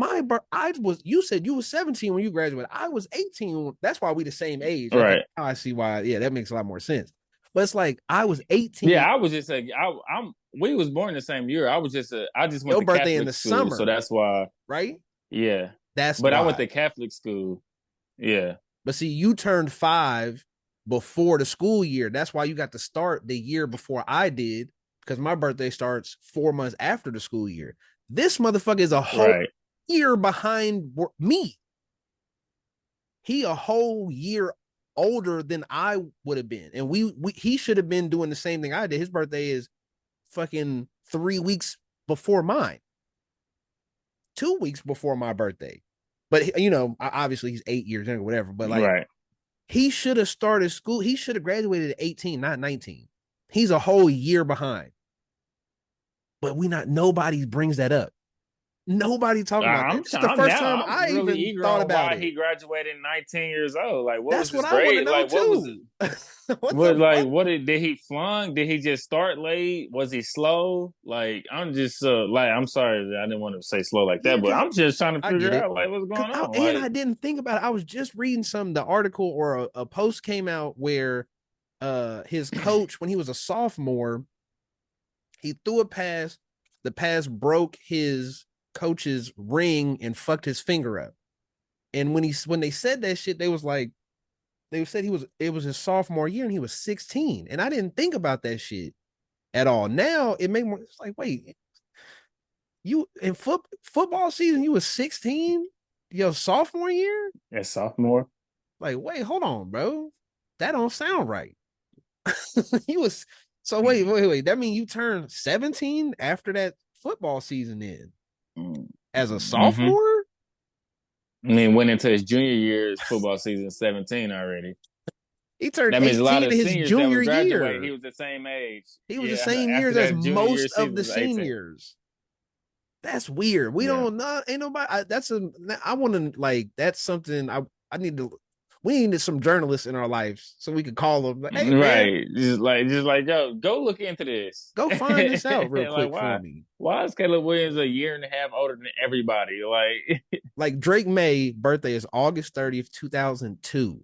S1: was, you said you was 17 when you graduated. I was 18. That's why we the same age. Okay.
S2: Right.
S1: Now I see why. Yeah, that makes a lot more sense. But it's like I was 18.
S2: Yeah, I was just like I'm we was born the same year. I just went
S1: Your
S2: to
S1: birthday in
S2: Catholic
S1: the
S2: school, so
S1: summer,
S2: that's why.
S1: right?
S2: Yeah.
S1: That's
S2: But I went
S1: why.
S2: to Catholic school. Yeah.
S1: But see, you turned 5 before the school year. That's why you got to start the year before I did, because my birthday starts 4 months after the school year. This motherfucker is a whole
S2: Right.
S1: year behind me. He a whole year older than I would have been. And he should have been doing the same thing I did. His birthday is fucking 3 weeks before mine, 2 weeks before my birthday. But obviously he's 8 years younger, whatever. But like,
S2: Right.
S1: he should have started school. He should have graduated at 18, not 19. He's a whole year behind. But nobody brings that up. Nobody talking about that. This is the
S2: I'm
S1: first
S2: now
S1: time
S2: I'm
S1: I
S2: really
S1: even
S2: eager
S1: thought
S2: on
S1: about
S2: why
S1: it.
S2: he graduated 19 years old. Like, what was
S1: That's what
S2: his
S1: I want to
S2: grade?
S1: know
S2: Like, what was it?
S1: too. What
S2: What
S1: the
S2: like
S1: fuck?
S2: what did he flunk? Did he just start late? Was he slow? Like, I'm just like, I'm sorry that I didn't want to say slow like
S1: Yeah,
S2: that, but
S1: because
S2: I'm just trying to
S1: I get
S2: figure
S1: it.
S2: out like what's
S1: Cause
S2: going
S1: I,
S2: on.
S1: and
S2: Like,
S1: I didn't think about it. I was just reading the article or a post came out where his coach, when he was a sophomore, he threw a pass. The pass broke his coach's ring and fucked his finger up. And when they said that shit, they said it was his sophomore year and he was 16. And I didn't think about that shit at all. Now it made more. It's like, wait, you in football season you was 16, your sophomore year?
S2: as sophomore.
S1: Like, wait, hold on, bro. That don't sound right. He was so
S2: Mm,
S1: wait. That means you turned 17 after that football season in
S2: mm,
S1: as a
S2: mm-hmm.
S1: sophomore?
S2: I mean, went into his junior year's football season 17 already.
S1: He turned
S2: That means a lot
S1: 18
S2: of
S1: in his
S2: seniors that
S1: junior
S2: was graduating, he
S1: year.
S2: was the same age.
S1: He was the
S2: Yeah,
S1: same
S2: after
S1: years as
S2: that junior year
S1: most of
S2: season
S1: the
S2: was 18.
S1: seniors. That's weird. We
S2: Yeah.
S1: don't know. Ain't nobody. I want to like. That's something I need to. We needed some journalists in our lives so we could call them. Like, hey man,
S2: Right. Just like, yo, go look into this.
S1: go find this out real
S2: Like,
S1: quick for me.
S2: why is Caleb Williams a year and a half older than everybody? Like,
S1: Like Drake May birthday is August 30th, 2002.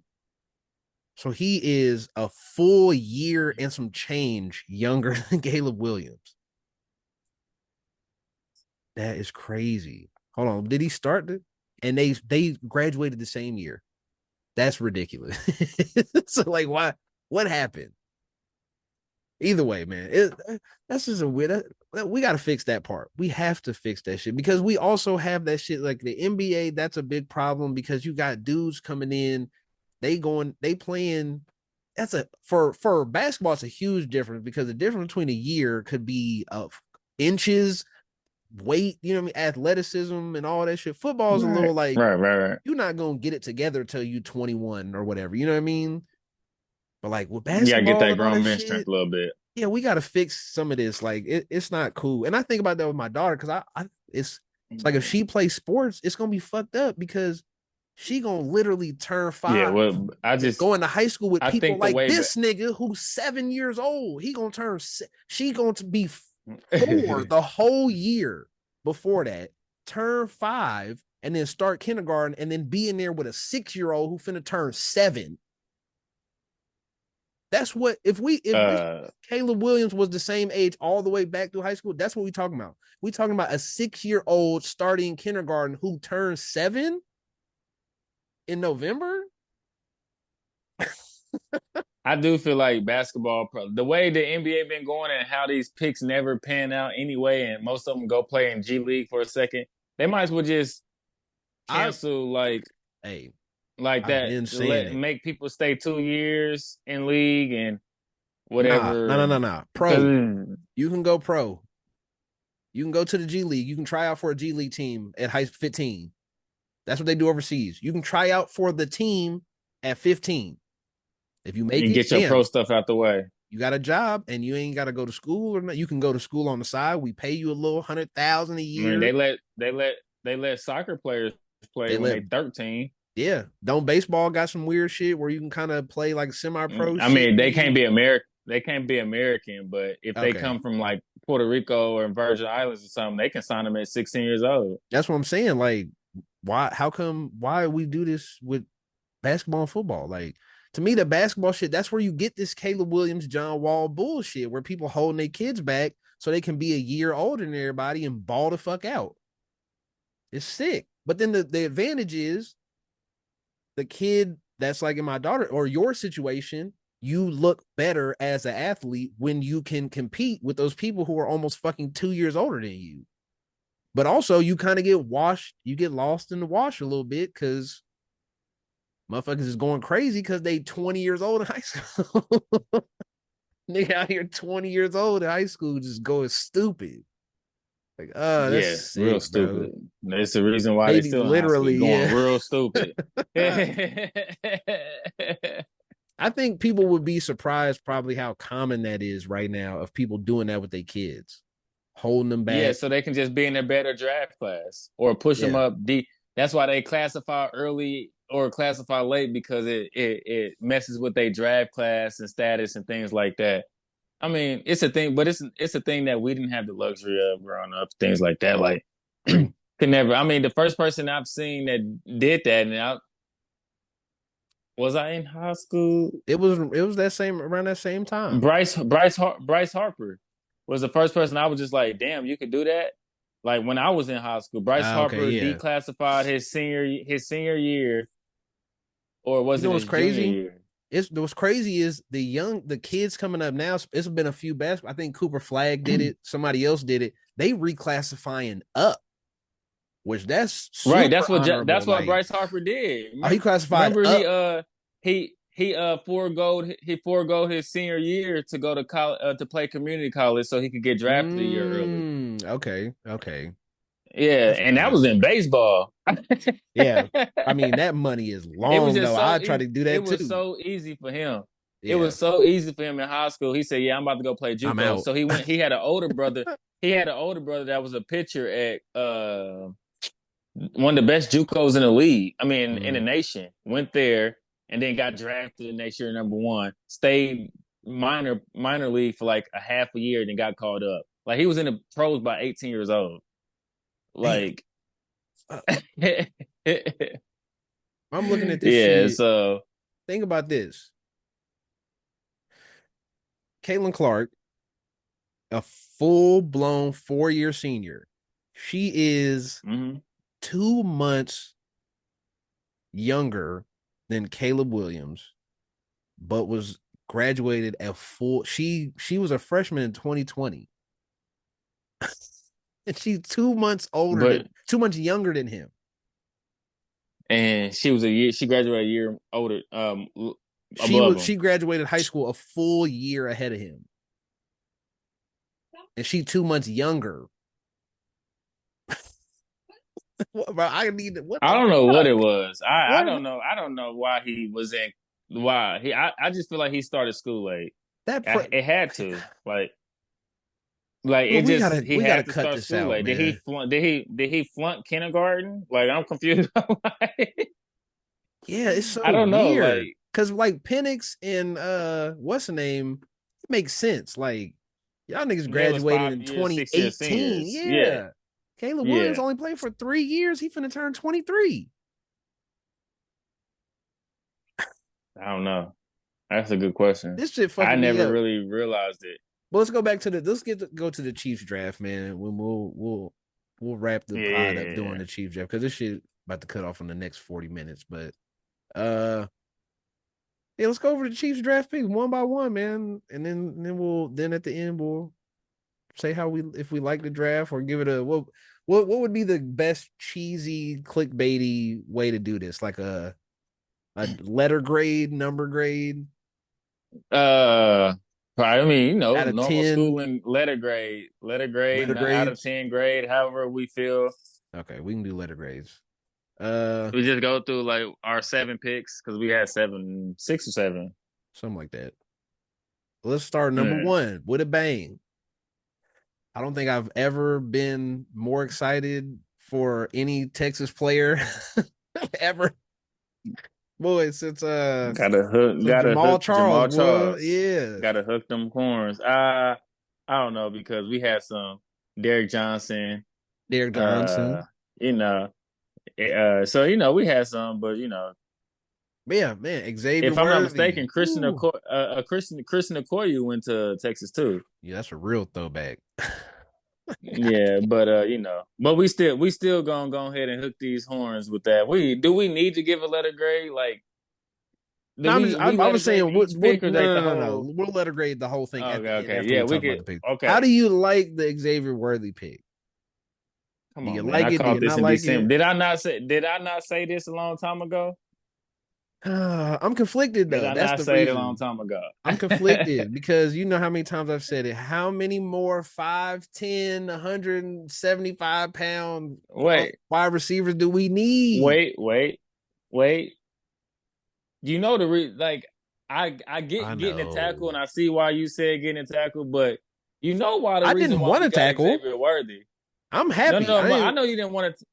S1: So he is a full year and some change younger than Caleb Williams. That is crazy. Hold on, did he start it? And they graduated the same year. That's ridiculous. So like, why? What happened? Either way, man, that's just a weird. We got to fix that part. We have to fix that shit because we also have that shit like the NBA. That's a big problem because you got dudes coming in, they playing. That's a for basketball. It's a huge difference because the difference between a year could be of inches, weight, you know what I mean, athleticism, and all that shit. Football is a
S2: right,
S1: little like
S2: right.
S1: you're not gonna get it together till you 21 or whatever. You know what I mean? But like with
S2: You gotta get
S1: basketball
S2: that
S1: and all
S2: grown
S1: that
S2: man strength
S1: shit,
S2: a little bit.
S1: yeah, we got to fix some of this. Like it's not cool. And I think about that with my daughter because it's like if she plays sports, it's gonna be fucked up because she gonna literally turn
S2: Yeah,
S1: 5
S2: well,
S1: and go into high school with
S2: I
S1: people
S2: think the
S1: like
S2: way
S1: this nigga who's 7 years old. He gonna she going to be four
S2: back.
S1: the whole year before that, turn 5, and then start kindergarten, and then be in there with a 6-year-old who finna turn 7. That's what if this
S2: uh,
S1: Caleb Williams was the same age all the way back through high school. That's what we talking about. We talking about a 6-year-old starting kindergarten who turns 7 in November.
S2: I do feel like basketball, the way the NBA been going and how these picks never pan out anyway, and most of them go play in G League for a second, they might as well just
S1: I
S2: cancel
S1: hey,
S2: like
S1: I've
S2: that.
S1: been saying
S2: Let
S1: it.
S2: make people stay 2 years in league and
S1: Nah, no, no,
S2: whatever.
S1: no, no. Pro.
S2: Because
S1: You can go pro. You can go to the G League. You can try out for a G League team at high 15. That's what they do overseas. You can try out for the team at 15. If you make
S2: and
S1: it,
S2: get your pro
S1: bam,
S2: stuff out the way.
S1: you got a job and you ain't got to go to school or not. You can go to school on the side. We pay you a little 100,000 a
S2: I mean,
S1: year.
S2: they let soccer players play
S1: They
S2: when
S1: let
S2: they 13.
S1: Yeah. Don't baseball got some weird shit where you can kind of play like semi-pro
S2: I
S1: shit
S2: mean,
S1: when you
S2: They can't be American, but if they
S1: okay.
S2: come from like Puerto Rico or Virgin Islands or something, they can sign them at 16 years old.
S1: That's what I'm saying. Like, why we do this with basketball and football? Like, to me, the basketball shit, that's where you get this Caleb Williams, John Wall bullshit, where people holding their kids back so they can be a year older than everybody and ball the fuck out. It's sick. But then the advantage is the kid that's like in my daughter or your situation, you look better as an athlete when you can compete with those people who are almost fucking 2 years older than you. But also, you kind of get washed, you get lost in the wash a little bit because motherfuckers is going crazy because they 20 years old in high school. Nigga out here 20 years old in high school just going stupid. Like, that's
S2: Yeah, real
S1: sick, bro.
S2: stupid. That's the reason why they
S1: Maybe
S2: still in high school,
S1: literally,
S2: going
S1: yeah.
S2: real stupid.
S1: I think people would be surprised probably how common that is right now of people doing that with their kids. holding them
S2: Yeah,
S1: back.
S2: so they can just be in a better draft class or push them
S1: Yeah.
S2: up D. That's why they classify early or classify late because it messes with their draft class and status and things like that. I mean, it's a thing, but it's a thing that we didn't have the luxury of growing up. Things like that, like
S1: True.
S2: could never. I mean, the first person I've seen that did that, and was I in high school?
S1: It was that same around that same time.
S2: Bryce Harper was the first person I was just like, damn, you could do that. Like when I was in high school, Bryce
S1: Ah, okay,
S2: Harper
S1: yeah.
S2: declassified his senior year, or
S1: You
S2: was
S1: know
S2: it
S1: what's
S2: his junior
S1: crazy?
S2: year?
S1: It's what's crazy is the kids coming up now. It's been a few basketball. I think Cooper Flag did it. Somebody else did it. They reclassifying up, which that's
S2: Right,
S1: super
S2: that's
S1: honorable.
S2: what
S1: Like,
S2: Bryce Harper did.
S1: oh, he classified
S2: Remember
S1: up.
S2: he foregoed his senior year to go to college to play community college so he could get drafted a year early.
S1: Okay, okay.
S2: Yeah,
S1: That's
S2: and that was
S1: crazy.
S2: in baseball.
S1: Yeah, I mean that money is
S2: It was
S1: long
S2: just
S1: though.
S2: so
S1: I try to do
S2: it
S1: that
S2: was
S1: too.
S2: so easy for him. It
S1: Yeah,
S2: was so easy for him in high school. He said, "Yeah, I'm about to go play
S1: I'm
S2: JUCO."
S1: out.
S2: So he went. He had an older brother. He had an older brother that was a pitcher at one of the best JUCOs in the league. I mean, in the
S1: Mhm.
S2: nation. Went there and then got drafted the next year, number one. Stayed minor league for like a half a year, then got called up. Like he was in the pros by 18 years old.
S1: Damn.
S2: Like,
S1: Uh,
S2: yeah.
S1: I'm looking at this shit.
S2: So
S1: Think about this. Caitlin Clark, a full blown 4-year senior. She is
S2: mhm.
S1: 2 months younger than Caleb Williams, but was graduated at full. She was a freshman in 2020, and she's 2 months older than
S2: But
S1: 2 months younger than him.
S2: and she was a year. She graduated a year older,
S1: She
S2: above
S1: was
S2: him.
S1: she graduated high school a full year ahead of him, and she 2 months younger. What, bro, I need what
S2: I
S1: the
S2: don't know what
S1: fuck?
S2: it was. I
S1: What
S2: don't know. I don't know why he was in. Why he? I just feel like he started school late.
S1: that? Pro-
S2: It had to like
S1: well,
S2: it
S1: we
S2: just
S1: gotta
S2: he
S1: we gotta
S2: had to
S1: cut
S2: start
S1: this
S2: school
S1: out,
S2: late.
S1: man.
S2: Did he flunk kindergarten? Like I'm confused.
S1: Yeah, it's so
S2: I don't know.
S1: weird.
S2: Like
S1: Cause like Penix and what's the name? It makes sense. Like y'all niggas
S2: they was
S1: graduated in
S2: 5 years, 6 years
S1: 2018.
S2: seniors. Yeah,
S1: Yeah. Caleb Williams
S2: yeah.
S1: only played for 3 years. He finna turn 23.
S2: I don't know. That's a good question.
S1: This shit
S2: I
S1: fucking me
S2: never
S1: up.
S2: really realized it.
S1: But let's go back to the go to the Chiefs draft, man. When we'll wrap the
S2: Yeah,
S1: pod up
S2: yeah,
S1: doing
S2: yeah.
S1: the Chiefs draft because this shit about to cut off in the next 40 minutes. But uh yeah, let's go over the Chiefs draft picks one by one, man. And then at the end we'll say how we if we like the draft or give it a what would be the best cheesy clickbaity way to do this? Like a letter grade, number grade
S2: Uh, I mean,
S1: out of
S2: normal
S1: 10
S2: schooling, letter grade,
S1: letter
S2: out of
S1: grades.
S2: 10 grade, however we feel.
S1: Okay, we can do letter grades. Uh
S2: We just go through like our 7 picks because we had 7, 6 or 7.
S1: something like that. Let's start number
S2: Yeah.
S1: one with a bang. I don't think I've ever been more excited for any Texas player ever. Boy, since
S2: Gotta
S1: Jamal
S2: hook
S1: Charles,
S2: Jamal
S1: boy.
S2: Charles.
S1: Yeah.
S2: Gotta hook them corners. I don't know because we had some Derek Johnson.
S1: Derek
S2: Uh,
S1: Johnson.
S2: you know, so we had some, but
S1: But yeah, man, Xavier
S2: if I'm not mistaken,
S1: Worthy. Ooh.
S2: Christian Okoye went to Texas too.
S1: Yeah, that's a real throwback.
S2: Yeah, but but we still gonna go ahead and hook these horns with that. We need to give a letter grade? Like, do
S1: No,
S2: we
S1: I
S2: letter
S1: was
S2: grade
S1: saying,
S2: each pick or like
S1: no,
S2: the
S1: no, no, no.
S2: whole?
S1: We'll letter grade the whole thing
S2: Oh,
S1: at
S2: okay,
S1: the end
S2: okay,
S1: after
S2: yeah,
S1: we
S2: we
S1: talk
S2: could.
S1: about the pick. How
S2: Okay,
S1: do you like the Xavier Worthy pick?
S2: come
S1: Do you
S2: on, man.
S1: like
S2: I
S1: it? Do
S2: called
S1: you
S2: this
S1: not
S2: in
S1: like
S2: December.
S1: it?
S2: Did I not say this a long time ago?
S1: I'm conflicted
S2: Did
S1: though.
S2: I
S1: That's
S2: not
S1: the
S2: say it a long
S1: reason.
S2: time ago?
S1: I'm conflicted because you know how many times I've said it. How many more 5'10", 175 pound
S2: Wait,
S1: wide receivers do we need?
S2: wait, wait, wait. You know like I
S1: I
S2: get getting a tackle
S1: know.
S2: and I see why you said getting a tackle, but You know why the
S1: I
S2: reason
S1: didn't
S2: why
S1: want
S2: we
S1: to
S2: got
S1: tackle.
S2: Xavier Worthy.
S1: I'm
S2: No,
S1: happy.
S2: no,
S1: I
S2: but I
S1: didn't,
S2: know you didn't want to.
S1: it's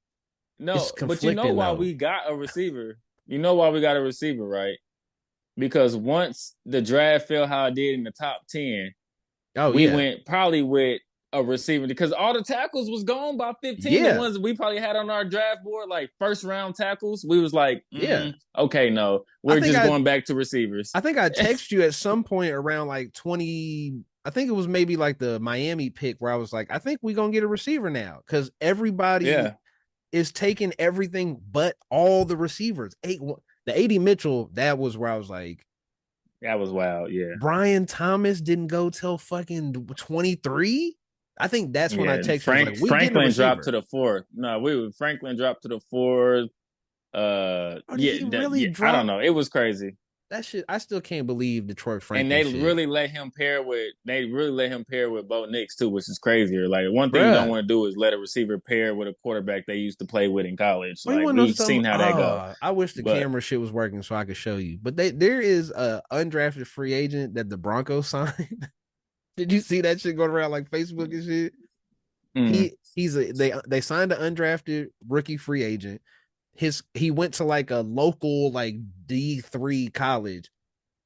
S2: No, but you know
S1: conflicting
S2: why
S1: though.
S2: we got a receiver. You know why we got a receiver, right? Because once the draft fell how it did in the top 10,
S1: Oh
S2: we
S1: yeah,
S2: went probably with a receiver because all the tackles was gone by 15. The
S1: yeah,
S2: ones that we probably had on our draft board, like first round tackles, we was like,
S1: yeah.
S2: okay, no,
S1: I
S2: we're
S1: think
S2: just
S1: I
S2: going back to receivers.
S1: I think I texted you at some point around like 20. I think it was maybe like the Miami pick where I was like, I think we're gonna get a receiver now because everybody
S2: Yeah,
S1: is taking everything but all the receivers. The AD Mitchell, that was where I was like,
S2: that was wild. Yeah,
S1: Brian Thomas didn't go till fucking 23. I think that's when I
S2: yeah.
S1: texted you. I was like, we getting a
S2: Franklin dropped to
S1: receiver.
S2: the fourth. No, Franklin dropped to the fourth.
S1: Oh, did he really
S2: Yeah. I don't
S1: drop
S2: know. It was crazy.
S1: that shit? I still can't believe Detroit
S2: And
S1: Franklin shit.
S2: they really let him pair with Bo Nix too, which is crazier. Like one thing you don't
S1: Bruh.
S2: want to do is let a receiver pair with a quarterback they used to play with in college.
S1: Well, you
S2: Like
S1: want to know
S2: we've
S1: something?
S2: seen how that go.
S1: Oh, I wish the
S2: But
S1: camera shit was working so I could show you. But there is a undrafted free agent that the Broncos signed. Did you see that shit going around like Facebook and shit?
S2: mm,
S1: They signed an undrafted rookie free agent. He went to like a local like D3 college.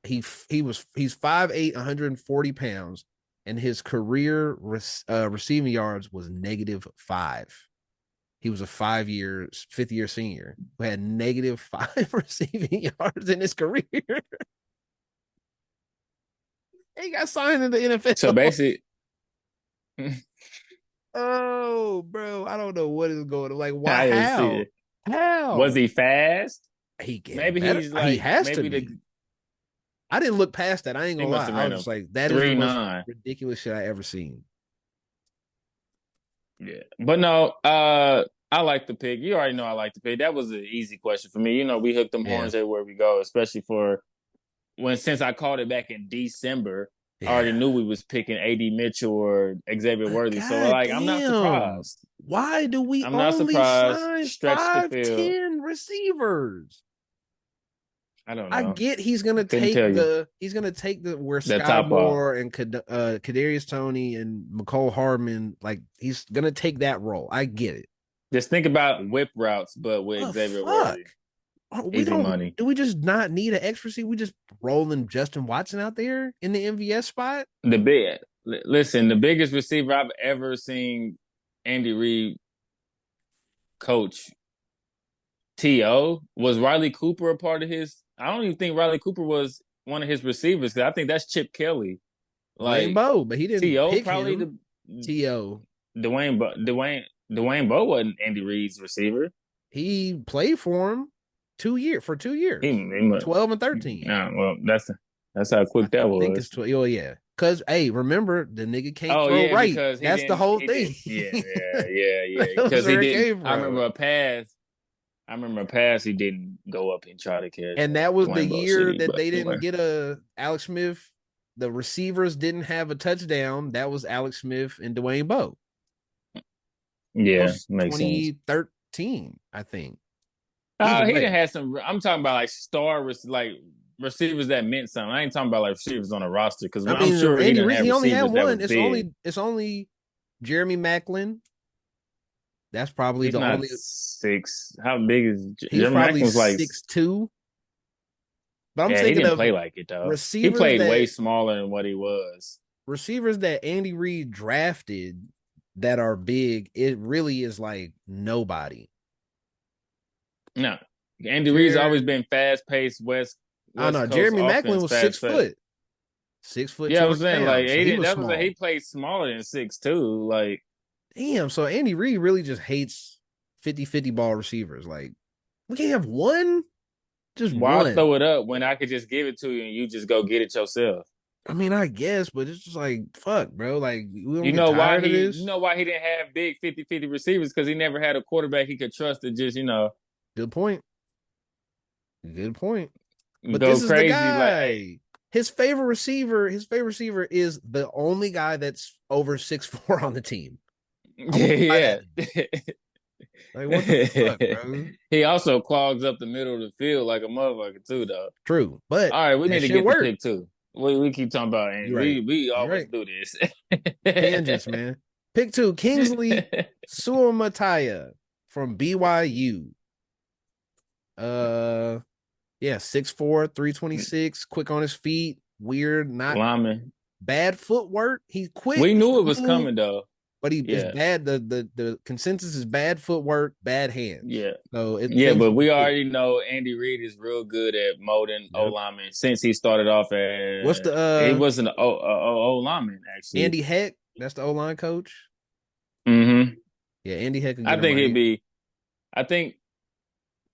S1: He's 5'8", 140 pounds, and his career receiving yards was -5. He was a 5 year, fifth year senior who had -5 receiving yards in his career. He got signed in the
S2: so
S1: NFL.
S2: basically,
S1: Oh, bro, I don't know what is going on. Like, why?
S2: I didn't see
S1: How?
S2: it. Was
S1: How?
S2: he fast?
S1: He getting
S2: Maybe
S1: better.
S2: he's
S1: He
S2: like
S1: has to
S2: maybe the
S1: be. I didn't look past that. I ain't
S2: he
S1: gonna
S2: must
S1: lie.
S2: have
S1: I
S2: ran
S1: was
S2: a
S1: just like, that is the most
S2: 3.9.
S1: ridiculous shit I ever seen.
S2: Yeah. But no, I like the pick. You already know I like the pick. That was an easy question for me. You know, we hooked them
S1: Yeah,
S2: horns everywhere we go, especially for since I called it back in December, I already
S1: yeah.
S2: knew we was picking AD Mitchell or Xavier
S1: But
S2: Worthy. So
S1: god
S2: like I'm not
S1: damn,
S2: surprised.
S1: why do we
S2: I'm not
S1: only
S2: surprised.
S1: sign
S2: Stretch the
S1: five
S2: field.
S1: ten receivers?
S2: I don't
S1: I
S2: know.
S1: get
S2: Couldn't tell you.
S1: he's gonna take the where
S2: The
S1: Sky
S2: top off.
S1: Moore and Kadarius Toney and McCole Hardman, like he's gonna take that role. I get it.
S2: Just think about whip routes, but with
S1: Oh
S2: Xavier
S1: fuck.
S2: Worthy.
S1: We
S2: Easy
S1: don't
S2: money.
S1: do we just not need an extra seat? We just rolling Justin Watson out there in the MVS spot?
S2: Listen, the biggest receiver I've ever seen Andy Reid coach TO was Riley Cooper a part of his. I don't even think Riley Cooper was one of his receivers. I think that's Chip Kelly.
S1: Dwayne
S2: Like
S1: Bowe, but he didn't
S2: To
S1: pick
S2: probably
S1: him.
S2: the
S1: T.O.
S2: Dwayne Bowe wasn't Andy Reid's receiver.
S1: He played for him 2 years for 2 years,
S2: He must,
S1: 12 and 13.
S2: nah, well that's how
S1: I
S2: quick that
S1: think it's
S2: was.
S1: 12. Oh, yeah. Because, hey, remember, the nigga can't
S2: Oh
S1: throw
S2: yeah,
S1: right.
S2: because
S1: That's the whole
S2: he did
S1: thing.
S2: yeah
S1: That was
S2: because he
S1: where it
S2: didn't.
S1: came
S2: I
S1: from.
S2: remember a pass. I remember a pass he didn't go up and try to catch.
S1: And that was the
S2: Dwayne Bowe
S1: year
S2: City,
S1: that
S2: but
S1: they
S2: anyway,
S1: didn't get Alex Smith. The receivers didn't have a touchdown. That was Alex Smith and Dwayne Bowe. That
S2: yeah,
S1: was
S2: makes sense.
S1: 2013, I think. Either
S2: He didn't
S1: way.
S2: have some. I'm talking about like like receivers that meant something. I ain't talking about like receivers on a roster because
S1: I
S2: I'm
S1: mean,
S2: sure he
S1: Andy
S2: didn't
S1: Reid,
S2: have
S1: he only had
S2: receivers that was
S1: one.
S2: big.
S1: It's only Jeremy Maclin. That's probably
S2: He's
S1: the
S2: not
S1: only.
S2: 6. How big is
S1: He's
S2: Jeremy
S1: probably
S2: Maclin's like?
S1: 6'2". But I'm
S2: Yeah, he
S1: thinking
S2: didn't
S1: of
S2: play like it though. He
S1: receivers
S2: played way
S1: that
S2: smaller than what he was.
S1: Andy Reid drafted that are big. It really is like nobody.
S2: No, Andy Reid's always
S1: Jer-
S2: been fast paced
S1: I don't
S2: West
S1: know.
S2: Coast
S1: Jeremy Maclin
S2: offense,
S1: was
S2: fast paced.
S1: 6',
S2: Yeah, I was
S1: 200
S2: saying like
S1: pounds. So
S2: he
S1: he
S2: didn't.
S1: was
S2: That was like
S1: small.
S2: he played smaller than 6'2". Like
S1: Damn. So Andy Reid really just hates 50-50 ball receivers. Like, we can't have one, just
S2: why
S1: one.
S2: throw it up when I could just give it to you and you just go get it yourself?
S1: I mean, I guess, but it's just like, fuck, bro. Like, we don't
S2: You
S1: get
S2: know why
S1: tired of
S2: you
S1: this.
S2: know why he didn't have big 50-50 receivers because he never had a quarterback he could trust to just
S1: Good point. Good point. But
S2: go
S1: this is the
S2: crazy like hey
S1: guy. His favorite receiver is the only guy that's over 6'4" on the team. I wonder why
S2: yeah
S1: that is. Like, what the fuck, bro?
S2: he also clogs up the middle of the field like a motherfucker too though.
S1: True, but
S2: All right, we
S1: that
S2: need to
S1: shit
S2: get the
S1: worked.
S2: pick too. we keep talking about, and
S1: You're right.
S2: we
S1: You're
S2: always
S1: right.
S2: do this.
S1: Tangents, man. Pick two, Kingsley Suamataya from BYU. Uh, yeah, 6'4", 326, quick on his feet, weird, not
S2: Lyman.
S1: bad footwork. He's quick,
S2: We
S1: he
S2: knew it
S1: can
S2: was
S1: move,
S2: coming though.
S1: but he is
S2: Yeah,
S1: bad. The consensus is bad footwork, bad hands.
S2: yeah,
S1: So
S2: yeah.
S1: things
S2: But
S1: can
S2: we
S1: improve.
S2: already know Andy Reid is real good at molding O
S1: Yep.
S2: linemen since he started off
S1: What's the
S2: at. It wasn't O lineman actually.
S1: Andy Heck? That's the O line coach.
S2: Hmm.
S1: Yeah, Andy Heck can
S2: I
S1: get him
S2: think he'd
S1: right.
S2: be. I think.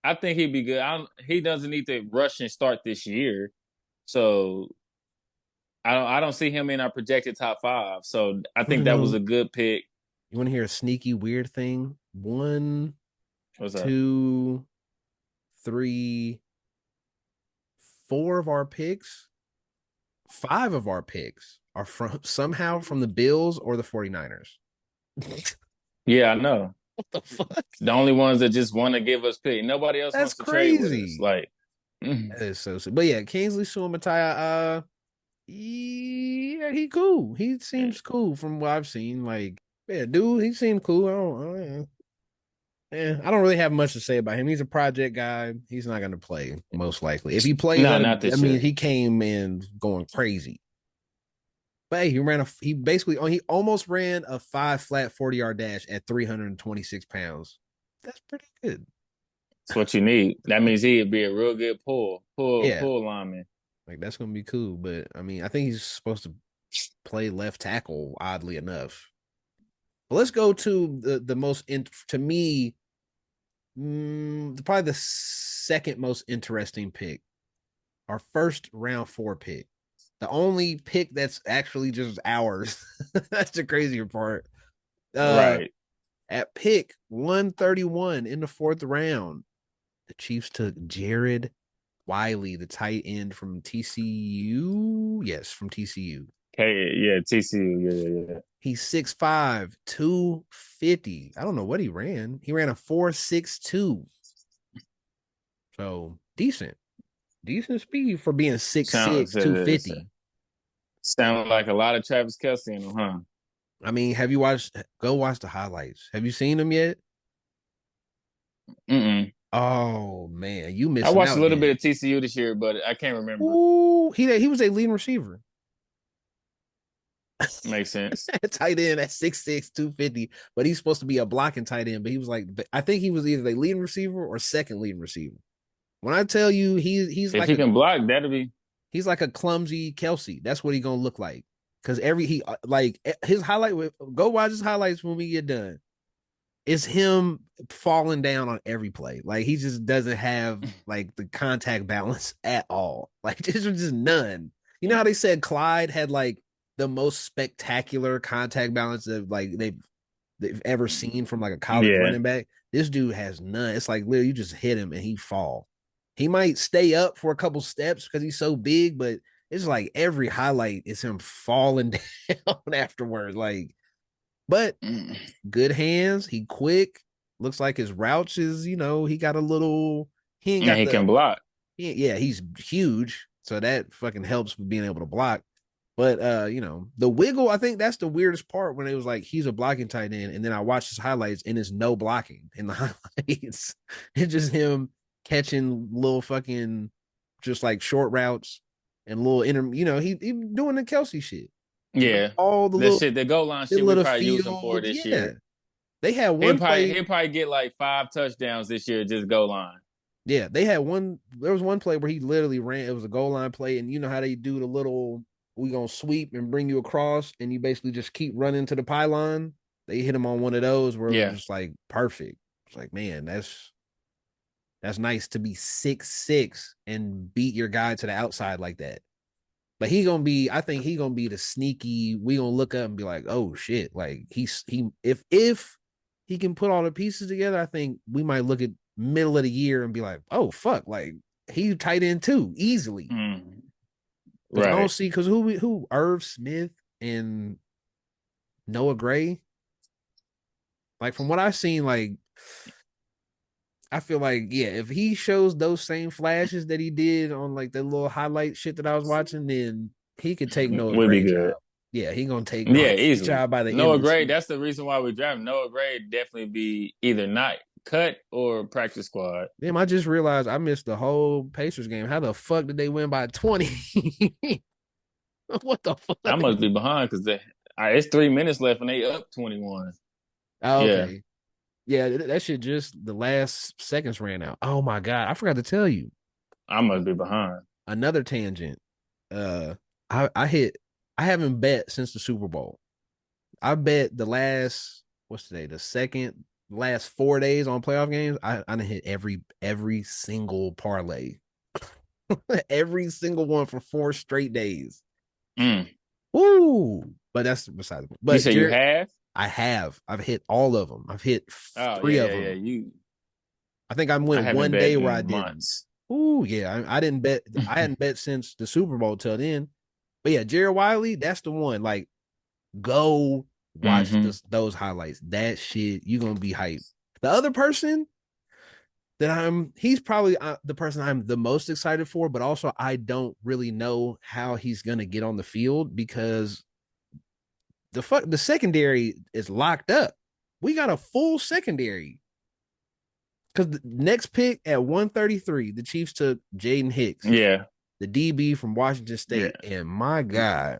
S2: I think he'd be good. He doesn't need to rush and start this year, so I don't see him in our projected top five. So I
S1: You want
S2: think
S1: to
S2: that was
S1: know?
S2: a good pick.
S1: You want to hear a sneaky weird thing? One,
S2: What's that?
S1: two, three, four of our picks, five of our picks are from somehow from the Bills or the 49ers. What
S2: Yeah, I know.
S1: the fuck?
S2: The only ones that just want to give us pick. Nobody else
S1: That's
S2: wants to trade with us.
S1: crazy.
S2: Like, mm,
S1: That is so sick. But yeah, Kingsley Suamataya, yeah, he cool. He seems cool from what I've seen. Like, yeah, dude, he seemed cool. I don't really have much to say about him. He's a project guy. He's not going to play most likely. If he plays,
S2: no,
S1: that
S2: not
S1: I
S2: this
S1: mean,
S2: year.
S1: he came in going crazy. But hey, he basically he almost ran a 5 flat 40-yard dash at 326 pounds. That's pretty good.
S2: That's what you need. That means he'd be a real good
S1: Yeah,
S2: pull lineman.
S1: like that's gonna be cool. But I mean, I think he's supposed to play left tackle. Oddly enough, but let's go to the most to me, probably the second most interesting pick. Our first round four pick. The only pick that's actually just ours. That's the crazier part. Uh
S2: Right.
S1: at pick 131 in the fourth round, the Chiefs took Jared Wiley, the tight end from TCU. Yes, from TCU.
S2: Okay, yeah, TCU. Yeah.
S1: He's 6'5, 250. I don't know what he ran. He ran a 4.62. So decent. Decent speed for being 6'6,
S2: Sounds
S1: 250.
S2: sound like a lot of Travis Kelce in him, huh?
S1: I mean, have you watched? Go watch the highlights. Have you seen them yet?
S2: Mm-mm.
S1: Oh man, you
S2: I
S1: missing
S2: watched a
S1: out
S2: little bit
S1: then.
S2: of TCU this year, but I can't remember.
S1: Ooh, he was a leading receiver.
S2: Makes sense.
S1: Tight end at 6'6", 250, but he's supposed to be a blocking tight end. But he was like, I think he was either the leading receiver or second leading receiver. When I tell you
S2: If he can block, that'll be.
S1: he's like a clumsy Kelsey. That's what he gonna look like. Cause he like his highlight. Go watch his highlights when we get done. It's him falling down on every play. Like he just doesn't have like the contact balance at all. Like this was just none. You know how they said Clyde had like the most spectacular contact balance that like they've ever seen from like a college
S2: Yeah.
S1: running back. This dude has none. It's like literally you just hit him and he fall. He might stay up for a couple steps because he's so big, but it's like every highlight is him falling down afterwards. Like, but
S2: Mm.
S1: good hands. He quick. Looks like his routes is, he got a little. He ain't
S2: And
S1: got
S2: he can block.
S1: yeah, he's huge, so that fucking helps with being able to block. But the wiggle, I think that's the weirdest part when it was like he's a blocking tight end, and then I watched his highlights and it's no blocking in the highlights. It's just him catching little fucking just like short routes and little he doing the Kelsey shit.
S2: Yeah.
S1: All the
S2: That
S1: little
S2: shit, the goal line shit,
S1: middle of
S2: we
S1: the
S2: probably use him for
S1: field.
S2: this
S1: Yeah.
S2: year.
S1: They had one play.
S2: He'll probably get like 5 touchdowns this year, just goal line.
S1: Yeah, they had one. There was one play where he literally ran. It was a goal line play, and you know how they do the little we gonna sweep and bring you across, and you basically just keep running to the pylon. They hit him on one of those where it was
S2: Yeah.
S1: just like perfect. It's like, man, that's nice to be 6'6" and beat your guy to the outside like that. But I think he gonna be the sneaky. We gonna look up and be like, oh shit, like if he can put all the pieces together, I think we might look at middle of the year and be like, oh fuck, like he tight end too easily.
S2: Mm.
S1: Because I don't
S2: Right.
S1: see because who Irv Smith and Noah Gray, like from what I've seen, like I feel like yeah, if he shows those same flashes that he did on like the little highlight shit that I was watching, then he could take Noah
S2: Would be
S1: Gray
S2: good.
S1: job. Yeah, he gonna take
S2: Yeah,
S1: Noah Gray
S2: easily.
S1: job by the end of
S2: Noah
S1: the
S2: Gray,
S1: season.
S2: that's the reason why we drafted Noah Gray. Definitely be either not cut or practice squad.
S1: Damn, I just realized I missed the whole Pacers game. How the fuck did they win by 20? What the
S2: I
S1: fuck?
S2: must be behind because it's 3 minutes left and they up 21.
S1: Oh,
S2: Yeah,
S1: okay. Yeah, that shit just the last seconds ran out. Oh my god, I forgot to tell you.
S2: I must be behind.
S1: Another tangent. Uh I hit I haven't bet since the Super Bowl. I bet the last what's today? The second last 4 days on playoff games. I done hit every single parlay. Every single one for 4 straight days.
S2: Mm.
S1: Woo! But that's beside the point.
S2: You
S1: But
S2: say you
S1: Jared,
S2: have?
S1: I have. I've hit all of them. I've hit
S2: Oh
S1: three
S2: yeah,
S1: of
S2: yeah, yeah.
S1: them.
S2: You,
S1: I think I
S2: I
S1: went
S2: haven't
S1: one
S2: bet
S1: day where I
S2: in
S1: didn't.
S2: months.
S1: Ooh, yeah. I didn't bet. I hadn't bet since the Super Bowl till then. But yeah, Jared Wiley, that's the one. Like, go watch
S2: Hmm.
S1: those highlights. That shit, you gonna be hyped. The other person that he's probably the person I'm the most excited for, but also I don't really know how he's gonna get on the field because the secondary is locked up. We got a full secondary. Because the next pick at 133, the Chiefs took Jaden Hicks,
S2: Yeah,
S1: the DB from Washington
S2: yeah,
S1: State. And my God,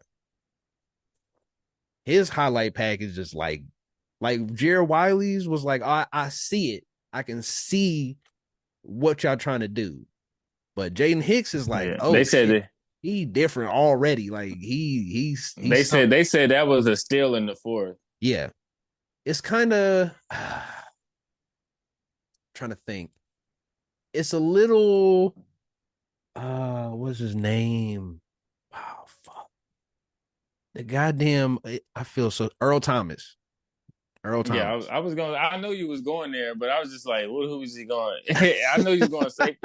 S1: his highlight package is like Jared Wiley's was like, I see it. I can see what y'all trying to do. But Jaden Hicks is like,
S2: yeah.
S1: oh shit, he different already. Like he's something.
S2: They said that was a steal in the fourth.
S1: Yeah. It's kind of trying to think. It's a little what's his name? Wow, fuck. The goddamn I feel so Earl Thomas. Earl
S2: Yeah,
S1: Thomas.
S2: I was going. I know you was going there, but I was just like, who was he going? I know he was going safety.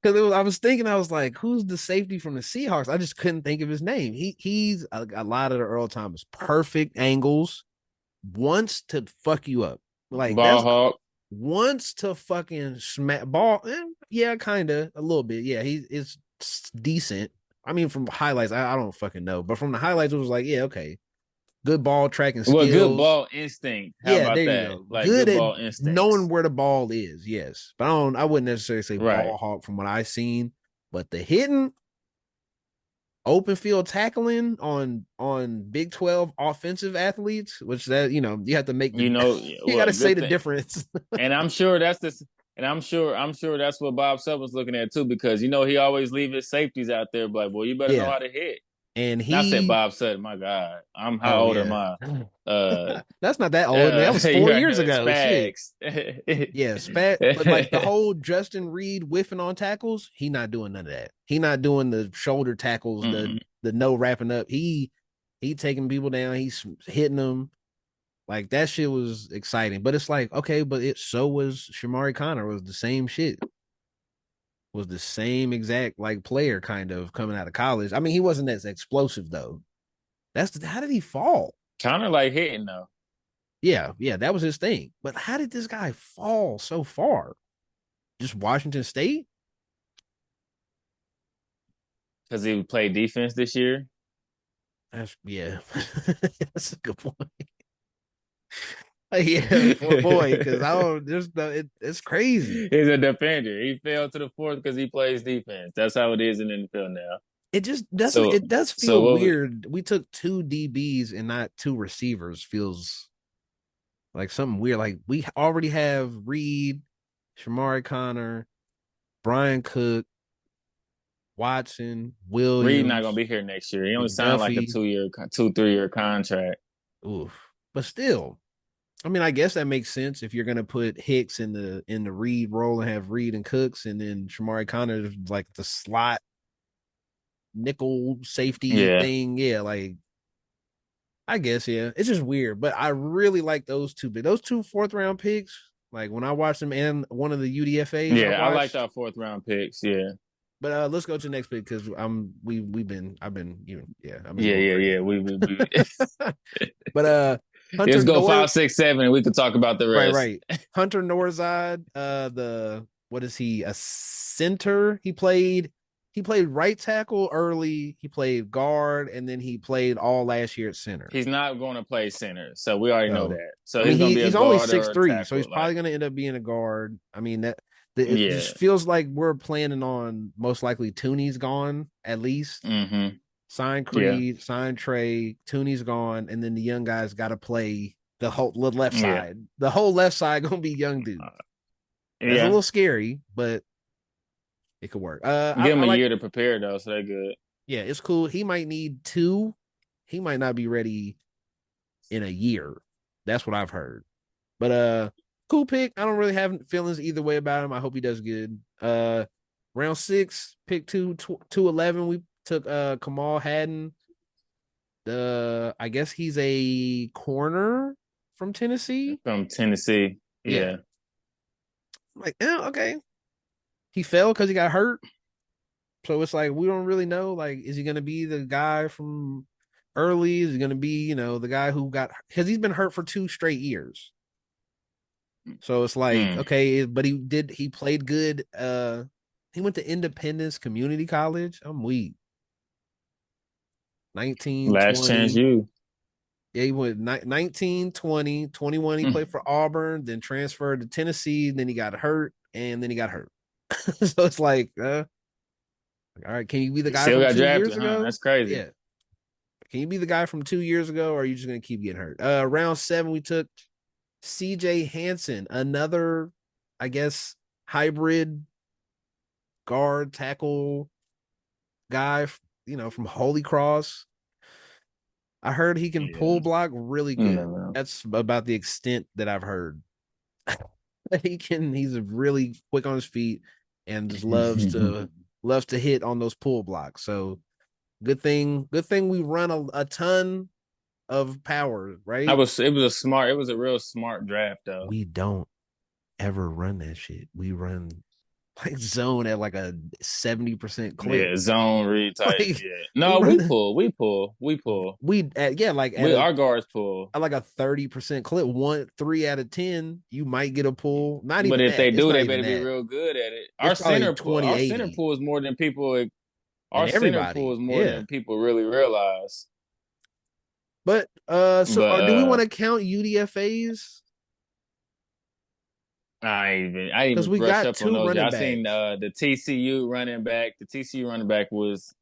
S1: Because I was thinking, I was like, who's the safety from the Seahawks? I just couldn't think of his name. He's a lot of the Earl Thomas. Perfect angles, wants to fuck you up. Like
S2: Ball
S1: that's
S2: hawk.
S1: wants to fucking smack ball. Yeah, kind of a little bit. Yeah, he is decent. I mean, from highlights, I don't fucking know, but from the highlights, it was like, yeah, okay, good ball tracking
S2: Well, good
S1: skills.
S2: ball instinct. How
S1: Yeah,
S2: about
S1: there you
S2: that?
S1: go.
S2: Like
S1: Good
S2: good
S1: at
S2: ball
S1: knowing
S2: instincts.
S1: where the ball is. Yes, but I wouldn't necessarily say
S2: Right.
S1: ball hawk from what I've seen. But the hitting, open field tackling on Big 12 offensive athletes, which that you have to make the
S2: You know,
S1: you got
S2: well,
S1: to say
S2: good
S1: the
S2: thing.
S1: difference.
S2: And I'm sure that's this. And I'm sure that's what Bob Sutton was looking at too, because he always leave his safeties out there. But boy, you better know
S1: Yeah,
S2: how to hit.
S1: and
S2: Not said
S1: he.
S2: Bob Sutton. My God, how
S1: Oh
S2: old am
S1: yeah,
S2: I? Uh,
S1: that's not that old. That was
S2: you
S1: 4 years
S2: heard
S1: ago. Shit.
S2: Spags.
S1: Yeah, spat. But like the whole Justin Reed whiffing on tackles, he not doing none of that. He not doing the shoulder tackles,
S2: Mm-mm.
S1: the no wrapping up. He taking people down. He's hitting them. Like that shit was exciting. But it's like okay, but so was Shamari Connor was the same shit. Was the same exact like player kind of coming out of college. I mean, he wasn't as explosive though. How did he fall?
S2: Kind of like hitting though,
S1: Yeah, yeah, that was his thing. But how did this guy fall so far? Just Washington State?
S2: because he played defense this year.
S1: That's yeah. That's a good point. Yeah, for boy, because I don't just it's crazy.
S2: He's a defender. He fell to the fourth because he plays defense. That's how it is in the NFL now.
S1: It just doesn't
S2: So,
S1: it does
S2: so
S1: feel
S2: what?
S1: weird. We took two DBs and not two receivers. Feels like something weird. Like we already have Reed, Shamari Connor, Brian Cook, Watson,
S2: Reed not gonna
S1: Williams,
S2: be here next year. He only signed like a
S1: McDuffie.
S2: 2 year, 2 3 year contract.
S1: Oof. But still, I mean, I guess that makes sense if you're gonna put Hicks in the Reed role and have Reed and Cooks, and then Shamari Connor is like the slot nickel safety
S2: Yeah,
S1: thing. Yeah, like I guess yeah, it's just weird. But I really like those two. But those two fourth round picks, like when I watched them and one of the UDFA's I
S2: yeah. I liked
S1: watched.
S2: our fourth round picks. Yeah,
S1: But let's go to the next pick because I've been I've been
S2: yeah,
S1: going
S2: yeah,
S1: crazy.
S2: yeah. We
S1: But Hunter
S2: let's go
S1: Nor
S2: 5, 6, 7, and we can talk about the
S1: right,
S2: rest.
S1: right. Hunter Norzad, the what is he? A center. he played right tackle early. He played guard, and then he played all last year at center.
S2: He's not going to play center, so we already know
S1: So,
S2: that.
S1: I
S2: So
S1: mean,
S2: he's going to be a
S1: he's only
S2: guard
S1: six
S2: or a
S1: three, so he's
S2: tackle.
S1: probably
S2: Like,
S1: going to end up being a guard. I mean it
S2: yeah.
S1: just feels like we're planning on most likely Tooney's gone at least.
S2: Mm-hmm.
S1: Sign
S2: Yeah.
S1: Creed, sign Trey, Tooney's gone, and then the young guys got to play the left
S2: Yeah.
S1: side. The whole left side gonna be young dudes. That's a
S2: Yeah.
S1: little scary, but it could work.
S2: Give him
S1: I
S2: a
S1: like.
S2: year to prepare though, so they're good.
S1: Yeah, it's cool. He might need two. He might not be ready in a year. That's what I've heard. But cool pick. I don't really have feelings either way about him. I hope he does good. Round 6, pick 211. We took Kamal Haddon. I guess he's a corner from Tennessee.
S2: From Tennessee.
S1: Yeah.
S2: Yeah.
S1: I'm like, okay. He fell because he got hurt. So it's like we don't really know. Like, is he gonna be the guy from early? Is he gonna be, the guy who got because he's been hurt for 2 straight years. So it's like,
S2: Mm.
S1: okay, but he played good. He went to Independence Community College. I'm weak. 19,
S2: Last chance
S1: 20.
S2: you.
S1: Yeah, he went 19, 20, 21. He played for Auburn, then transferred to Tennessee. Then he got hurt, and then he got hurt. So it's like, all right, can you be the guy
S2: Still
S1: from
S2: got
S1: 2 years
S2: drafted, huh?
S1: ago?
S2: That's crazy.
S1: Yeah. Can you be the guy from 2 years ago, or are you just going to keep getting hurt? Round 7, we took CJ Hansen, another, I guess, hybrid guard tackle guy, from Holy Cross. I heard he can
S2: Yeah.
S1: pull block really good.
S2: No.
S1: That's about the extent that I've heard. He's really quick on his feet and just loves to hit on those pull blocks. So good thing we run a ton of power, right?
S2: It was a real smart draft though.
S1: We don't ever run that shit. We run like zone at like a 70% clip.
S2: Yeah, zone read type.
S1: Like
S2: Yeah.
S1: we
S2: No,
S1: run
S2: we pull.
S1: like
S2: We our guards pull.
S1: at like a 30% clip. 3 out of 10, you might get a pull. Not
S2: But
S1: even
S2: if
S1: that.
S2: they
S1: It's
S2: do,
S1: not
S2: they
S1: even
S2: better be
S1: that.
S2: real good at it.
S1: It's probably
S2: Our
S1: 20,
S2: center
S1: 80.
S2: pulls more than people.
S1: And
S2: Our center
S1: everybody.
S2: pulls more
S1: Yeah.
S2: than people really realize.
S1: But so
S2: But
S1: do we want to count UDFA's?
S2: I ain't
S1: Because
S2: even
S1: we
S2: brush
S1: got
S2: up on
S1: two
S2: those.
S1: running
S2: I seen
S1: backs.
S2: the TCU running back. The TCU running back was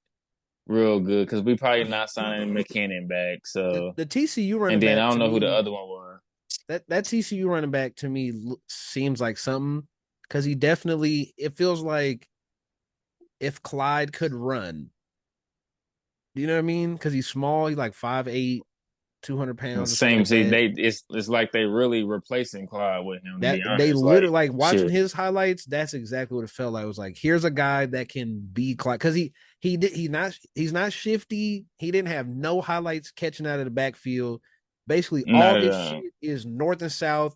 S2: real good because we probably not signing McKinnon back.
S1: The,
S2: So,
S1: the TCU
S2: and
S1: running
S2: then
S1: back
S2: I don't
S1: to
S2: know who the
S1: me,
S2: other one was.
S1: that TCU running back to me seems like something because he definitely, it feels like if Clyde could run, you know what I mean? Because he's small, he's like 5'8", 200 pounds or something
S2: Same.
S1: like
S2: See,
S1: that.
S2: it's like they really replacing Clyde with him. To
S1: That
S2: be
S1: they
S2: honest,
S1: literally
S2: like
S1: like watching
S2: shit.
S1: his highlights. That's exactly what it felt like. It was like, here's a guy that can be Clyde because he's not shifty. He didn't have no highlights catching out of the backfield. Basically,
S2: Not
S1: all
S2: at
S1: his
S2: all.
S1: shit is north and south.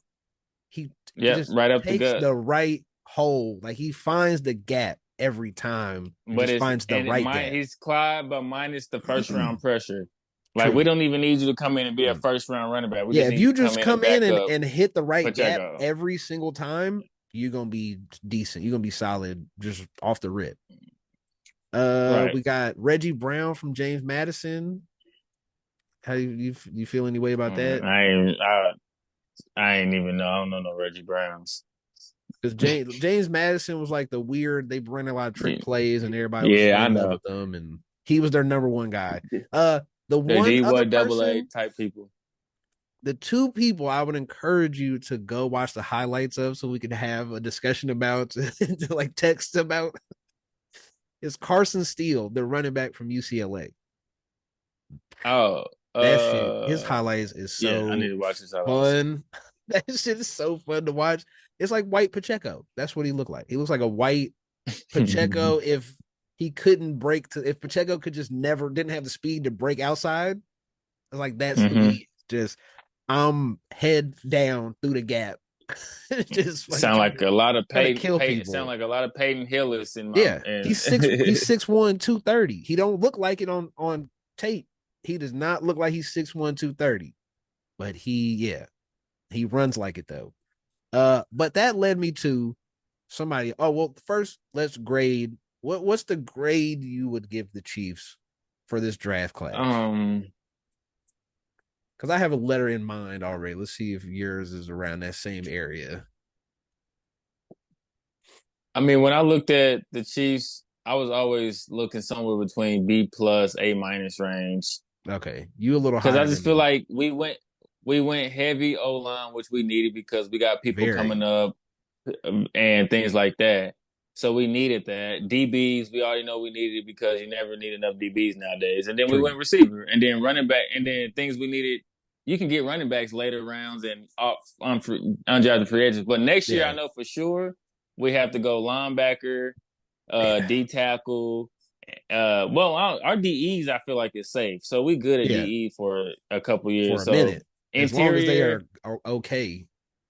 S1: He
S2: Yep,
S1: just
S2: right up the
S1: takes
S2: gut.
S1: the right hole. Like he finds the gap every time and
S2: But
S1: just finds the right gap.
S2: he's Clyde, but minus the first round pressure. Like we
S1: True.
S2: don't even need you to come in and be a
S1: True.
S2: first round running back. We
S1: Yeah,
S2: just
S1: if
S2: need you
S1: you
S2: to come
S1: just
S2: in and
S1: come in
S2: back up
S1: and hit the right gap
S2: Pacheco.
S1: every single time, you're gonna be decent. You're gonna be solid just off the rip.
S2: Right.
S1: We got Reggie Brown from James Madison. How you feel any way about that?
S2: I ain't even know. I don't know no Reggie Browns.
S1: Because James Madison was like the weird. They ran a lot of trick plays, and everybody was
S2: Yeah, I
S1: in love
S2: know.
S1: with them, and he was their number one guy. The
S2: The
S1: one
S2: D
S1: other
S2: what double A
S1: person,
S2: type people.
S1: the two people I would encourage you to go watch the highlights of, so we could have a discussion about, like text about, is Carson Steele, the running back from UCLA.
S2: Oh,
S1: That shit, his highlights is
S2: yeah, I need
S1: so
S2: to watch this out also.
S1: fun. That shit is so fun to watch. It's like white Pacheco. That's what he looked like. He looks like a white Pacheco if he couldn't break to, if Pacheco could just never didn't have the speed to break outside. It's like that's who he is. Just I'm head down through the gap. Just like
S2: Sound like a lot of
S1: trying to kill
S2: Sound
S1: people.
S2: like a lot of Peyton Hillis in my
S1: Yeah.
S2: and
S1: He's 6'1", 230. He don't look like it on tape. He does not look like he's 6'1", 230. But he runs like it though. But that led me to somebody. Oh, well, first let's grade What's the grade you would give the Chiefs for this draft class?
S2: Um,
S1: Because I have a letter in mind already. Let's see if yours is around that same area.
S2: I mean, when I looked at the Chiefs, I was always looking somewhere between B plus, A minus range.
S1: Okay, you a little
S2: Because I
S1: higher
S2: just
S1: than
S2: feel
S1: me.
S2: like we went heavy O line, which we needed because we got people coming
S1: Very
S2: up and things like that. So we needed that. DBs, we already know we needed it because you never need enough DBs nowadays. And then we
S1: true.
S2: went receiver, and then running back, and then things we needed. You can get running backs later rounds and off undrafted free agents, but next year I
S1: Yeah,
S2: know for sure we have to go linebacker, D tackle. Well, our DEs I feel like is safe, so we good at
S1: yeah.
S2: DE for a couple
S1: For
S2: years.
S1: a
S2: So
S1: minute, as long as they
S2: interior,
S1: are okay,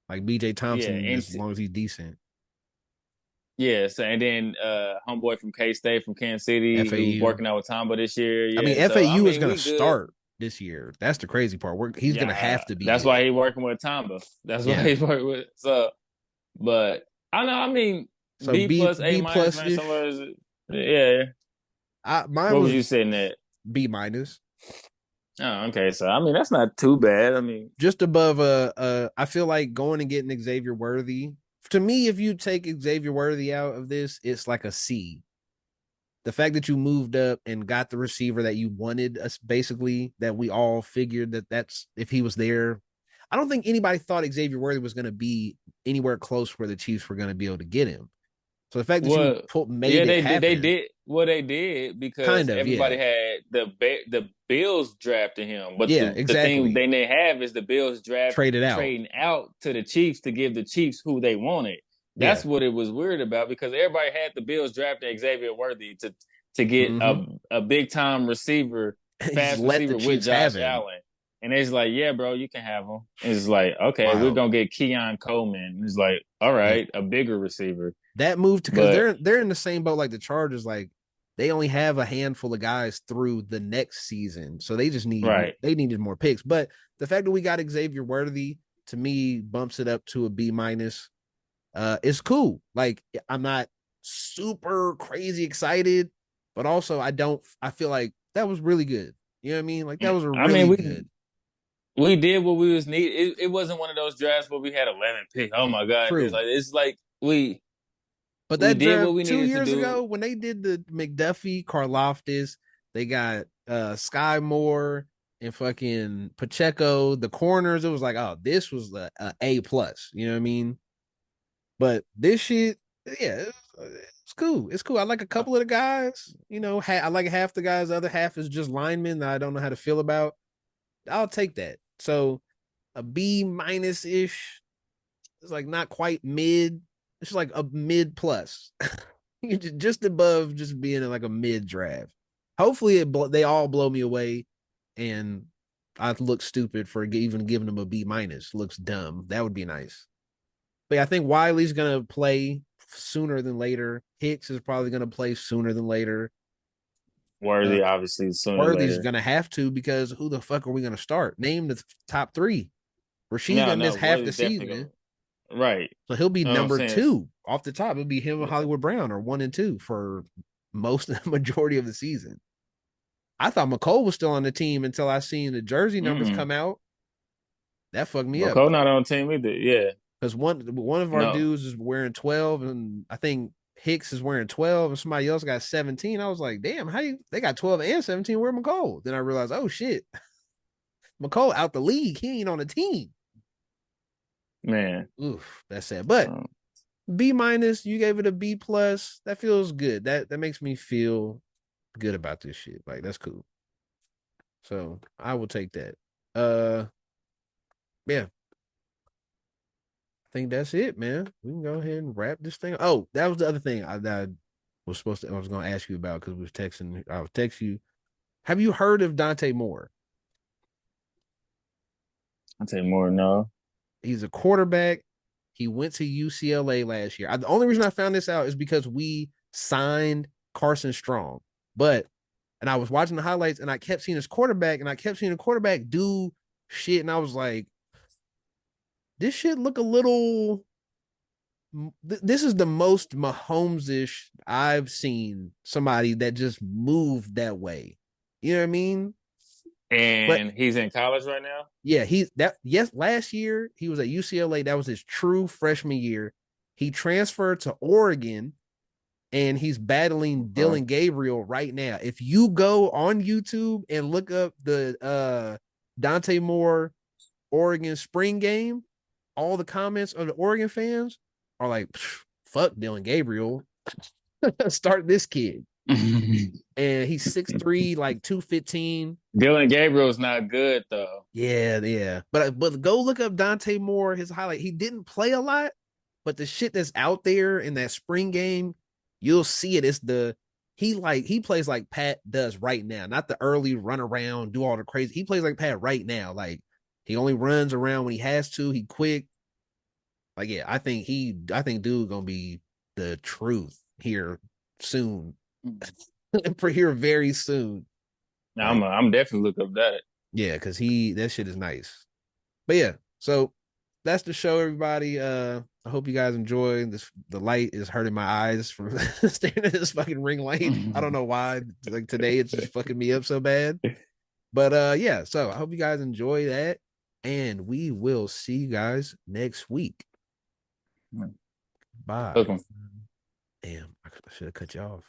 S1: like BJ
S2: yeah,
S1: Thompson, as long as he's decent.
S2: yeah. So and then homeboy from K State from Kansas City who's
S1: FAU.
S2: working out with Tombo this year.
S1: I mean,
S2: Yeah, so I
S1: FAU is
S2: mean
S1: going to
S2: we good.
S1: start this year. That's the crazy part. He's going to
S2: Yeah,
S1: have to be
S2: that's why
S1: good.
S2: he working with Tombo. That's why
S1: Yeah.
S2: he's working with. So, but I know. I mean,
S1: So
S2: B plus A
S1: B
S2: minus
S1: plus
S2: range
S1: ish.
S2: somewhere. Yeah.
S1: Mine
S2: What was
S1: was
S2: you sitting at?
S1: B minus,
S2: Oh, okay. So I mean, that's not too bad. I mean,
S1: just above. I feel like going and getting Xavier Worthy. To me, if you take Xavier Worthy out of this, it's like a C. The fact that you moved up and got the receiver that you wanted, us basically that we all figured that that's if he was there. I don't think anybody thought Xavier Worthy was going to be anywhere close where the Chiefs were going to be able to get him. So the fact that you
S2: well,
S1: made
S2: yeah,
S1: it
S2: they did. They
S1: happen,
S2: did. Well, they did because
S1: kind of,
S2: everybody
S1: yeah,
S2: had the Bills drafting him, but
S1: yeah,
S2: the thing
S1: exactly.
S2: they didn't have is the Bills
S1: Traded out,
S2: trading out to the Chiefs to give the Chiefs who they wanted.
S1: yeah.
S2: That's what it was weird about because everybody had the Bills drafting Xavier Worthy to get
S1: Mm-hmm.
S2: a big time receiver,
S1: He just
S2: fast
S1: let the
S2: receiver with
S1: Chiefs have
S2: Josh
S1: him.
S2: Allen. And it's like, yeah, bro, you can have him. And it's like, okay, we're
S1: Wild,
S2: gonna get Keon Coleman. It's like, all
S1: yeah.
S2: right, a bigger receiver.
S1: That move to because
S2: But
S1: they're in the same boat like the Chargers. Like they only have a handful of guys through the next season, so they just
S2: right.
S1: needed more picks. But the fact that we got Xavier Worthy to me bumps it up to a B minus. It's cool. Like I'm not super crazy excited, but also I don't. I feel like that was really good. You know what I mean? Like that was a
S2: I mean,
S1: really good.
S2: we did what we was need. It wasn't one of those drafts where we had 11 picks. Oh my god!
S1: True.
S2: It's like
S1: But
S2: we
S1: that
S2: did
S1: draft
S2: what we
S1: two
S2: needed to
S1: years
S2: do.
S1: ago, when they did the McDuffie, Karloftis, they got Sky Moore and fucking Pacheco, the corners. It was like, oh, this was a plus. You know what I mean? But this shit, yeah, it's cool. It's cool. I like a couple of the guys. You know, I like half the guys. The other half is just linemen that I don't know how to feel about. I'll take that. So a B minus ish. It's like not quite mid. It's like a mid plus. Just above just being like a mid draft. Hopefully, they all blow me away, and I look stupid for even giving them a B minus. Looks dumb. That would be nice. But yeah, I think Wiley's gonna play sooner than later. Hicks is probably gonna play sooner than later. Uh,
S2: Worthy, obviously, sooner or
S1: Worthy's
S2: later.
S1: gonna have to because who the fuck are we gonna start? Name the top three. Rasheed's
S2: No,
S1: gonna miss
S2: no,
S1: half the
S2: Worthy's definitely
S1: season,
S2: going. Right.
S1: so he'll be
S2: You know what I'm
S1: number
S2: saying?
S1: two off the top. It'll be him and Hollywood Brown or 1 and 2 for most majority of the season. I thought McCole was still on the team until I seen the jersey numbers
S2: Mm-mm.
S1: come out. That fucked me up
S2: McCole not on the team either. Yeah.
S1: because one of our
S2: No.
S1: dudes is wearing 12, and I think Hicks is wearing 12, and somebody else got 17. I was like, damn, how you they got 12 and 17? Where McCole? Then I realized, oh shit, McCole out the league. He ain't on the team.
S2: Man.
S1: Oof, that's sad. But
S2: Um,
S1: B minus, you gave it a B plus. That feels good. That makes me feel good about this shit. Like that's cool. So I will take that. Uh, yeah, I think that's it, man. We can go ahead and wrap this thing. Oh, that was the other thing I was supposed to. I was going to ask you about because we was texting. I was text you. Have you heard of Dante Moore?
S2: I'll tell you more. No.
S1: He's a quarterback. He went to UCLA last year. The only reason I found this out is because we signed Carson Strong, but and I was watching the highlights and I kept seeing his quarterback and I kept seeing the quarterback do shit, and I was like, this shit look a little this is the most Mahomes-ish I've seen somebody that just moved that way. You know what I mean? But
S2: And he's in college right now.
S1: yeah, last year he was at UCLA. That was his true freshman year. He transferred to Oregon and he's battling
S2: Okay.
S1: Dylan Gabriel right now. If you go on YouTube and look up the Dante Moore Oregon spring game, all the comments of the Oregon fans are like, fuck Dylan Gabriel. Start this kid. And he's 6'3, like 215.
S2: Dylan Gabriel's not good though.
S1: Yeah, yeah. But go look up Dante Moore, his highlight. He didn't play a lot, but the shit that's out there in that spring game, you'll see it. It's the he plays like Pat does right now, not the early run around, do all the crazy. He plays like Pat right now. Like he only runs around when he has to. He quick. Like yeah, I think dude gonna be the truth here soon. For here very soon. Like
S2: I'm definitely look up that.
S1: yeah, because that shit is nice. But yeah, so that's the show, everybody. I hope you guys enjoy this. The light is hurting my eyes from staring at this fucking ring light. I don't know why. Like today, it's just fucking me up so bad. But yeah, so I hope you guys enjoy that, and we will see you guys next week. Bye.
S2: Cook 'em.
S1: Damn, I should have cut you off.